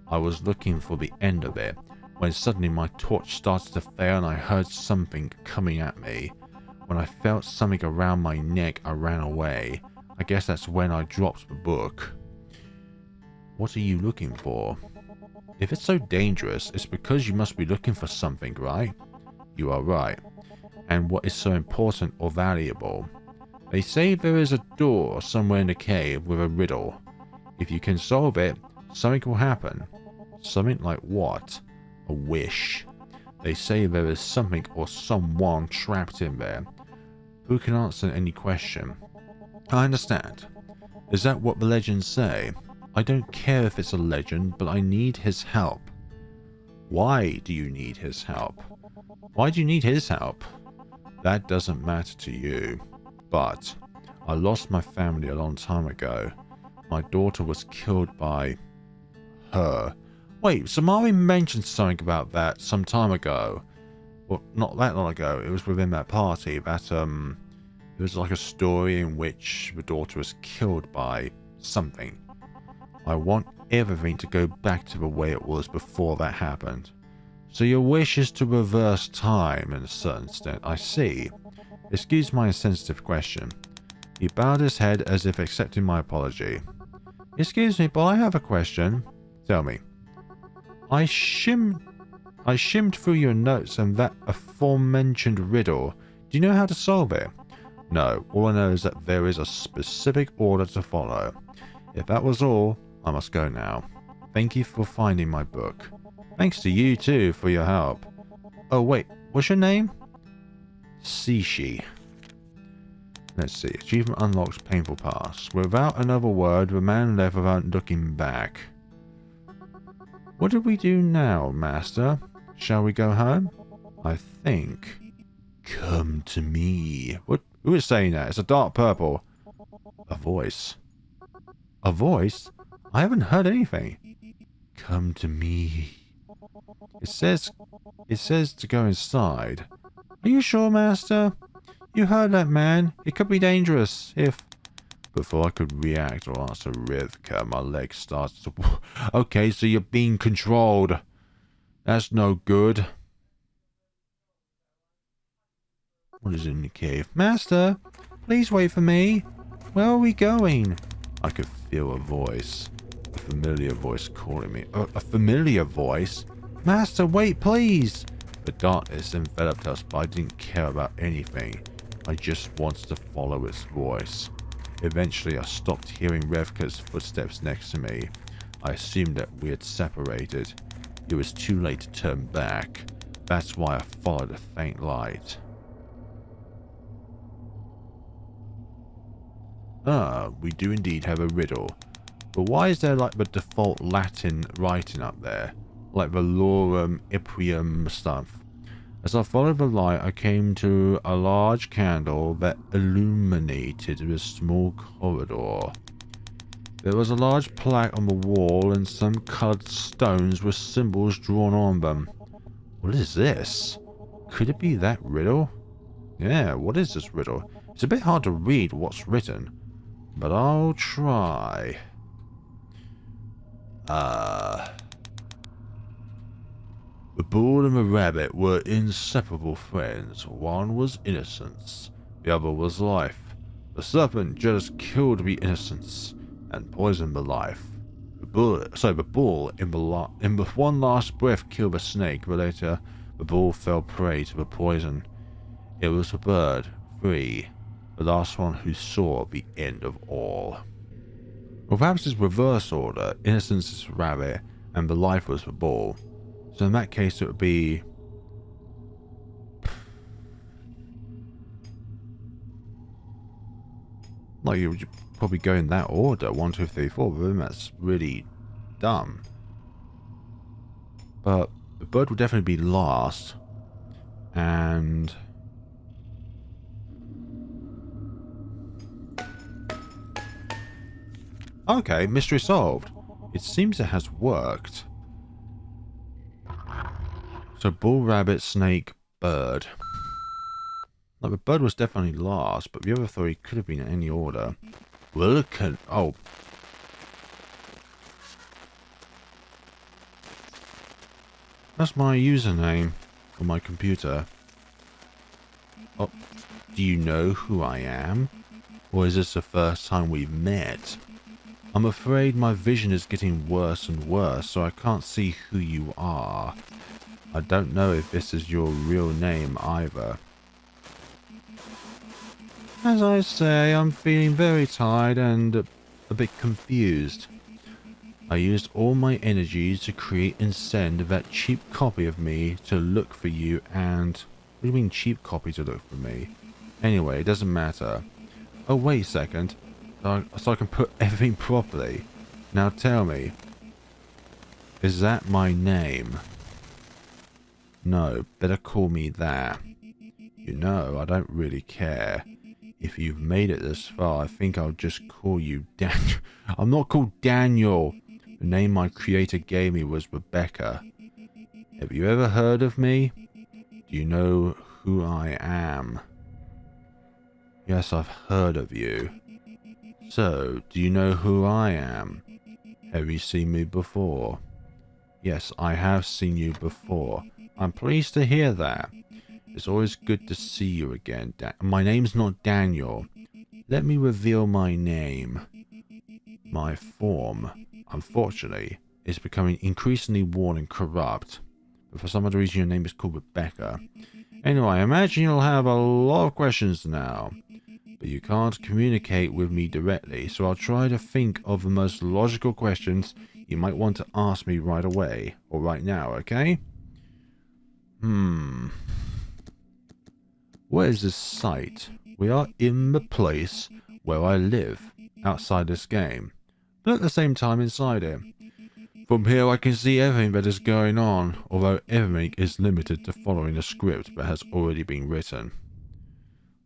Speaker 1: I was looking for the end of it, when suddenly my torch started to fail and I heard something coming at me. When I felt something around my neck, I ran away. I guess that's when I dropped the book. What are you looking for? If it's so dangerous, it's because you must be looking for something, right? You are right. And what is so important or valuable? They say there is a door somewhere in the cave with a riddle. If you can solve it, something will happen. Something like what? A wish. They say there is something or someone trapped in there. Who can answer any question? I understand. Is that what the legends say? I don't care if it's a legend, but I need his help. Why do you need his help? Why do you need his help? That doesn't matter to you. But I lost my family a long time ago. My daughter was killed by her. Wait, Samari mentioned something about that some time ago. Well, not that long ago. It was within that party that, it was like a story in which the daughter was killed by something. I want everything to go back to the way it was before that happened. So your wish is to reverse time in a certain extent. I see. Excuse my insensitive question. He bowed his head as if accepting my apology. Excuse me, but I have a question. Tell me. I shimmed through your notes and that aforementioned riddle. Do you know how to solve it? No, all I know is that there is a specific order to follow. If that was all, I must go now. Thank you for finding my book. Thanks to you too for your help. Oh wait, what's your name? Sishi. Let's see. Achievement unlocks painful past. Without another word, the man left without looking back. What do we do now, Master? Shall we go home? I think. Come to me. What? Who is saying that? It's a dark purple. A voice. A voice? I haven't heard anything. Come to me. It says to go inside. Are you sure, Master? You heard that man. It could be dangerous if... Before I could react or answer Rivka, my leg starts to... Okay, so you're being controlled. That's no good. What is in the cave? Master, please wait for me. Where are we going? I could feel a voice. A familiar voice calling me. A familiar voice? Master, wait, please. The darkness enveloped us, but I didn't care about anything. I just wanted to follow its voice. Eventually, I stopped hearing Revka's footsteps next to me. I assumed that we had separated. It was too late to turn back. That's why I followed a faint light. Ah, we do indeed have a riddle. But why is there like the default Latin writing up there? Like the Lorem Ipsum stuff. As I followed the light, I came to a large candle that illuminated a small corridor. There was a large plaque on the wall and some coloured stones with symbols drawn on them. What is this? Could it be that riddle? Yeah, what is this riddle? It's a bit hard to read what's written, but I'll try. The bull and the rabbit were inseparable friends. One was innocence, the other was life. The serpent just killed the innocence and poisoned the life. The bull in the one last breath killed the snake, but later the bull fell prey to the poison. It was the bird, free, the last one who saw the end of all. Well, perhaps it's reverse order. Innocence is the rabbit, and the life was the bull. So in that case, it would be... Like, you would probably go in that order. 1, 2, 3, 4. But then that's really dumb. But the bird would definitely be last. And... Okay, mystery solved. It seems it has worked. So bull, rabbit, snake, bird. Like the bird was definitely last, but the other three could have been in any order. Well, it can... Oh. That's my username on my computer. Oh, do you know who I am? Or is this the first time we've met? I'm afraid my vision is getting worse and worse, so I can't see who you are. I don't know if this is your real name either. As I say, I'm feeling very tired and a bit confused. I used all my energies to create and send that cheap copy of me to look for you and... What do you mean cheap copy to look for me? Anyway, it doesn't matter. Oh, wait a second. So I can put everything properly. Now tell me. Is that my name? No, better call me that. You know, I don't really care. If you've made it this far, I think I'll just call you Daniel. I'm not called Daniel. The name my creator gave me was Rebecca. Have you ever heard of me? Do you know who I am? Yes, I've heard of you. So, do you know who I am? Have you seen me before? Yes, I have seen you before. I'm pleased to hear that. It's always good to see you again. My name's not Daniel. Let me reveal my name. My form, unfortunately, is becoming increasingly worn and corrupt. But for some other reason, your name is called Rebecca. Anyway, I imagine you'll have a lot of questions now. But you can't communicate with me directly, so I'll try to think of the most logical questions you might want to ask me right away, or right now, okay? Where is this site? We are in the place where I live, outside this game, but at the same time inside it. From here I can see everything that is going on, although everything is limited to following a script that has already been written.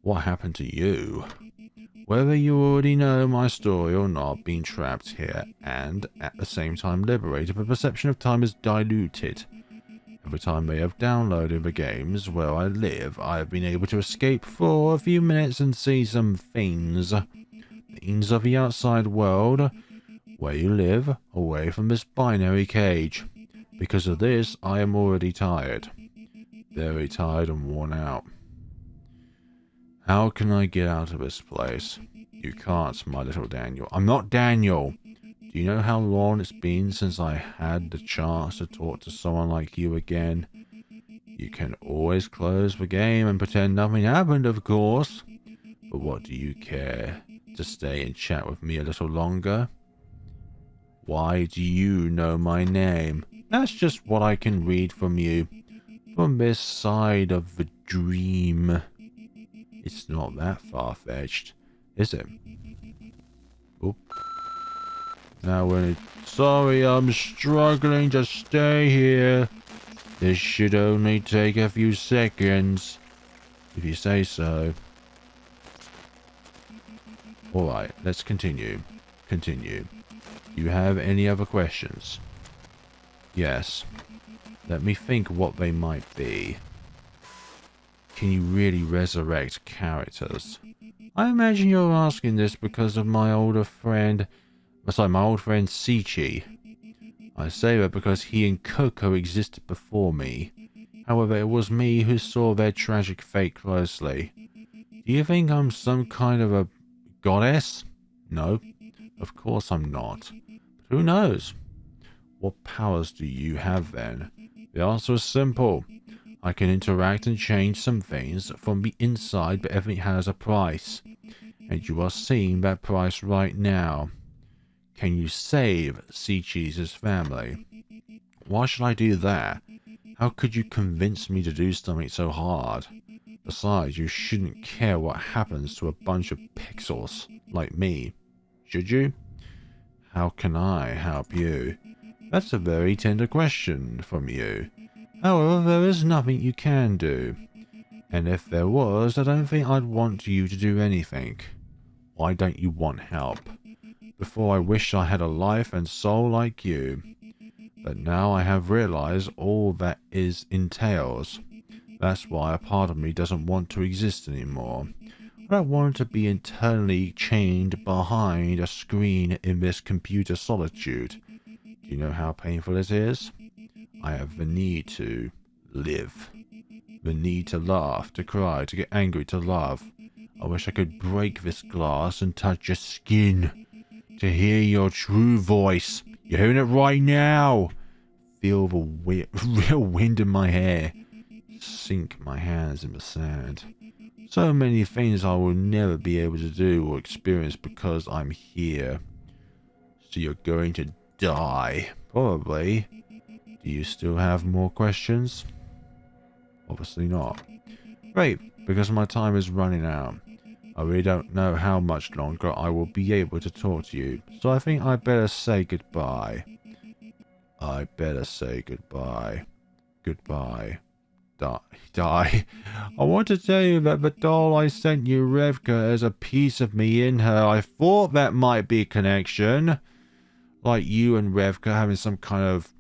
Speaker 1: What happened to you? Whether you already know my story or not, being trapped here and at the same time liberated, the perception of time is diluted. Every time they have downloaded the games where I live, I have been able to escape for a few minutes and see some things. Things of the outside world, where you live, away from this binary cage. Because of this, I am already tired. Very tired and worn out. How can I get out of this place? You can't, my little Daniel. I'm not Daniel! Do you know how long it's been since I had the chance to talk to someone like you again? You can always close the game and pretend nothing happened, of course. But what do you care? To stay and chat with me a little longer? Why do you know my name? That's just what I can read from you. From this side of the dream. It's not that far-fetched, is it? Oop. Now when sorry, I'm struggling to stay here. This should only take a few seconds, if you say so. Alright, let's continue. Continue. You have any other questions? Yes. Let me think what they might be. Can you really resurrect characters? I imagine you're asking this because of my old friend Sichi. I say that because he and Coco existed before me. However, it was me who saw their tragic fate closely. Do you think I'm some kind of a goddess? No, of course I'm not. But who knows? What powers do you have then? The answer is simple. I can interact and change some things from the inside, but everything has a price. And you are seeing that price right now. Can you save Sea-Cheese's family? Why should I do that? How could you convince me to do something so hard? Besides, you shouldn't care what happens to a bunch of pixels like me. Should you? How can I help you? That's a very tender question from you. However, there is nothing you can do. And if there was, I don't think I'd want you to do anything. Why don't you want help? Before I wished I had a life and soul like you. But now I have realized all that is entails. That's why a part of me doesn't want to exist anymore. I don't want to be internally chained behind a screen in this computer solitude. Do you know how painful it is? I have the need to live. The need to laugh, to cry, to get angry, to love. I wish I could break this glass and touch your skin. To hear your true voice. You're hearing it right now. Feel the real wind in my hair. Sink my hands in the sand. So many things I will never be able to do or experience because I'm here. So you're going to die. Probably. Do you still have more questions? Obviously not. Great, because my time is running out. I really don't know how much longer I will be able to talk to you, so I think I better say goodbye. I better say goodbye. Goodbye. Die. I want to tell you that the doll I sent you, Revka, has a piece of me in her. I thought that might be a connection. Like you and Revka having some kind of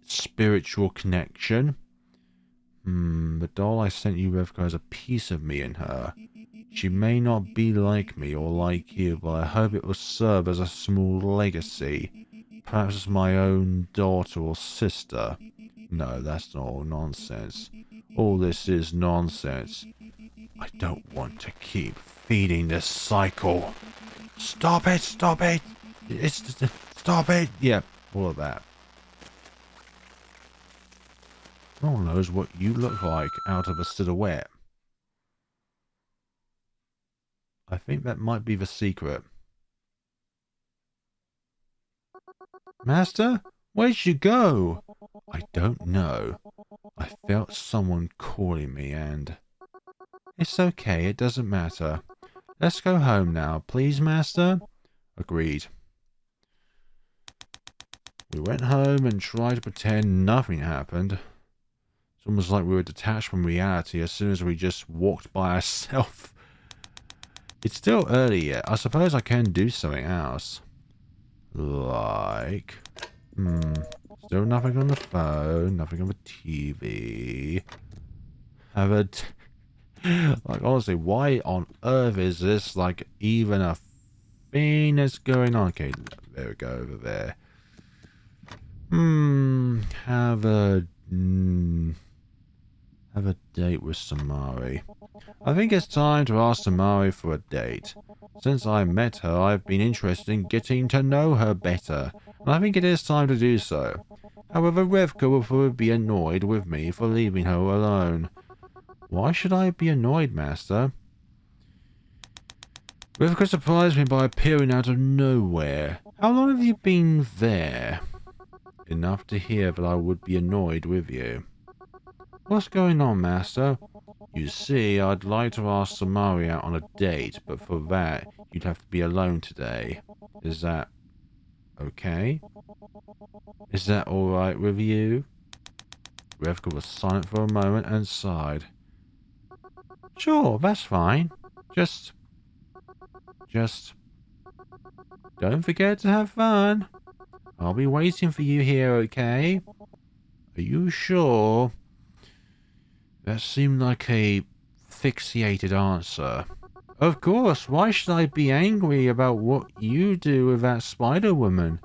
Speaker 1: spiritual connection. The doll I sent you, Revka, has a piece of me in her. She may not be like me or like you, but I hope it will serve as a small legacy. Perhaps as my own daughter or sister. No, that's not all nonsense. All this is nonsense. I don't want to keep feeding this cycle. Stop it! Stop it! Stop it! Yeah, all of that. No one knows what you look like out of a silhouette. I think that might be the secret. Master? Where'd you go? I don't know. I felt someone calling me and... It's okay, it doesn't matter. Let's go home now, please, Master? Agreed. We went home and tried to pretend nothing happened. It's almost like we were detached from reality as soon as we just walked by ourselves. It's still early yet. I suppose I can do something else. Like... Still nothing on the phone, nothing on the TV. Like, honestly, why on earth is this, like, even a thing that's going on? Okay, there we go, over there. Have a date with Samari. I think it's time to ask Samari for a date. Since I met her, I've been interested in getting to know her better, and I think it is time to do so. However, Revka will probably be annoyed with me for leaving her alone. Why should I be annoyed, Master? Revka surprised me by appearing out of nowhere. How long have you been there? Enough to hear that I would be annoyed with you. What's going on, Master? You see, I'd like to ask Samari out on a date, but for that, you'd have to be alone today. Is that okay? Is that alright with you? Revka was silent for a moment and sighed. Sure, that's fine. Just... Don't forget to have fun. I'll be waiting for you here, okay? Are you sure? That seemed like a fixated answer. Of course, why should I be angry about what you do with that Spider-Woman?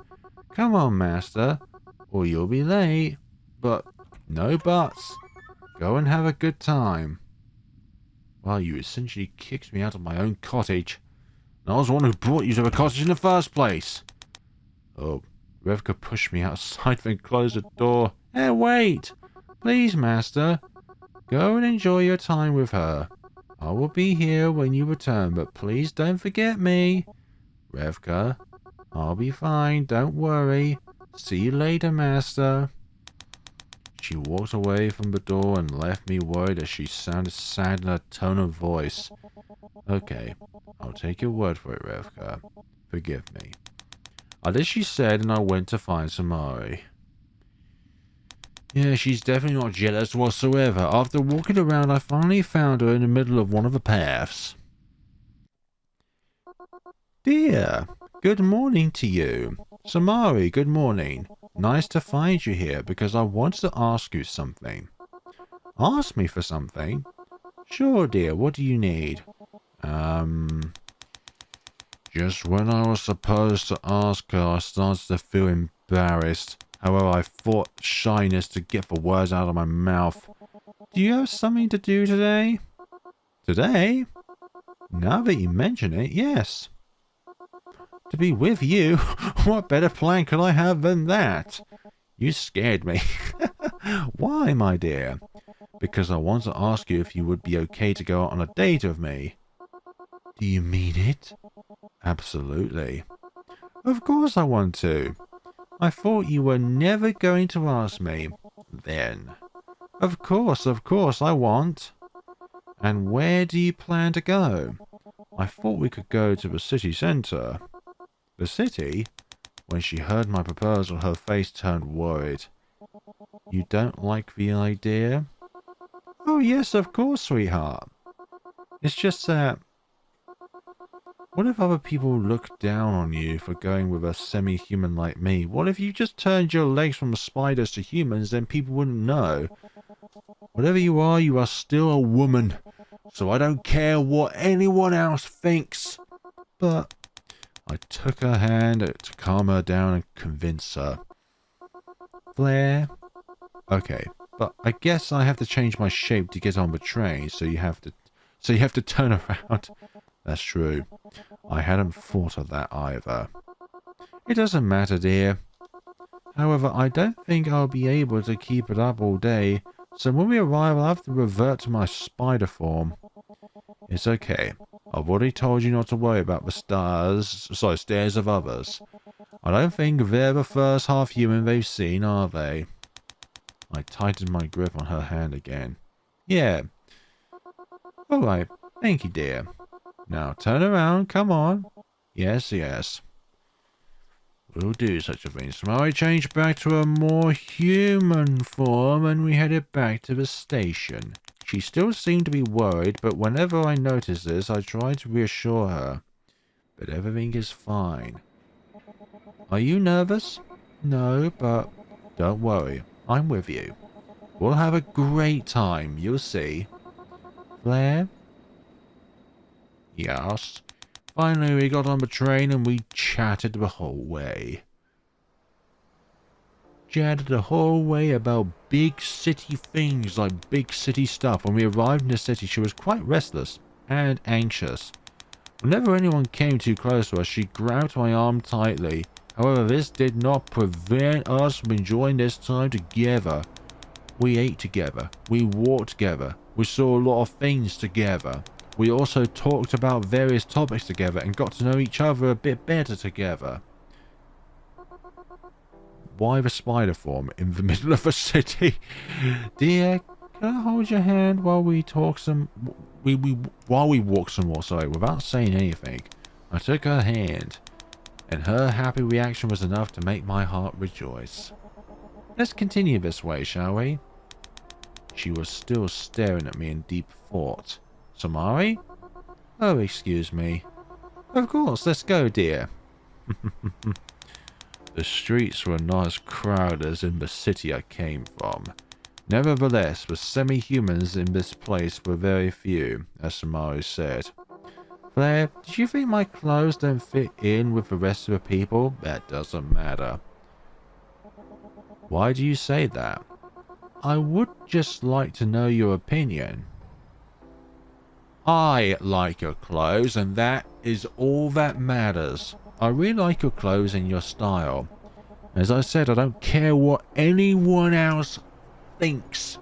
Speaker 1: Come on, Master, or you'll be late. But, no buts. Go and have a good time. Well, you essentially kicked me out of my own cottage. And I was the one who brought you to the cottage in the first place. Oh, Revka pushed me outside, then closed the door. Hey, wait! Please, Master. Go and enjoy your time with her. I will be here when you return, but please don't forget me. Revka, I'll be fine, don't worry. See you later, Master. She walked away from the door and left me worried as she sounded sad in her tone of voice. Okay, I'll take your word for it, Revka. Forgive me. I did as she said, and I went to find Samari. Yeah, she's definitely not jealous whatsoever. After walking around, I finally found her in the middle of one of the paths. Dear, good morning to you. Samari, good morning. Nice to find you here because I wanted to ask you something. Ask me for something? Sure, dear, what do you need? Just when I was supposed to ask her, I started to feel embarrassed. However, I fought shyness to get the words out of my mouth. Do you have something to do today? Today? Now that you mention it, yes. To be with you? What better plan could I have than that? You scared me. Why, my dear? Because I want to ask you if you would be okay to go on a date with me. Do you mean it? Absolutely. Of course I want to. I thought you were never going to ask me. Then. Of course, I want. And where do you plan to go? I thought we could go to the city centre. The city? When she heard my proposal, her face turned worried. You don't like the idea? Oh, yes, of course, sweetheart. It's just that... What if other people look down on you for going with a semi-human like me? What if you just turned your legs from spiders to humans, then people wouldn't know? Whatever you are still a woman. So I don't care what anyone else thinks. But I took her hand to calm her down and convince her. Flair? Okay, but I guess I have to change my shape to get on the train, so you have to turn around. That's true. I hadn't thought of that either. It doesn't matter, dear. However, I don't think I'll be able to keep it up all day, so when we arrive I'll have to revert to my spider form. It's okay. I've already told you not to worry about the stares of others. I don't think they're the first half-human they've seen, are they? I tightened my grip on her hand again. Yeah. Alright, thank you, dear. Now turn around, come on. Yes, yes. We'll do such a thing. So I changed back to a more human form and we headed back to the station. She still seemed to be worried, but whenever I noticed this, I tried to reassure her. But everything is fine. Are you nervous? No, but don't worry. I'm with you. We'll have a great time, you'll see. Flair? Yes. Finally, we got on the train and we chatted the whole way. Chatted the whole way about big city things, like big city stuff. When we arrived in the city, she was quite restless and anxious. Whenever anyone came too close to us, she grabbed my arm tightly. However, this did not prevent us from enjoying this time together. We ate together. We walked together. We saw a lot of things together. We also talked about various topics together and got to know each other a bit better together. Why the spider form in the middle of a city? Dear, can I hold your hand while we talk some... while we walk some more, sorry, without saying anything. I took her hand, and her happy reaction was enough to make my heart rejoice. Let's continue this way, shall we? She was still staring at me in deep thought. Samari? Oh, excuse me. Of course, let's go, dear. The streets were not as crowded as in the city I came from. Nevertheless, the semi-humans in this place were very few, as Samari said. Flair, did you think my clothes don't fit in with the rest of the people? That doesn't matter. Why do you say that? I would just like to know your opinion. I like your clothes, and that is all that matters. I really like your clothes and your style. As I said, I don't care what anyone else thinks.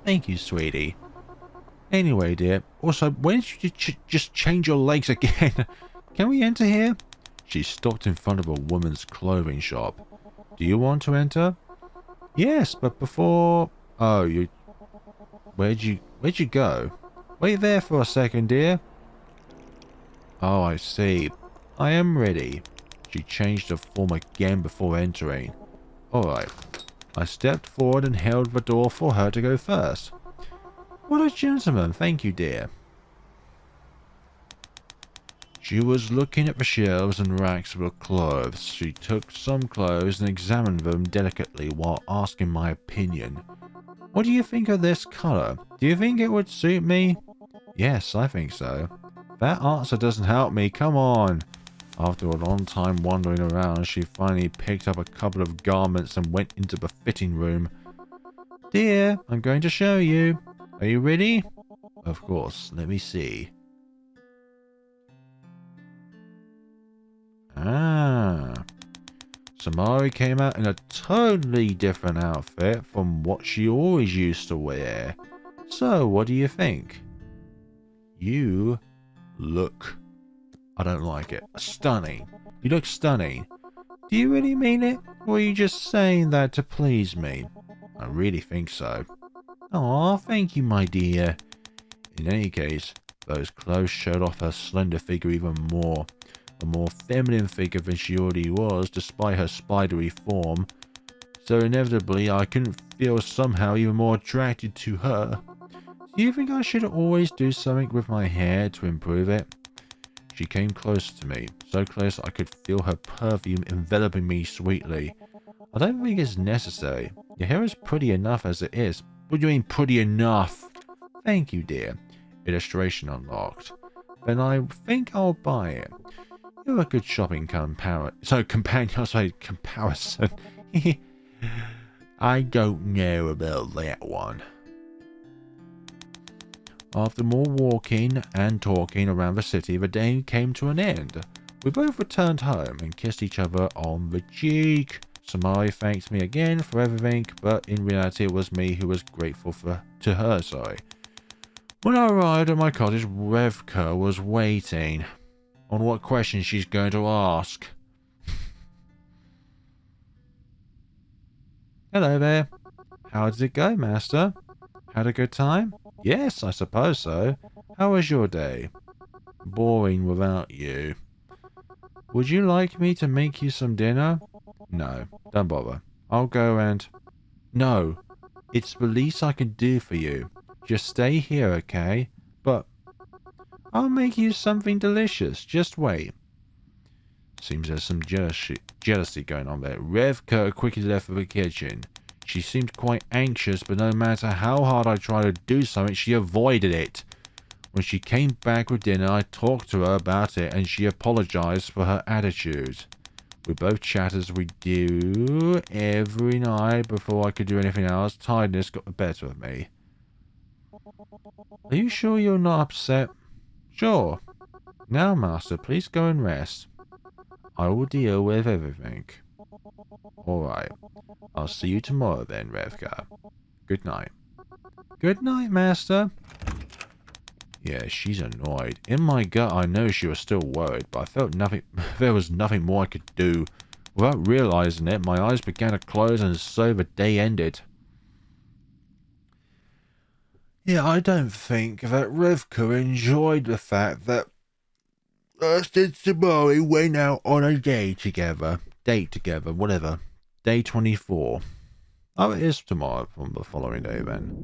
Speaker 1: Thank you, sweetie. Anyway, dear, also, when did you just change your legs again? Can we enter here? She stopped in front of a woman's clothing shop. Do you want to enter? Yes, but before... Oh, you... Where'd you go? Wait there for a second, dear. Oh, I see. I am ready. She changed her form again before entering. Alright. I stepped forward and held the door for her to go first. What a gentleman. Thank you, dear. She was looking at the shelves and racks of clothes. She took some clothes and examined them delicately while asking my opinion. What do you think of this color? Do you think it would suit me? Yes, I think so. That answer doesn't help me. Come on. After a long time wandering around, she finally picked up a couple of garments and went into the fitting room. Dear, I'm going to show you. Are you ready? Of course. Let me see. Ah. Samari came out in a totally different outfit from what she always used to wear. So, what do you think? You look... I don't like it. Stunning. You look stunning. Do you really mean it? Or are you just saying that to please me? I really think so. Aw, thank you, my dear. In any case, those clothes showed off her slender figure even more. A more feminine figure than she already was, despite her spidery form. so inevitably I couldn't feel somehow even more attracted to her. Do you think I should always do something with my hair to improve it? She came closer to me, so close I could feel her perfume enveloping me sweetly. I don't think it's necessary. Your hair is pretty enough as it is. What do you mean pretty enough? Thank you, dear. Illustration unlocked. Then I think I'll buy it. You're a good shopping comparison. I don't know about that one. After more walking and talking around the city, the day came to an end. We both returned home and kissed each other on the cheek. Samari thanked me again for everything, but in reality it was me who was grateful to her. When I arrived at my cottage, Revka was waiting. On what question she's going to ask. Hello there. How did it go, Master? Had a good time? Yes, I suppose so. How was your day? Boring without you. Would you like me to make you some dinner? No, don't bother. I'll go and... No, it's the least I can do for you. Just stay here, okay? But I'll make you something delicious. Just wait. Seems there's some jealousy going on there. Revka quickly left for the kitchen. She seemed quite anxious, but no matter how hard I tried to do something, she avoided it. When she came back with dinner, I talked to her about it, and she apologized for her attitude. We both chatted as we do every night. Before I could do anything else, tiredness got the better of me. Are you sure you're not upset? Sure. Now, Master, please go and rest. I will deal with everything. Alright. I'll see you tomorrow then, Revka. Good night. Good night, Master. Yeah, she's annoyed. In my gut, I know she was still worried, but I felt nothing. There was nothing more I could do. Without realizing it, my eyes began to close, and so the day ended. Yeah, I don't think that Revka enjoyed the fact that us and Samari went out on a date together, whatever. Day 24. Oh, it is tomorrow from the following day then.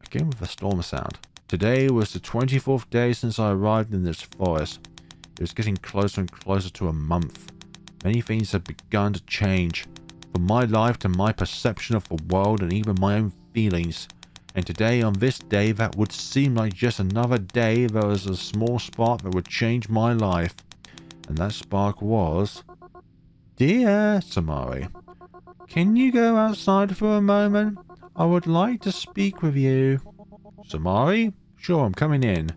Speaker 1: Again with the storm sound. Today was the 24th day since I arrived in this forest. It was getting closer and closer to a month. Many things had begun to change. From my life to my perception of the world and even my own feelings. And today, on this day that would seem like just another day, there was a small spark that would change my life. And that spark was... Dear Samari, can you go outside for a moment? I would like to speak with you. Samari? Sure, I'm coming in.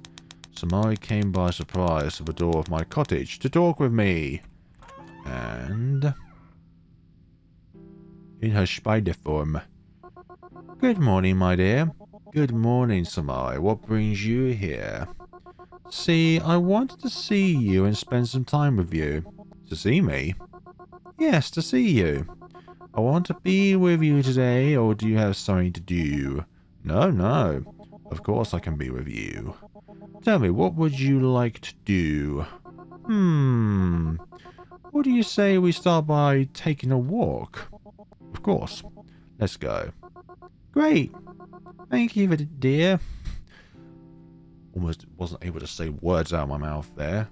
Speaker 1: Samari came by surprise to the door of my cottage to talk with me. And... in her spider form. Good morning, my dear. Good morning, Samari. What brings you here? See, I wanted to see you and spend some time with you. To see me? Yes, to see you. I want to be with you today, or do you have something to do? No. Of course I can be with you. Tell me, what would you like to do? What do you say we start by taking a walk? Of course. Let's go. Great. Thank you, dear. Almost wasn't able to say words out of my mouth there.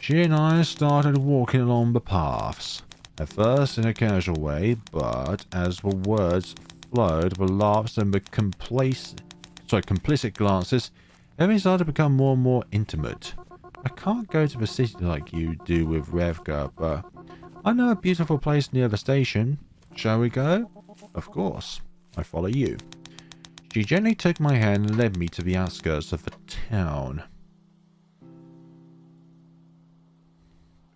Speaker 1: She and I started walking along the paths. At first in a casual way, but as the words flowed, the laughs and the complicit glances, everything started to become more and more intimate. I can't go to the city like you do with Revka, but I know a beautiful place near the station. Shall we go? Of course. I follow you. She gently took my hand and led me to the outskirts of the town.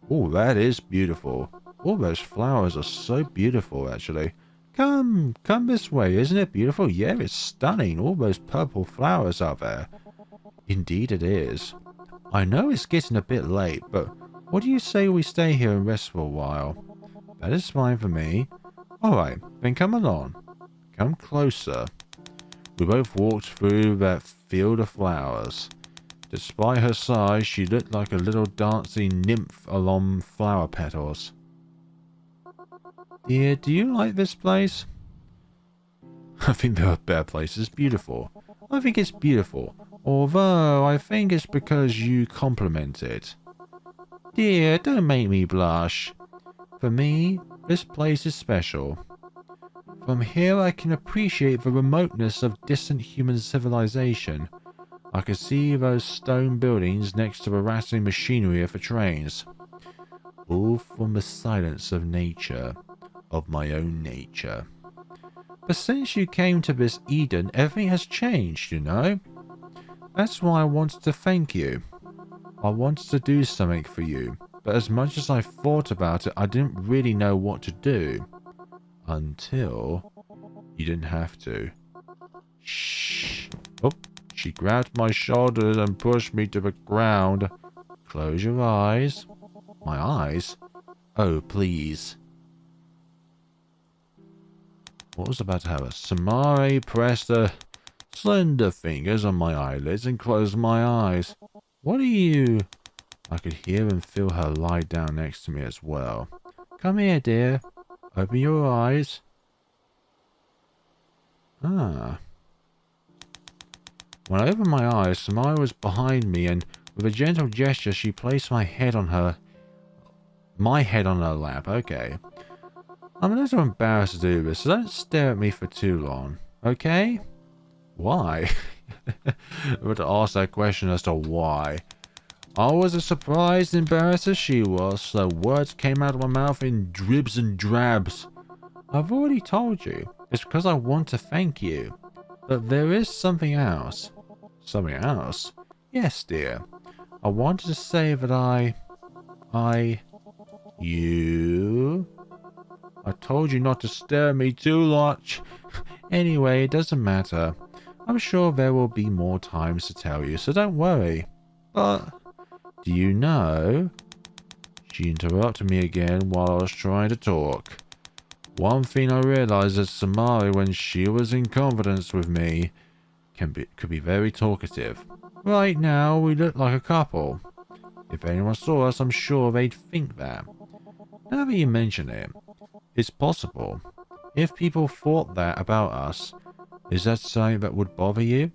Speaker 1: Oh, that is beautiful. All those flowers are so beautiful, actually. Come this way. Isn't it beautiful? Yeah, it's stunning. All those purple flowers out there. Indeed it is. I know it's getting a bit late, but what do you say we stay here and rest for a while? That is fine for me. Alright, then come along. Come closer. We both walked through that field of flowers. Despite her size, she looked like a little dancing nymph along flower petals. Dear, do you like this place? I think there are better places. Beautiful. I think it's beautiful. Although, I think it's because you compliment it. Dear, don't make me blush. For me, this place is special. From here I can appreciate the remoteness of distant human civilization. I can see those stone buildings next to the rattling machinery of the trains. All from the silence of nature, of my own nature. But since you came to this Eden, everything has changed, you know? That's why I wanted to thank you. I wanted to do something for you, but as much as I thought about it, I didn't really know what to do. Until you didn't have to. Shh. Oh, she grabbed my shoulders and pushed me to the ground. Close your eyes. My eyes? Oh, please. What was about to happen? Samari pressed her slender fingers on my eyelids and closed my eyes. What are you? I could hear and feel her lie down next to me as well. Come here, dear. Open your eyes. Ah. When I opened my eyes, Samari was behind me, and with a gentle gesture, she placed my head on her lap. Okay. I'm a little embarrassed to do this, so don't stare at me for too long. Okay? Why? I would ask that question as to why. I was as surprised and embarrassed as she was, so words came out of my mouth in dribs and drabs. I've already told you. It's because I want to thank you. But there is something else. Something else? Yes, dear. I wanted to say that You? I told you not to stare at me too much. Anyway, it doesn't matter. I'm sure there will be more times to tell you, so don't worry. But, do you know? She interrupted me again while I was trying to talk. One thing I realized is Samari, when she was in confidence with me, could be very talkative. Right now, we look like a couple. If anyone saw us, I'm sure they'd think that. Now that you mention it, it's possible. If people thought that about us, is that something that would bother you?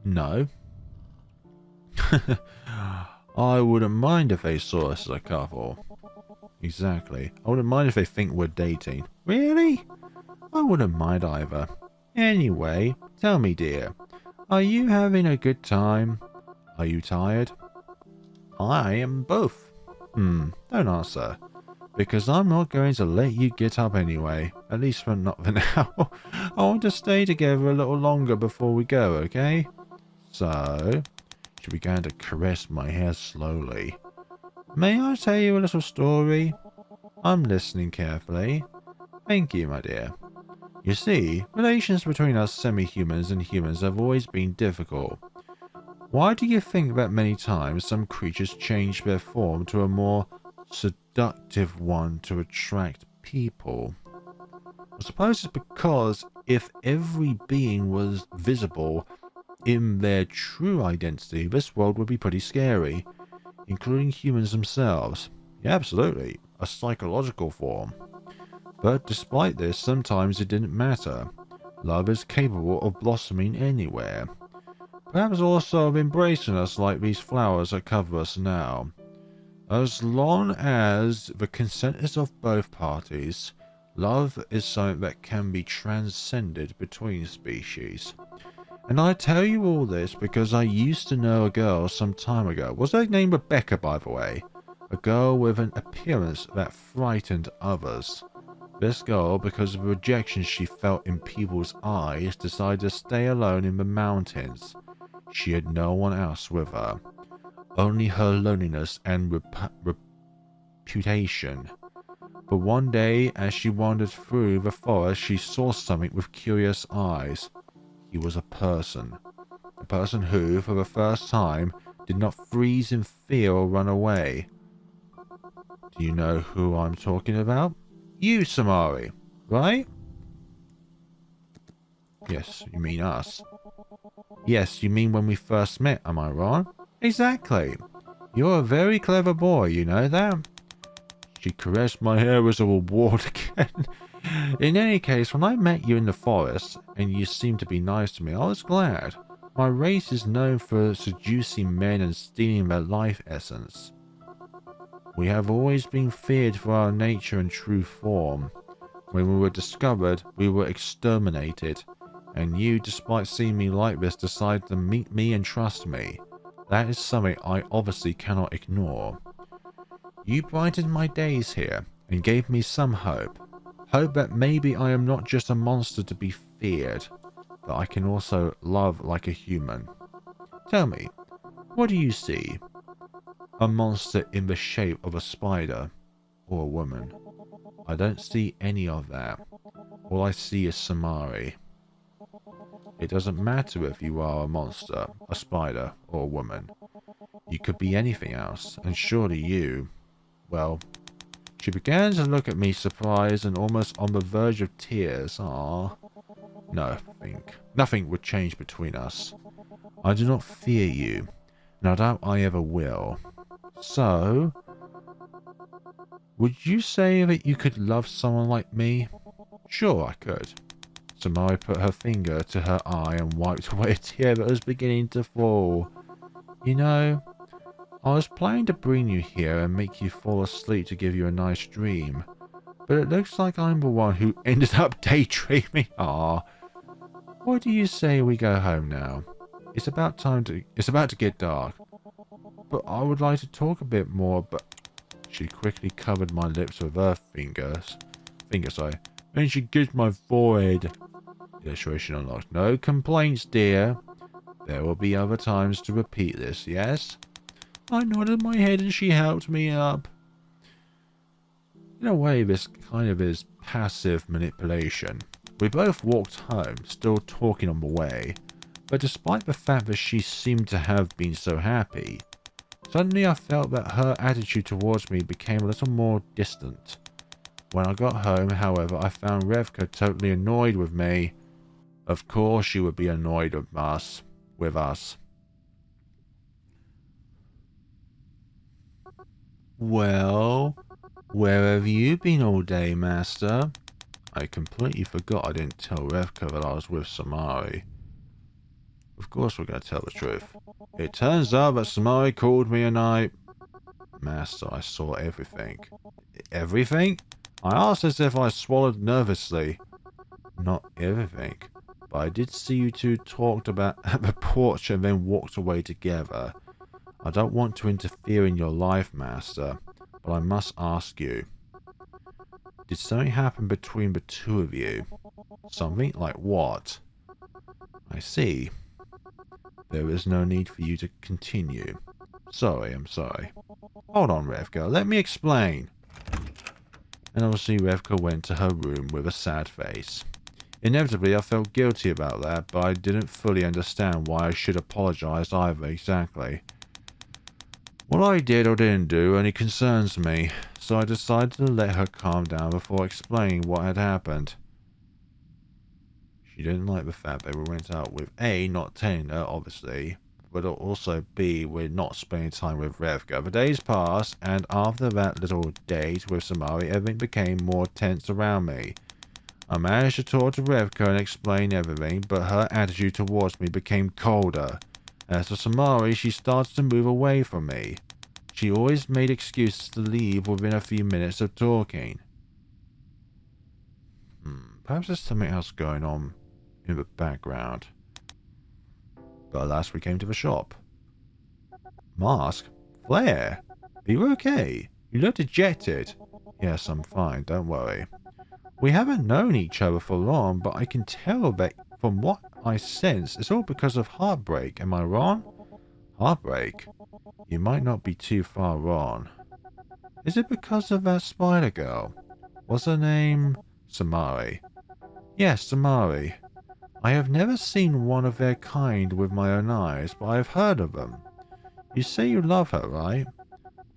Speaker 1: No. I wouldn't mind if they saw us as a couple. Exactly. I wouldn't mind if they think we're dating. Really? I wouldn't mind either. Anyway, tell me, dear. Are you having a good time? Are you tired? I am both. Don't answer. Because I'm not going to let you get up anyway. At least not for now. I want to stay together a little longer before we go, okay? So, she began to caress my hair slowly. May I tell you a little story? I'm listening carefully. Thank you, my dear. You see, relations between us semi-humans and humans have always been difficult. Why do you think that many times some creatures change their form to a more seductive one to attract people? I suppose it's because if every being was visible in their true identity, this world would be pretty scary, including humans themselves. Yeah, absolutely. A psychological form. But despite this, sometimes it didn't matter. Love is capable of blossoming anywhere. Perhaps also of embracing us like these flowers that cover us now. As long as the consent is of both parties, love is something that can be transcended between species. And I tell you all this because I used to know a girl some time ago. Was her name Rebecca, by the way? A girl with an appearance that frightened others. This girl, because of the rejection she felt in people's eyes, decided to stay alone in the mountains. She had no one else with her. Only her loneliness and reputation. But one day, as she wandered through the forest, she saw something with curious eyes. He was a person. A person who, for the first time, did not freeze in fear or run away. Do you know who I'm talking about? You, Samari, right? Yes, you mean us. Yes, you mean when we first met, am I wrong? Exactly. You're a very clever boy, you know that? She caressed my hair as a reward again. In any case, when I met you in the forest, and you seemed to be nice to me, I was glad. My race is known for seducing men and stealing their life essence. We have always been feared for our nature and true form. When we were discovered, we were exterminated, and you, despite seeing me like this, decided to meet me and trust me. That is something I obviously cannot ignore. You brightened my days here, and gave me some hope. Hope that maybe I am not just a monster to be feared, that I can also love like a human. Tell me, what do you see? A monster in the shape of a spider, or a woman? I don't see any of that. All I see is Samari. It doesn't matter if you are a monster, a spider, or a woman. You could be anything else, and surely you... Well, she began to look at me surprised and almost on the verge of tears. Ah, nothing would change between us. I do not fear you, and I doubt I ever will. So, would you say that you could love someone like me? Sure, I could. Samari put her finger to her eye and wiped away a tear that was beginning to fall. You know, I was planning to bring you here and make you fall asleep to give you a nice dream, but it looks like I'm the one who ended up daydreaming. Ah, what do you say we go home now? It's about to get dark. But I would like to talk a bit more, but... She quickly covered my lips with her fingers, and she kissed my forehead. Illustration unlocked. No complaints, dear. There will be other times to repeat this, yes? I nodded my head and she helped me up. In a way, this kind of is passive manipulation. We both walked home, still talking on the way, but despite the fact that she seemed to have been so happy, suddenly I felt that her attitude towards me became a little more distant. When I got home, however, I found Revka totally annoyed with me. Of course she would be annoyed with us. Well, where have you been all day, master? I completely forgot I didn't tell Revka that I was with Samari. Of course we're going to tell the truth. It turns out that Samari called me and Master, I saw everything. Everything? I asked as if I swallowed nervously. Not everything, but I did see you two talked about at the porch and then walked away together. I don't want to interfere in your life, Master, but I must ask you. Did something happen between the two of you? Something? Like what? I see. There is no need for you to continue. I'm sorry. Hold on, Revka. Let me explain. And obviously Revka went to her room with a sad face. Inevitably, I felt guilty about that, but I didn't fully understand why I should apologize either exactly. What I did or didn't do only concerns me, so I decided to let her calm down before explaining what had happened. She didn't like the fact that we went out with A, not telling her, obviously, but also B, we're not spending time with Revka. The days passed, and after that little date with Samari, everything became more tense around me. I managed to talk to Revka and explain everything, but her attitude towards me became colder. As for Samari, she started to move away from me. She always made excuses to leave within a few minutes of talking. Perhaps there's something else going on in the background. But at last we came to the shop. Mask? Flair? Are you okay? You look dejected. Yes, I'm fine, don't worry. We haven't known each other for long, but I can tell that from what I sense, it's all because of heartbreak. Am I wrong? Heartbreak? You might not be too far wrong. Is it because of that spider girl? What's her name? Samari. Yes, Samari. I have never seen one of their kind with my own eyes, but I have heard of them. You say you love her, right?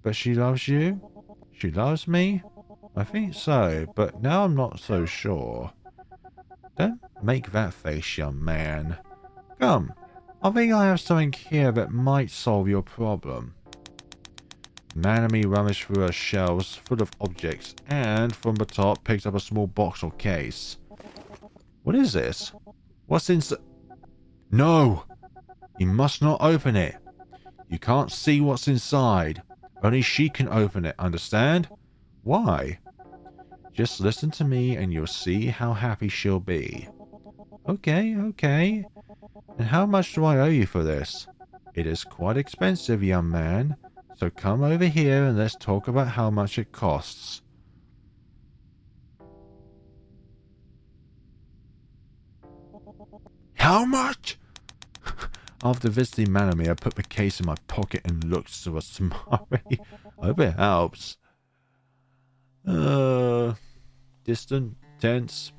Speaker 1: But she loves you? She loves me? I think so, but now I'm not so sure. Don't make that face, young man. Come, I think I have something here that might solve your problem. Nanami rummaged through her shelves full of objects and from the top picked up a small box or case. What is this? What's inside? No! You must not open it. You can't see what's inside. Only she can open it, understand? Why? Just listen to me and you'll see how happy she'll be. Okay, okay. And how much do I owe you for this? It is quite expensive, young man. So come over here and let's talk about how much it costs. How much? After visiting Manami, I put the case in my pocket and looked to a Samari. I hope it helps. Distant, tense.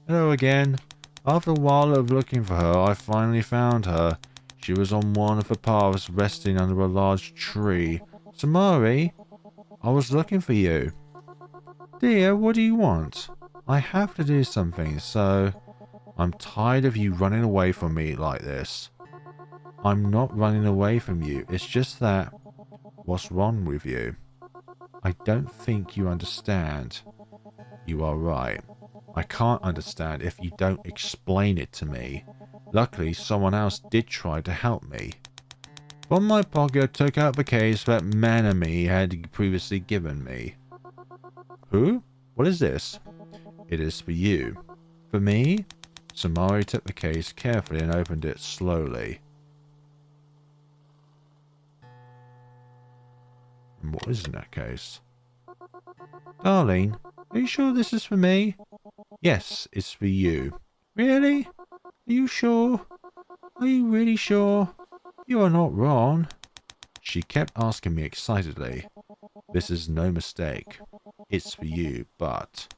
Speaker 1: Hello again. After a while of looking for her, I finally found her. She was on one of the paths resting under a large tree. Samari, I was looking for you. Dear, what do you want? I have to do something, so... I'm tired of you running away from me like this. I'm not running away from you, it's just that... What's wrong with you? I don't think you understand. You are right. I can't understand if you don't explain it to me. Luckily, someone else did try to help me. From my pocket, I took out the case that Manami had previously given me. Who? What is this? It is for you. For me? Samari took the case carefully and opened it slowly. And what is in that case? Darling, are you sure this is for me? Yes, it's for you. Really? Are you sure? Are you really sure? You are not wrong. She kept asking me excitedly. This is no mistake. It's for you, but...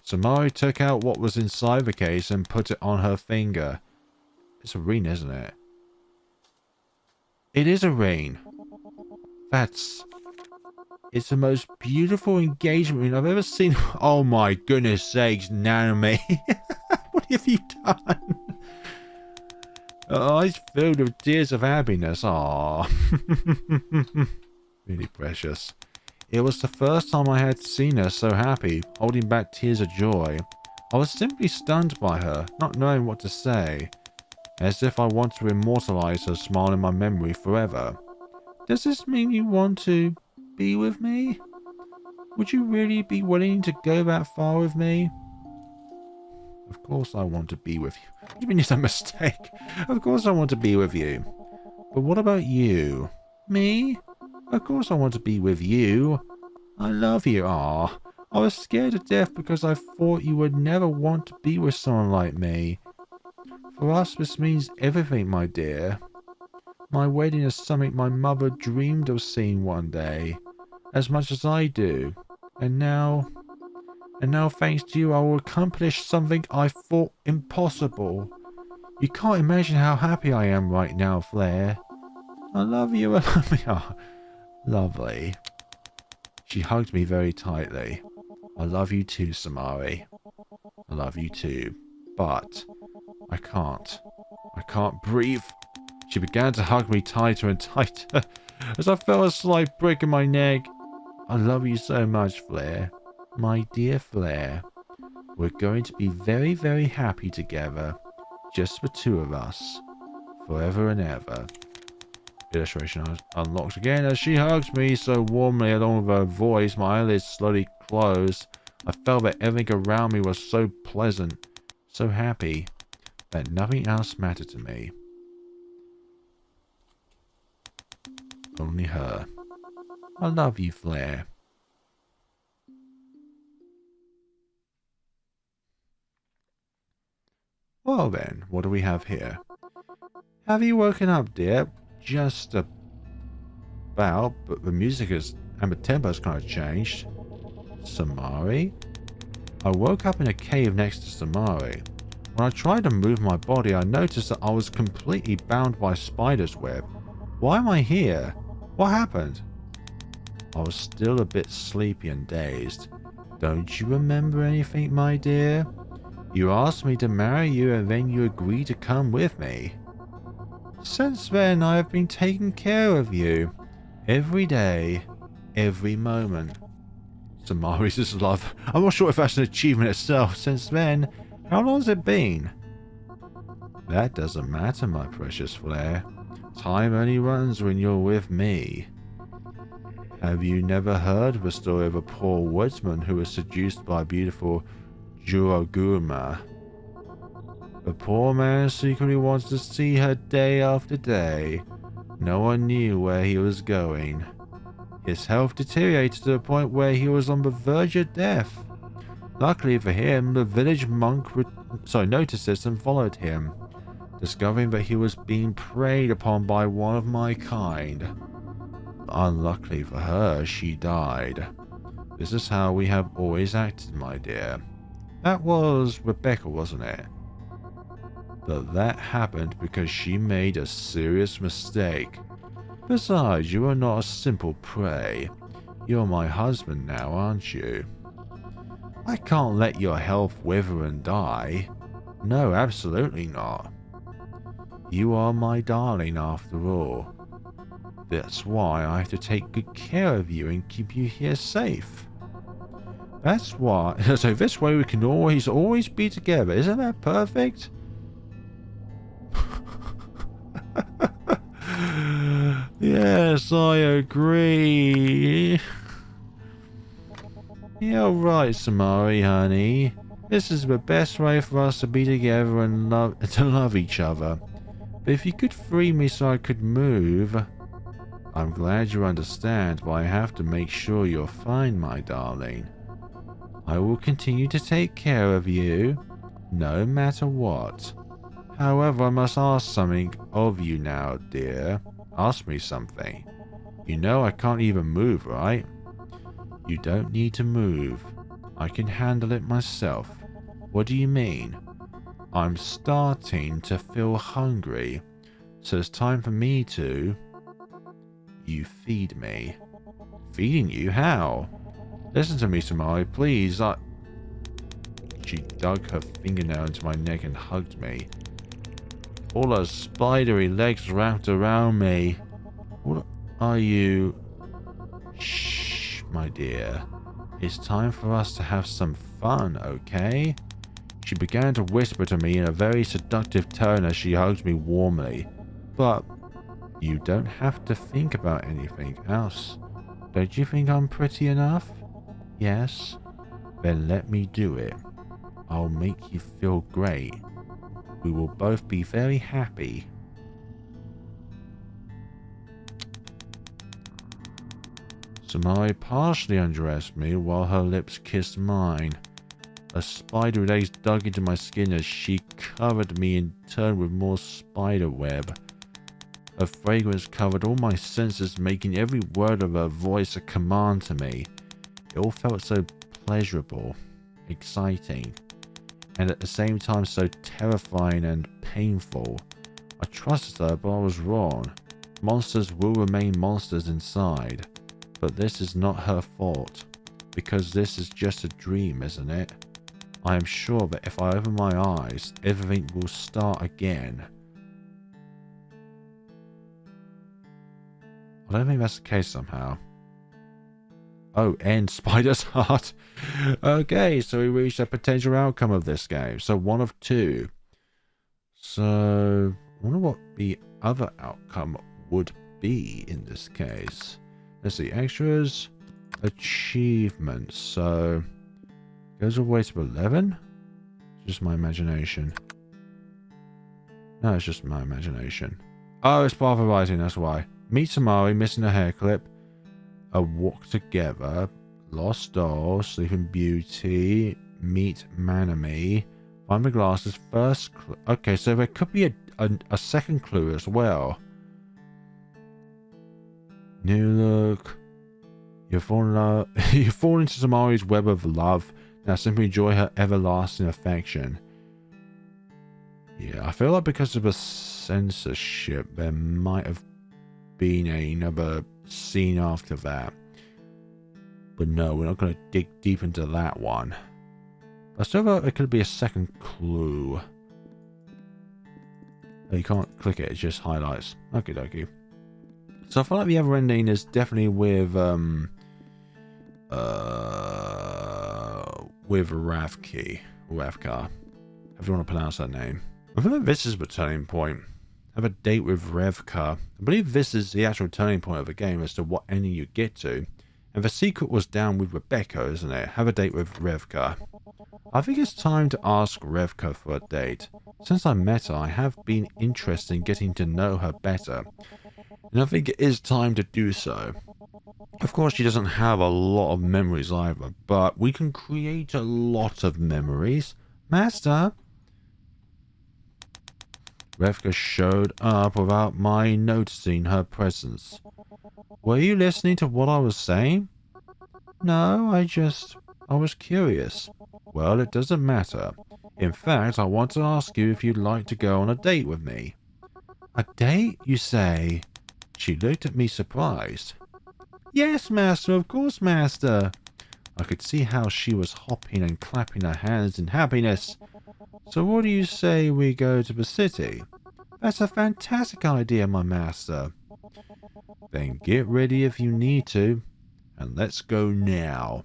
Speaker 1: Samari took out what was inside the case and put it on her finger. It's a ring, isn't it? It is a ring. That's... It's the most beautiful engagement ring I've ever seen. Oh my goodness sakes, Nanami. What have you done? Eyes filled with tears of happiness. Aww. Really precious. It was the first time I had seen her so happy, holding back tears of joy. I was simply stunned by her, not knowing what to say. As if I want to immortalize her smile in my memory forever. Does this mean you want to be with me? Would you really be willing to go that far with me? Of course I want to be with you. What do you mean it's a mistake? Of course I want to be with you. But what about you? Me? Of course I want to be with you. I love you. Ah, I was scared to death because I thought you would never want to be with someone like me. For us, this means everything, my dear. My wedding is something my mother dreamed of seeing one day, as much as I do. And now, thanks to you, I will accomplish something I thought impossible. You can't imagine how happy I am right now, Flair. I love you, I love you. Oh, lovely. She hugged me very tightly. I love you too, Samari. I love you too. But I can't breathe. She began to hug me tighter and tighter as I felt a slight prick in my neck. I love you so much, Flair. My dear Flair. We're going to be very, very happy together. Just the two of us. Forever and ever. Illustration unlocked again as she hugged me so warmly along with her voice. My eyelids slowly closed. I felt that everything around me was so pleasant, so happy, that nothing else mattered to me. Only her. I love you, Flair. Well then, what do we have here? Have you woken up, dear? Just about, but the music and the tempo's kind of changed. Samari? I woke up in a cave next to Samari. When I tried to move my body, I noticed that I was completely bound by a spider's web. Why am I here? What happened? I was still a bit sleepy and dazed. Don't you remember anything, my dear? You asked me to marry you and then you agreed to come with me. Since then, I have been taking care of you. Every day. every moment. Samari's love. I'm not sure if that's an achievement itself. Since then, how long has it been? That doesn't matter, my precious Flare. Time only runs when you're with me. Have you never heard of the story of a poor woodsman who was seduced by a beautiful Juragurma? The poor man secretly wanted to see her day after day. No one knew where he was going. His health deteriorated to the point where he was on the verge of death. Luckily for him, the village monk noticed this and followed him, discovering that he was being preyed upon by one of my kind. Unluckily for her, she died. This is how we have always acted, my dear. That was Rebecca, wasn't it? But that happened because she made a serious mistake. Besides, you are not a simple prey. You're my husband now, aren't you? I can't let your health wither and die. No, absolutely not. You are my darling after all. That's why I have to take good care of you and keep you here safe. That's why. So this way we can always be together. Isn't that perfect? Yes, I agree. You're right, Samari, honey. This is the best way for us to be together and love each other. But if you could free me so I could move... I'm glad you understand, but I have to make sure you're fine, my darling. I will continue to take care of you, no matter what. However, I must ask something of you now, dear. Ask me something. You know I can't even move, right? You don't need to move. I can handle it myself. What do you mean? I'm starting to feel hungry, so it's time for me to... You feed me. Feeding you? How? Listen to me, Samari, please. She dug her fingernail into my neck and hugged me. All her spidery legs wrapped around me. What are you... Shh, my dear. It's time for us to have some fun, okay? She began to whisper to me in a very seductive tone as she hugged me warmly. But you don't have to think about anything else. Don't you think I'm pretty enough? Yes? Then let me do it. I'll make you feel great. We will both be very happy. Samari partially undressed me while her lips kissed mine. Her spider legs dug into my skin as she covered me in turn with more spider web. Her fragrance covered all my senses, making every word of her voice a command to me. It all felt so pleasurable, exciting, and at the same time so terrifying and painful. I trusted her, but I was wrong. Monsters will remain monsters inside, but this is not her fault, because this is just a dream, isn't it? I am sure that if I open my eyes, everything will start again. I don't think that's the case somehow. Oh, end Spider's heart. Okay, so we reached a potential outcome of this game. So one of two. So I wonder what the other outcome would be in this case. Let's see, extras, achievements. So goes all the way to 11. It's just my imagination. No, it's just my imagination. Oh, it's part of the writing, that's why. Meet Samari, missing a hair clip. A walk together. Lost doll. Sleeping Beauty. Meet Manami. Find the glasses. First clue. Okay, so there could be a second clue as well. New look. You fall into Samari's web of love. Now simply enjoy her everlasting affection. Yeah, I feel like because of the censorship, there might have been another scene after that. But no, we're not going to dig deep into that one. I still thought it could be a second clue. You can't click it, it just highlights. Okie dokie. So I feel like the other ending is definitely with With Ravka. However you want to pronounce that name. I feel like this is the turning point. Have a date with Revka. I believe this is the actual turning point of the game as to what ending you get to. And the secret was down with Rebecca, isn't it? Have a date with Revka. I think it's time to ask Revka for a date. Since I met her, I have been interested in getting to know her better. And I think it is time to do so. Of course, she doesn't have a lot of memories either, but we can create a lot of memories. Master? Revka showed up without my noticing her presence. Were you listening to what I was saying? No, I was curious. Well, it doesn't matter. In fact, I want to ask you if you'd like to go on a date with me. A date, you say? She looked at me surprised. Yes, Master, of course, Master. I could see how she was hopping and clapping her hands in happiness. So what do you say we go to the city? That's a fantastic idea, my master. Then get ready if you need to, and let's go now.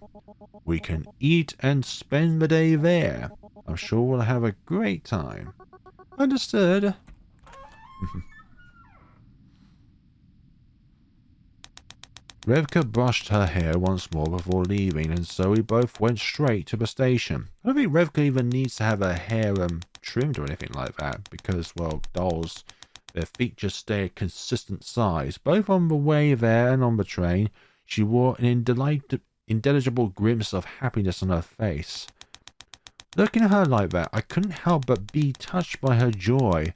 Speaker 1: We can eat and spend the day there. I'm sure we'll have a great time. Understood. Revka brushed her hair once more before leaving, and so we both went straight to the station. I don't think Revka even needs to have her hair trimmed or anything like that, because, well, dolls, their feet just stay a consistent size. Both on the way there and on the train, she wore an indelible grimace of happiness on her face. Looking at her like that, I couldn't help but be touched by her joy,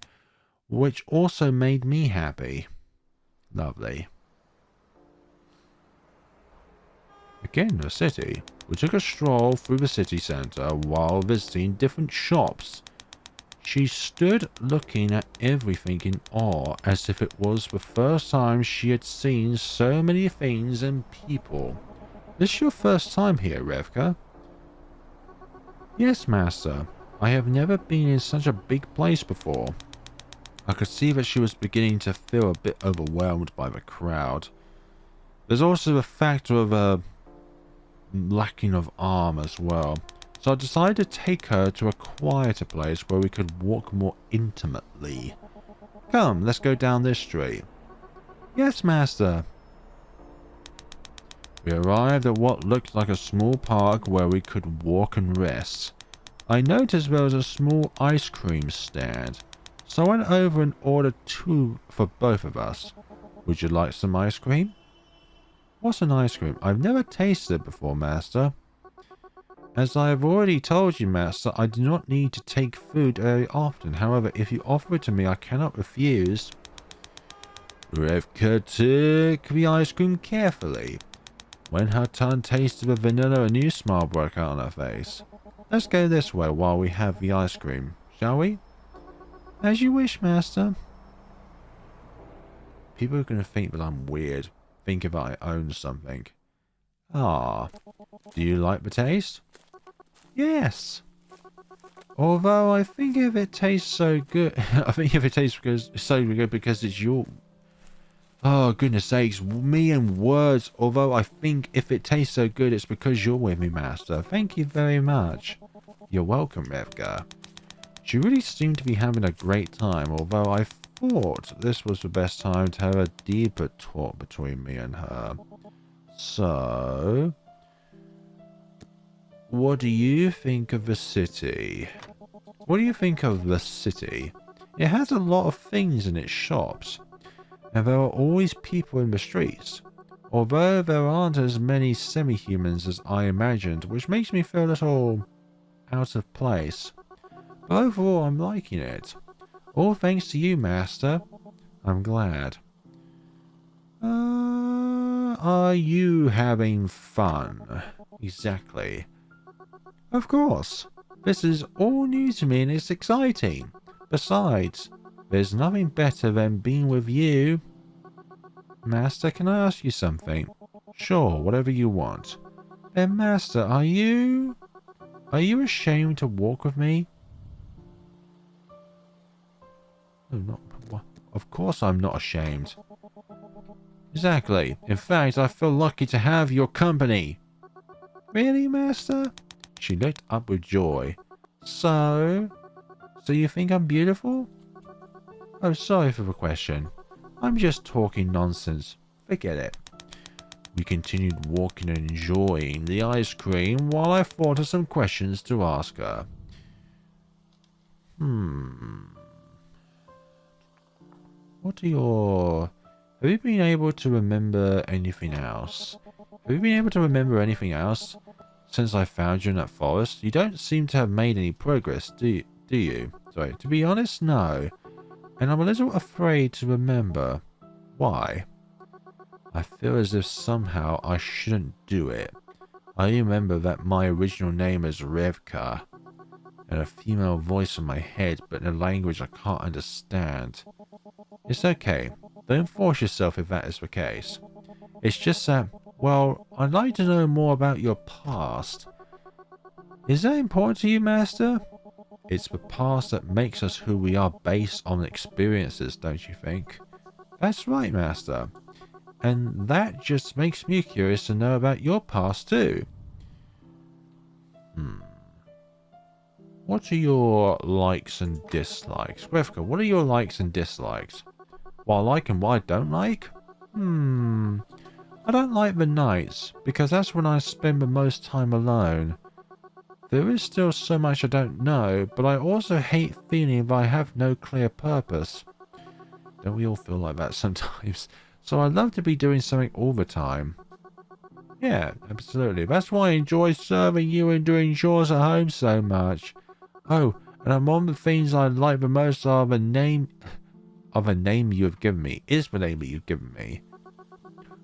Speaker 1: which also made me happy. Lovely. Again, the city. We took a stroll through the city centre while visiting different shops. She stood looking at everything in awe, as if it was the first time she had seen so many things and people. This your first time here, Revka? Yes, Master. I have never been in such a big place before. I could see that she was beginning to feel a bit overwhelmed by the crowd. There's also the factor of lacking of arm as well. So I decided to take her to a quieter place where we could walk more intimately. Come, let's go down this street. Yes, Master. We arrived at what looked like a small park where we could walk and rest. I noticed there was a small ice cream stand, so I went over and ordered 2 for both of us. Would you like some ice cream? What's an ice cream? I've never tasted it before, Master. As I have already told you, Master, I do not need to take food very often. However, if you offer it to me, I cannot refuse. Revka took the ice cream carefully. When her tongue tasted the vanilla, a new smile broke out on her face. Let's go this way while we have the ice cream, shall we? As you wish, Master. People are going to think that I'm weird. Think if I own something. Ah, do you like the taste? Yes. Although I think if it tastes so good, I think if it tastes so good because it's your... Oh, goodness sakes, me and words. Although I think if it tastes so good, it's because you're with me, Master. Thank you very much. You're welcome, Revka. She really seemed to be having a great time, although I thought this was the best time to have a deeper talk between me and her. So, what do you think of the city? What do you think of the city? It has a lot of things in its shops, and there are always people in the streets. Although there aren't as many semi-humans as I imagined, which makes me feel a little out of place. But overall, I'm liking it. All thanks to you, Master. I'm glad. Are you having fun? Exactly. Of course. This is all new to me and it's exciting. Besides, there's nothing better than being with you. Master, can I ask you something? Sure, whatever you want. Then, Master, are you ashamed to walk with me? No, not... Of course I'm not ashamed. Exactly. In fact, I feel lucky to have your company. Really, Master? She looked up with joy. So you think I'm beautiful? Oh, sorry for the question. I'm just talking nonsense. Forget it. We continued walking and enjoying the ice cream while I thought of some questions to ask her. What are your... Have you been able to remember anything else? Have you been able to remember anything else since I found you in that forest? You don't seem to have made any progress, do you? Sorry, to be honest, no. And I'm a little afraid to remember. Why? I feel as if somehow I shouldn't do it. I remember that my original name is Revka, and a female voice in my head, but in a language I can't understand. It's okay. Don't force yourself if that is the case. It's just that, well, I'd like to know more about your past. Is that important to you, Master? It's the past that makes us who we are based on experiences, don't you think? That's right, Master. And that just makes me curious to know about your past too. What are your likes and dislikes? Revka, what are your likes and dislikes? What I like and what I don't like? I don't like the nights, because that's when I spend the most time alone. There is still so much I don't know, but I also hate feeling that I have no clear purpose. Don't we all feel like that sometimes? So I love to be doing something all the time. Yeah, absolutely. That's why I enjoy serving you and doing chores at home so much. Oh, and among the things I like the most are the name you have given me. Is the name that you've given me.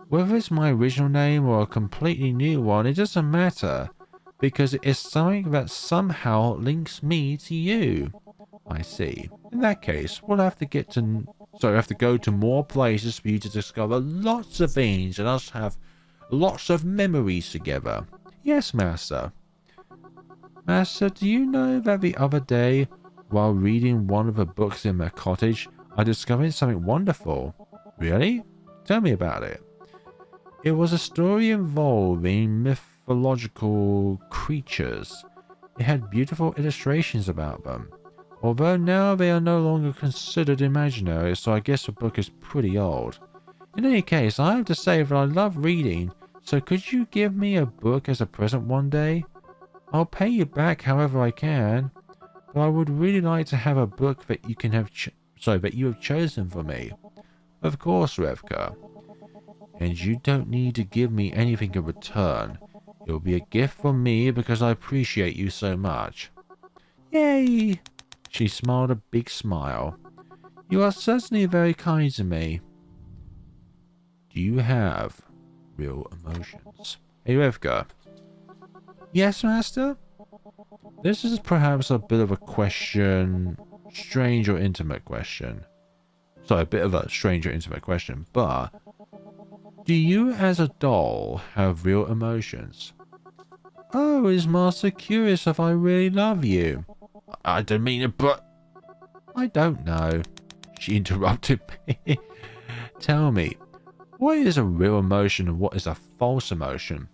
Speaker 1: Whether it's my original name or a completely new one, it doesn't matter. Because it is something that somehow links me to you. I see. In that case, we'll have to go to more places for you to discover lots of things and us have lots of memories together. Yes, Master. Master, do you know that the other day, while reading one of the books in my cottage, I discovered something wonderful? Really? Tell me about it. It was a story involving mythological creatures. It had beautiful illustrations about them. Although now they are no longer considered imaginary, so I guess the book is pretty old. In any case, I have to say that I love reading, so could you give me a book as a present one day? I'll pay you back however I can, but I would really like to have a book that you can have that you have chosen for me. Of course, Revka. And you don't need to give me anything in return. It will be a gift from me because I appreciate you so much. Yay! She smiled a big smile. You are certainly very kind to me. Do you have real emotions? Hey, Revka. Yes, Master? This is perhaps a bit of a question, strange or intimate question. Sorry, a bit of a strange or intimate question, but do you as a doll have real emotions? Oh, is Master curious if I really love you? I don't mean it, but I don't know. She interrupted me. Tell me, what is a real emotion and what is a false emotion?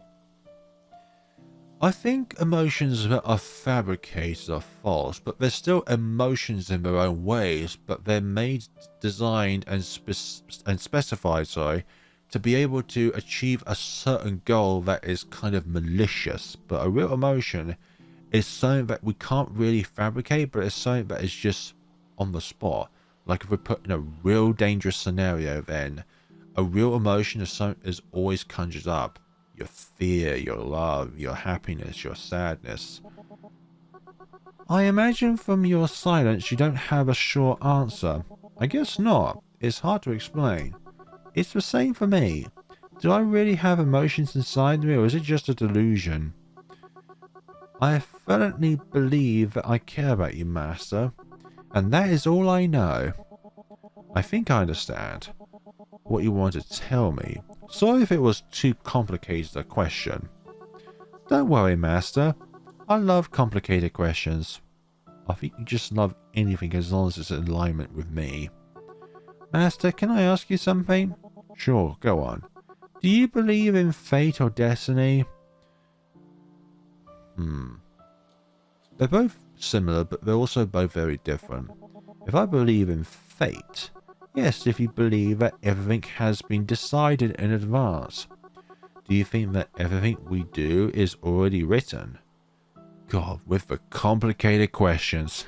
Speaker 1: I think emotions that are fabricated are false, but they're still emotions in their own ways, but they're made, designed, and specified, to be able to achieve a certain goal that is kind of malicious. But a real emotion is something that we can't really fabricate, but it's something that is just on the spot. Like if we're put in a real dangerous scenario, then a real emotion is always conjured up. Your fear, your love, your happiness, your sadness. I imagine from your silence you don't have a short answer. I guess not. It's hard to explain. It's the same for me. Do I really have emotions inside me, or is it just a delusion? I fervently believe that I care about you, Master, and that is all I know. I think I understand what you want to tell me. Sorry if it was too complicated a question. Don't worry, Master. I love complicated questions. I think you just love anything as long as it's in alignment with me. Master, can I ask you something? Sure, go on. Do you believe in fate or destiny? They're both similar, but they're also both very different. If I believe in fate, yes, if you believe that everything has been decided in advance. Do you think that everything we do is already written? God, with the complicated questions.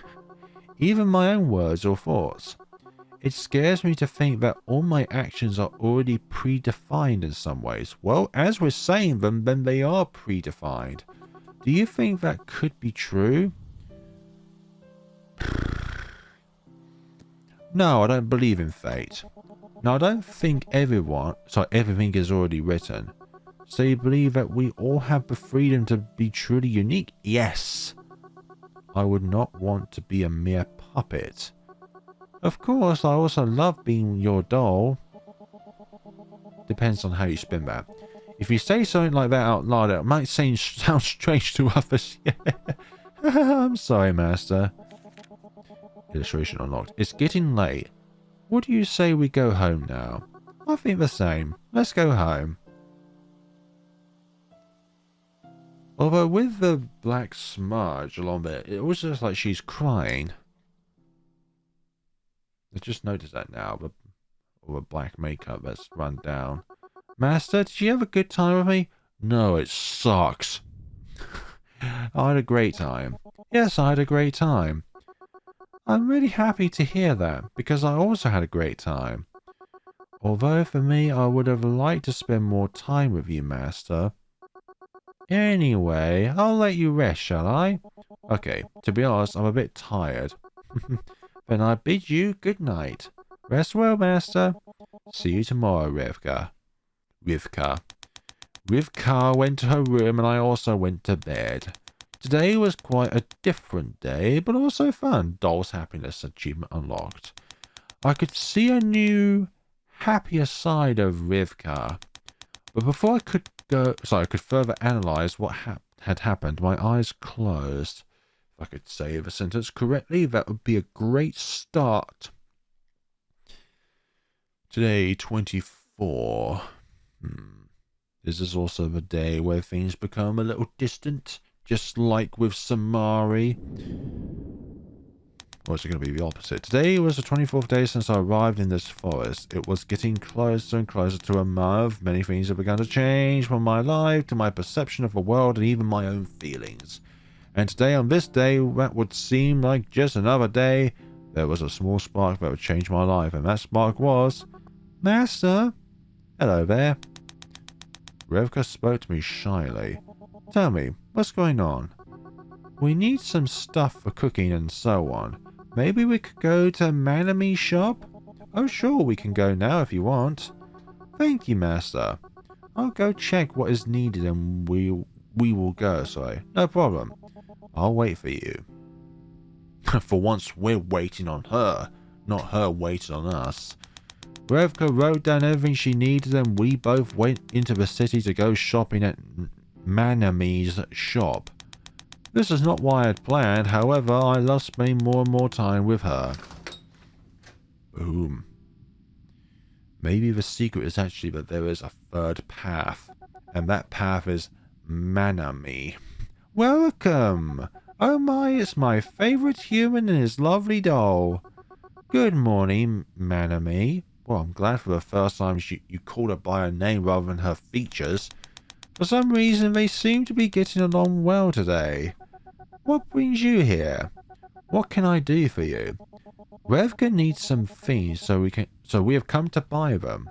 Speaker 1: Even my own words or thoughts. It scares me to think that all my actions are already predefined in some ways. Well, as we're saying them, then they are predefined. Do you think that could be true? No, I don't believe in fate. Now, I don't think everything is already written. So you believe that we all have the freedom to be truly unique? Yes. I would not want to be a mere puppet. Of course, I also love being your doll. Depends on how you spin that. If you say something like that out loud, it might sound strange to others. I'm sorry, Master. Illustration unlocked. It's getting late. What do you say we go home now? I think the same. Let's go home. Although with the black smudge along there, it was just like she's crying. I just noticed that now. All the black makeup that's run down. Master, did you have a good time with me? No, it sucks. I had a great time. Yes, I had a great time. I'm really happy to hear that, because I also had a great time. Although for me, I would have liked to spend more time with you, Master. Anyway, I'll let you rest, shall I? Okay, to be honest, I'm a bit tired. Then I bid you good night. Rest well, Master. See you tomorrow, Rivka. Rivka went to her room and I also went to bed. Today was quite a different day, but also fun. Doll's happiness achievement unlocked. I could see a new, happier side of Rivka. But before I could further analyze what had happened, my eyes closed. If I could say the sentence correctly, that would be a great start. Today, 24. This is also the day where things become a little distant, just like with Samari. Or is it going to be the opposite? Today was the 24th day since I arrived in this forest. It was getting closer and closer to a month. Many things have begun to change, from my life to my perception of the world and even my own feelings. And today, on this day, that would seem like just another day, there was a small spark that would change my life, and that spark was... Master? Hello there. Revka spoke to me shyly. Tell me, what's going on? We need some stuff for cooking and so on. Maybe we could go to Manami's shop? Oh sure, we can go now if you want. Thank you, Master. I'll go check what is needed and we will go, sorry. No problem. I'll wait for you. For once, we're waiting on her, not her waiting on us. Revka wrote down everything she needed and we both went into the city to go shopping at Manami's shop. This is not what I had planned, however, I love spending more and more time with her. Boom. Maybe the secret is actually that there is a third path, and that path is Manami. Welcome! Oh my, it's my favorite human and his lovely doll. Good morning, Manami. Well, I'm glad for the first time you called her by her name rather than her features. For some reason, they seem to be getting along well today. What brings you here? What can I do for you? Revka needs some things, so we have come to buy them.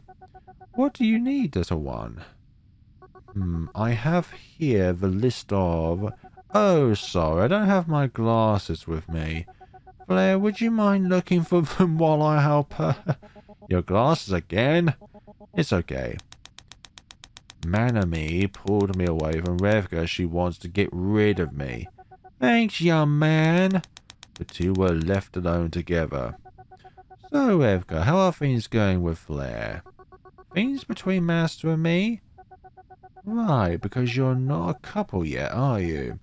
Speaker 1: What do you need, little one? I have here the list of... Oh, sorry, I don't have my glasses with me. Blair, would you mind looking for them while I help her? Your glasses again? It's okay. Manami pulled me away from Revka. She wants to get rid of me. Thanks, young man. The two were left alone together. So, Revka, how are things going with Flair? Things between Master and me? Right, because you're not a couple yet, are you?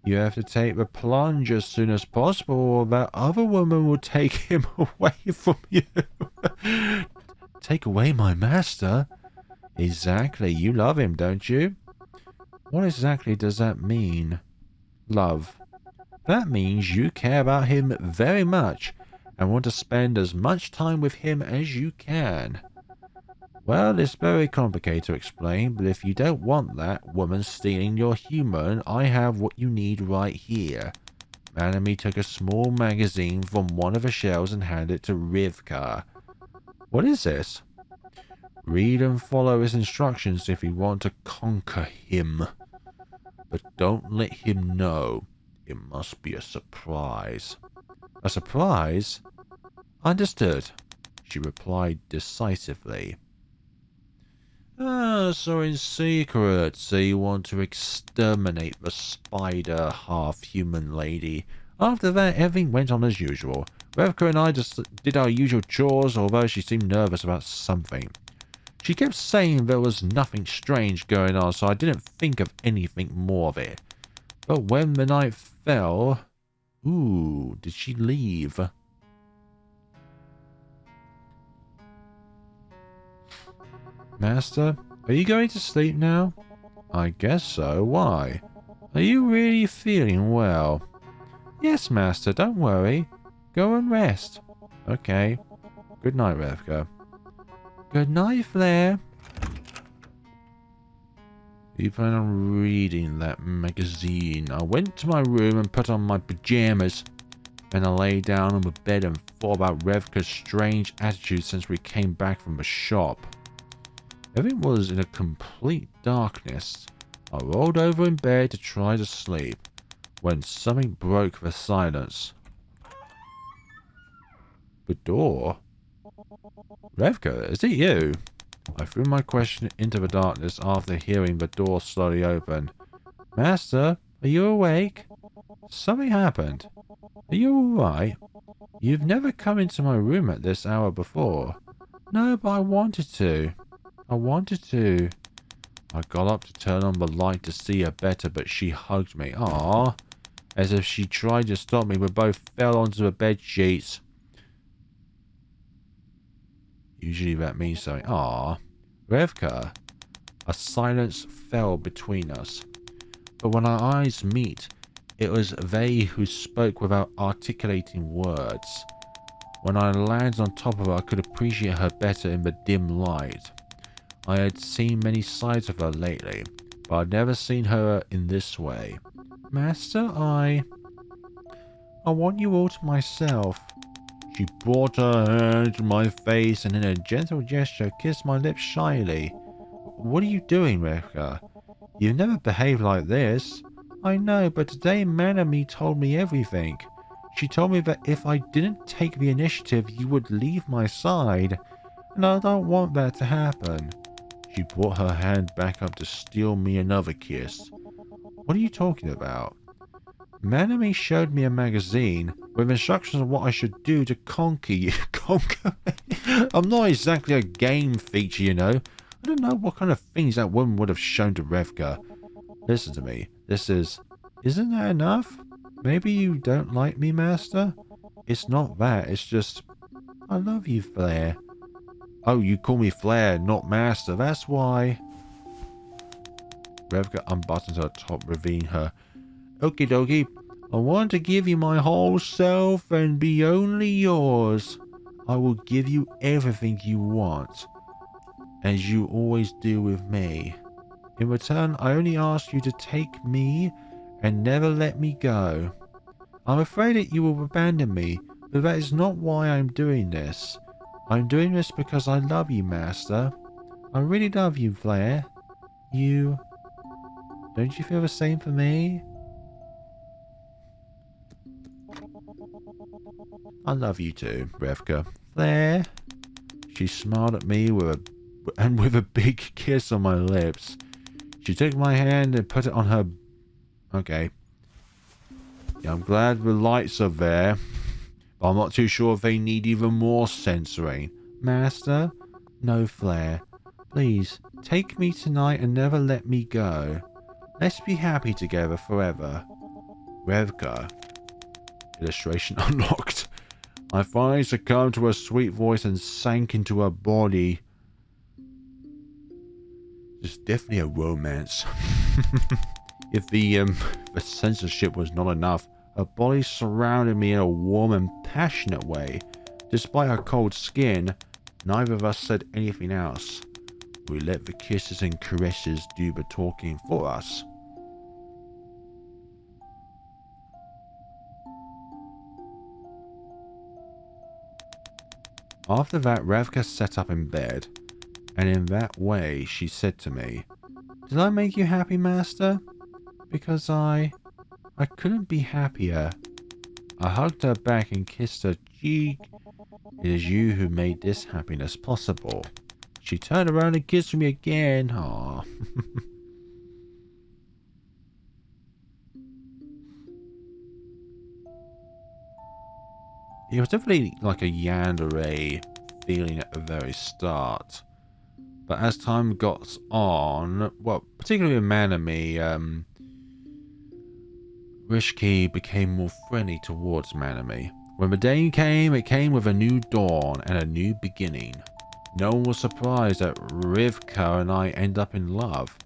Speaker 1: You have to take the plunge as soon as possible, or that other woman will take him away from you. Take away my master? Exactly, you love him, don't you? What exactly does that mean? Love. That means you care about him very much and want to spend as much time with him as you can. Well, it's very complicated to explain, but if you don't want that woman stealing your human, I have what you need right here. Manami took a small magazine from one of the shelves and handed it to Rivka. What is this? Read and follow his instructions if you want to conquer him. But don't let him know. It must be a surprise. A surprise? Understood, she replied decisively. So in secret, so you want to exterminate the spider half-human lady. After that, everything went on as usual. Revka and I just did our usual chores, although she seemed nervous about something. She kept saying there was nothing strange going on, so I didn't think of anything more of it. But when the night fell... Ooh, did she leave? Master, are you going to sleep now? I guess so. Why? Are you really feeling well? Yes, Master, don't worry. Go and rest. Okay. Good night, Revka. Good night, Flair. You plan on reading that magazine? I went to my room and put on my pajamas. Then I lay down on the bed and thought about Revka's strange attitude since we came back from the shop. Everything was in a complete darkness. I rolled over in bed to try to sleep, when something broke the silence. The door? Revka, is it you? I threw my question into the darkness after hearing the door slowly open. Master, are you awake? Something happened. Are you alright? You've never come into my room at this hour before. No, but I wanted to. I got up to turn on the light to see her better, but she hugged me. Ah, as if she tried to stop me. We both fell onto the bed sheets. Usually that means something. Ah, Revka. A silence fell between us. But when our eyes meet, it was they who spoke without articulating words. When I landed on top of her, I could appreciate her better in the dim light. I had seen many sides of her lately, but I'd never seen her in this way. Master, I want you all to myself. She brought her hand to my face and in a gentle gesture kissed my lips shyly. What are you doing, Revka? You've never behaved like this. I know, but today Manami told me everything. She told me that if I didn't take the initiative, you would leave my side, and I don't want that to happen. She brought her hand back up to steal me another kiss. What are you talking about? Manami showed me a magazine with instructions on what I should do to conquer you. Conquer me? I'm not exactly a game feature, you know. I don't know what kind of things that woman would have shown to Revka. Listen to me. Isn't that enough? Maybe you don't like me, Master? It's not that. It's just... I love you, Flair. Oh, you call me Flair, not Master. That's why. Revka unbuttons her top, revealing her. Okie dokie. I want to give you my whole self and be only yours. I will give you everything you want, as you always do with me. In return, I only ask you to take me and never let me go. I'm afraid that you will abandon me, but that is not why I'm doing this. I'm doing this because I love you, Master. I really love you, Flair. You... Don't you feel the same for me? I love you too, Revka. Flair. She smiled at me with a big kiss on my lips. She took my hand and put it on her... Okay. Yeah, I'm glad the lights are there. But I'm not too sure if they need even more censoring. Master? No, Flair. Please, take me tonight and never let me go. Let's be happy together forever. Revka. Illustration unlocked. I finally succumbed to her sweet voice and sank into her body. It's definitely a romance. If the the censorship was not enough, her body surrounded me in a warm and passionate way. Despite her cold skin, neither of us said anything else. We let the kisses and caresses do the talking for us. After that, Ravka sat up in bed, and in that way she said to me, "Did I make you happy, Master? Because I couldn't be happier." I hugged her back and kissed her cheek. "It is you who made this happiness possible." She turned around and kissed me again. Aww. It was definitely like a yandere feeling at the very start. But as time got on, well, particularly with Manami, Rishki became more friendly towards Manami. When the day came, it came with a new dawn and a new beginning. No one was surprised that Rivka and I end up in love.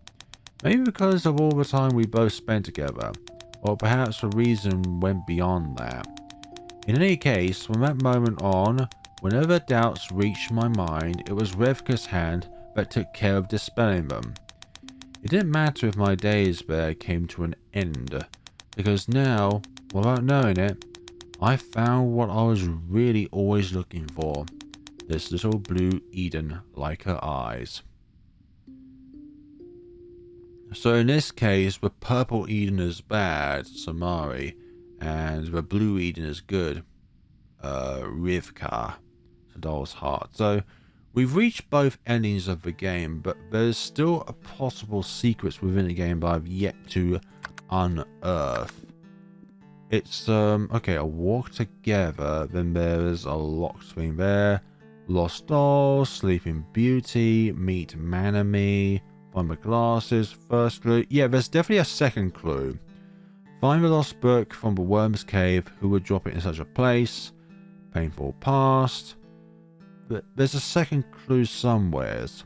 Speaker 1: Maybe because of all the time we both spent together, or perhaps the reason went beyond that. In any case, from that moment on, whenever doubts reached my mind, it was Rivka's hand that took care of dispelling them. It didn't matter if my days there came to an end, because now, without knowing it, I found what I was really always looking for. This little blue Eden like her eyes. So in this case, the purple Eden is bad, Samari, and the blue Eden is good, Rivka, Sadal's heart. So we've reached both endings of the game, but there's still a possible secrets within the game that I've yet to unearth. It's, okay, a walk together, then there's a locked screen there. Lost doll, Sleeping Beauty, meet Manami, find the glasses, first clue. Yeah, there's definitely a second clue. Find the lost book from the worm's cave, who would drop it in such a place. Painful past. But there's a second clue somewheres.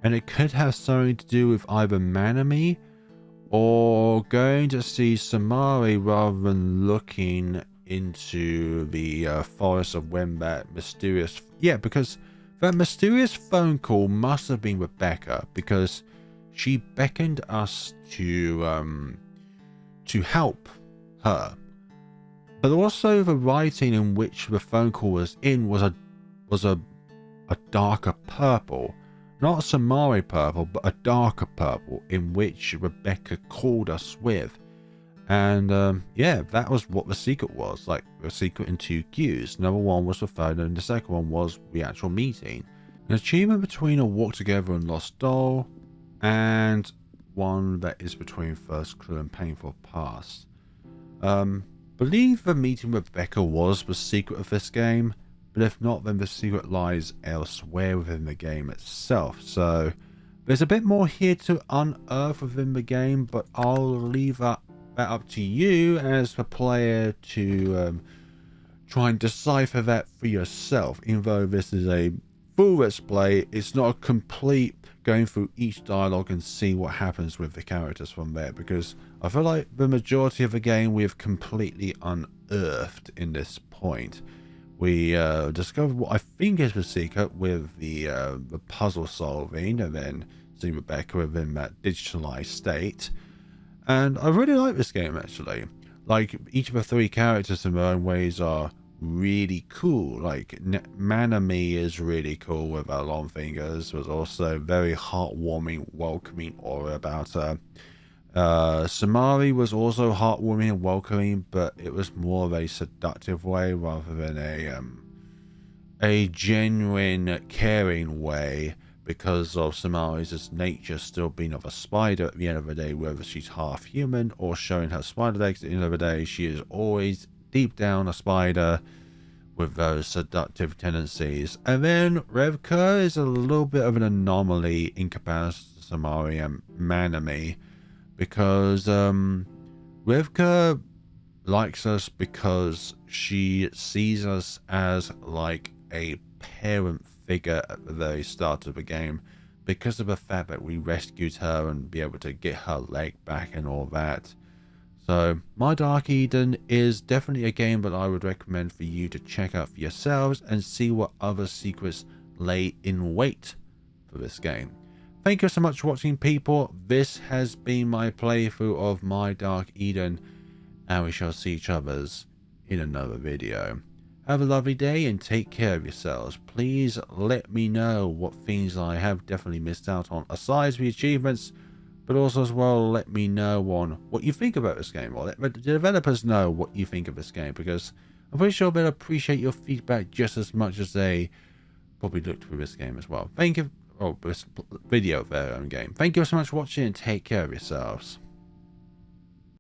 Speaker 1: And it could have something to do with either Manami or going to see Samari rather than looking into the forest of when that mysterious... Yeah, because that mysterious phone call must have been Rebecca, because she beckoned us to help her. But also the writing in which the phone call was in was a darker purple. Not a Samari purple, but a darker purple in which Rebecca called us with. And yeah, that was what the secret was. Like, the secret in 2 cues. Number 1 was the phone, and the second one was the actual meeting. An achievement between a walk together and lost doll, and one that is between first clue and painful past. Believe the meeting with Rebecca was the secret of this game, but if not, then the secret lies elsewhere within the game itself. So there's a bit more here to unearth within the game, but I'll leave that up to you as the player to try and decipher that for yourself. Even though this is a full let's play, it's not a complete going through each dialogue and see what happens with the characters from there, because I feel like the majority of the game we have completely unearthed in this point. We discovered what I think is the secret with the puzzle solving, and then seeing Rebecca within that digitalized state. And I really like this game, actually. Like, each of the 3 characters in their own ways are really cool. Like, Manami is really cool with her long fingers. There's also very heartwarming, welcoming aura about her. Samari was also heartwarming and welcoming, but it was more of a seductive way rather than a genuine caring way, because of Samari's nature still being of a spider at the end of the day. Whether she's half human or showing her spider legs at the end of the day, she is always deep down a spider with those seductive tendencies. And then Revka is a little bit of an anomaly in comparison to Samari and Manami, because Rivka likes us because she sees us as like a parent figure at the very start of the game, because of the fact that we rescued her and be able to get her leg back and all that. So My Dark Eden is definitely a game that I would recommend for you to check out for yourselves and see what other secrets lay in wait for this game. Thank you so much for watching, people. This has been my playthrough of My Dark Eden, and we shall see each other's in another video. Have a lovely day and take care of yourselves. Please let me know what things I have definitely missed out on aside from the achievements, but also as well let me know on what you think about this game, or let the developers know what you think of this game, because I'm pretty sure they'll appreciate your feedback just as much as they probably looked for this game as well. Thank you. Oh, this video of their own game. Thank you so much for watching and take care of yourselves.